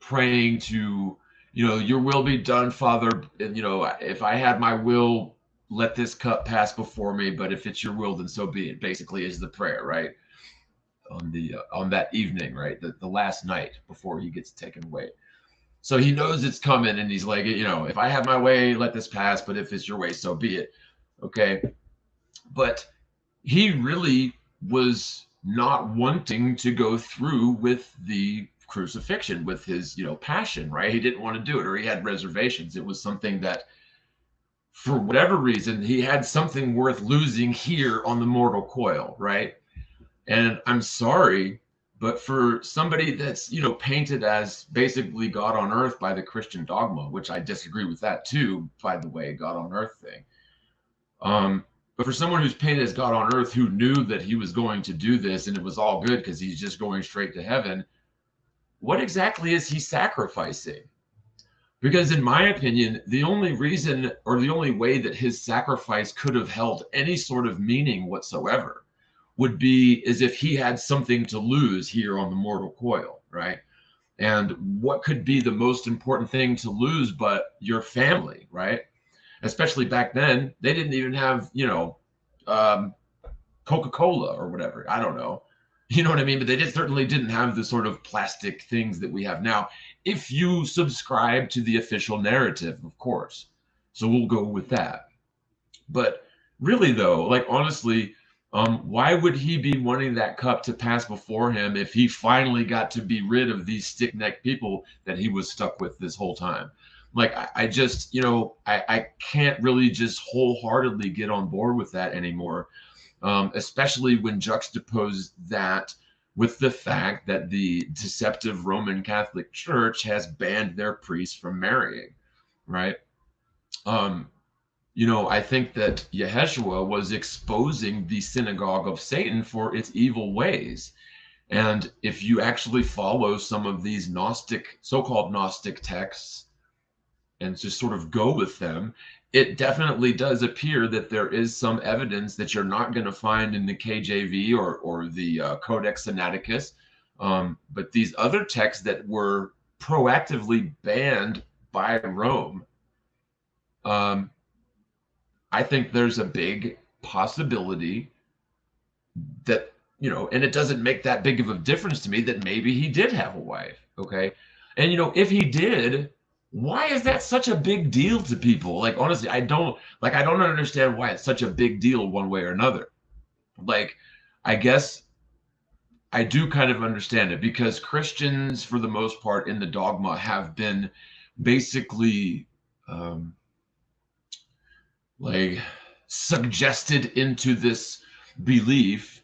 praying to, you know, your will be done, Father. And, you know, if I had my will, let this cup pass before me, but if it's your will, then so be it, basically is the prayer, right? On that evening, right? The last night before he gets taken away. So he knows it's coming, and he's like, you know, if I have my way, let this pass, but if it's your way, so be it. Okay. But he really was not wanting to go through with the crucifixion, with his, you know, passion, right? He didn't want to do it, or he had reservations. It was something that, for whatever reason, he had something worth losing here on the mortal coil, right? And I'm sorry, but for somebody that's, you know, painted as basically God on earth by the Christian dogma, which I disagree with that too, by the way, God on earth thing. But for someone who's painted as God on earth, who knew that he was going to do this and it was all good because he's just going straight to heaven, what exactly is he sacrificing? Because in my opinion, the only reason, or the only way that his sacrifice could have held any sort of meaning whatsoever would be as if he had something to lose here on the mortal coil, right? And what could be the most important thing to lose but your family, right? Especially back then, they didn't even have, you know, Coca-Cola or whatever. I don't know. You know what I mean? But they certainly didn't have the sort of plastic things that we have now, if you subscribe to the official narrative, of course. So we'll go with that. But really, though, like, honestly, why would he be wanting that cup to pass before him if he finally got to be rid of these stick-necked people that he was stuck with this whole time? Like, I just, you know, I can't really just wholeheartedly get on board with that anymore, especially when juxtaposed that with the fact that the deceptive Roman Catholic Church has banned their priests from marrying, right? You know, I think that Yeshua was exposing the synagogue of Satan for its evil ways. And if you actually follow some of these Gnostic, so-called Gnostic texts, and just sort of go with them, it definitely does appear that there is some evidence that you're not going to find in the KJV or the Codex Sinaiticus. But these other texts that were proactively banned by Rome, I think there's a big possibility that, you know, and it doesn't make that big of a difference to me that maybe he did have a wife. Okay. And, you know, if he did, why is that such a big deal to people? Like, honestly, I don't understand why it's such a big deal one way or another. Like, I guess I do kind of understand it, because Christians, for the most part, in the dogma have been basically like suggested into this belief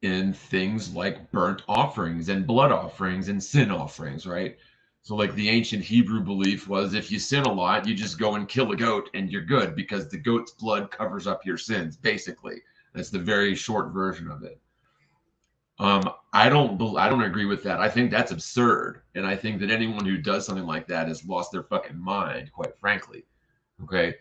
in things like burnt offerings and blood offerings and sin offerings, right? So like the ancient Hebrew belief was, if you sin a lot, you just go and kill a goat and you're good, because the goat's blood covers up your sins, basically. That's the very short version of it. I don't agree with that. I think that's absurd. And I think that anyone who does something like that has lost their fucking mind, quite frankly. Okay.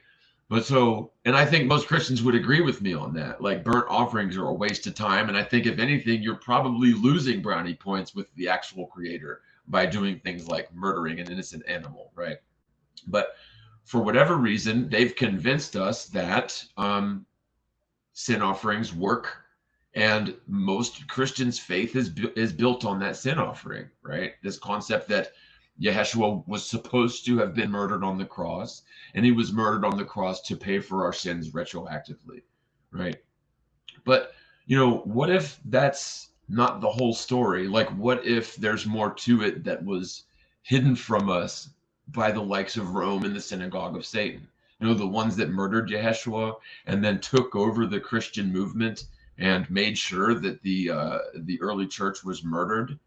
But so, and I think most Christians would agree with me on that. Like, burnt offerings are a waste of time. And I think if anything, you're probably losing brownie points with the actual creator by doing things like murdering an innocent animal, right? But for whatever reason, they've convinced us that sin offerings work. And most Christians' faith is built on that sin offering, right? This concept that Yeshua was supposed to have been murdered on the cross, and he was murdered on the cross to pay for our sins retroactively, right? But, you know, what if that's not the whole story? Like, what if there's more to it that was hidden from us by the likes of Rome and the synagogue of Satan? You know, the ones that murdered Yeshua and then took over the Christian movement and made sure that the early church was murdered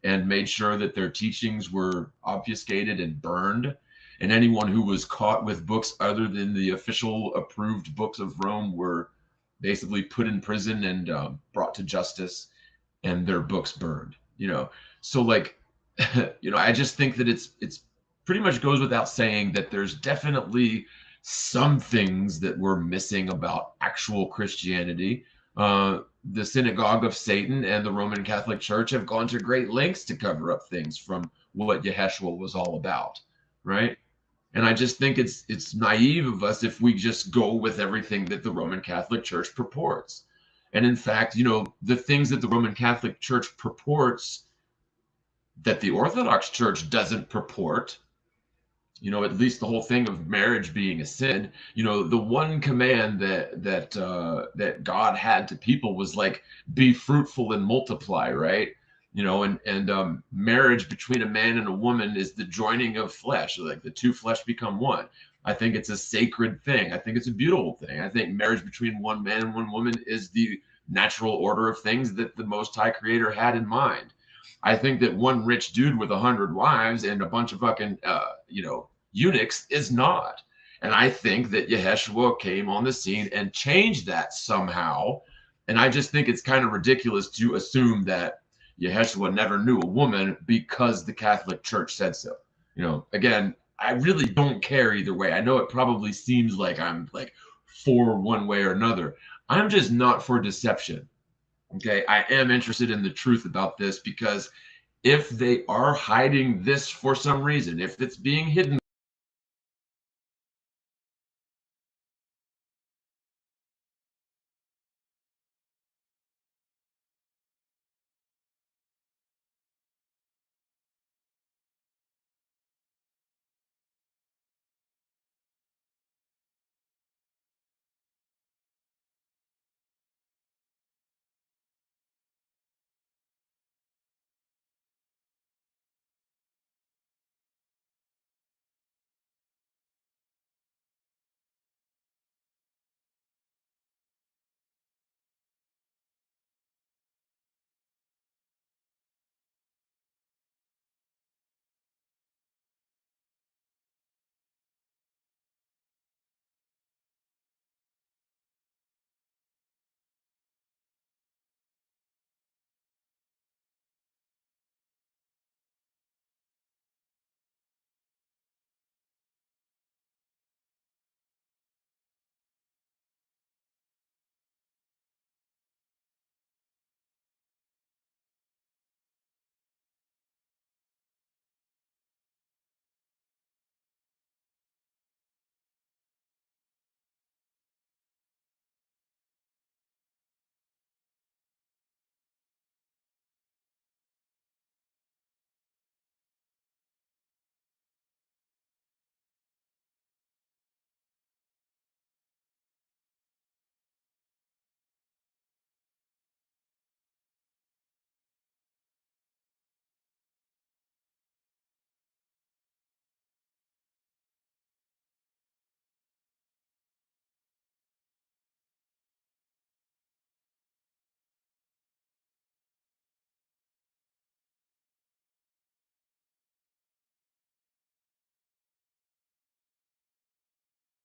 and made sure that their teachings were obfuscated and burned. And anyone who was caught with books other than the official approved books of Rome were basically put in prison and brought to justice, and their books burned, you know? So like, you know, I just think that it's pretty much goes without saying that there's definitely some things that we're missing about actual Christianity. The synagogue of Satan and the Roman Catholic Church have gone to great lengths to cover up things from what Yeshua was all about, right? And I just think it's naive of us if we just go with everything that the Roman Catholic Church purports. And in fact, you know, the things that the Roman Catholic Church purports that the Orthodox Church doesn't purport, you know, at least the whole thing of marriage being a sin, you know, the one command that God had to people was like, be fruitful and multiply, right? You know, and marriage between a man and a woman is the joining of flesh, like the two flesh become one. I think it's a sacred thing. I think it's a beautiful thing. I think marriage between one man and one woman is the natural order of things that the Most High Creator had in mind. I think that one rich dude with 100 wives and a bunch of fucking, you know, eunuchs is not. And I think that Yeshua came on the scene and changed that somehow. And I just think it's kind of ridiculous to assume that Yeshua never knew a woman because the Catholic Church said so. You know, again, I really don't care either way. I know it probably seems like I'm like for one way or another. I'm just not for deception. Okay, I am interested in the truth about this, because if they are hiding this for some reason, if it's being hidden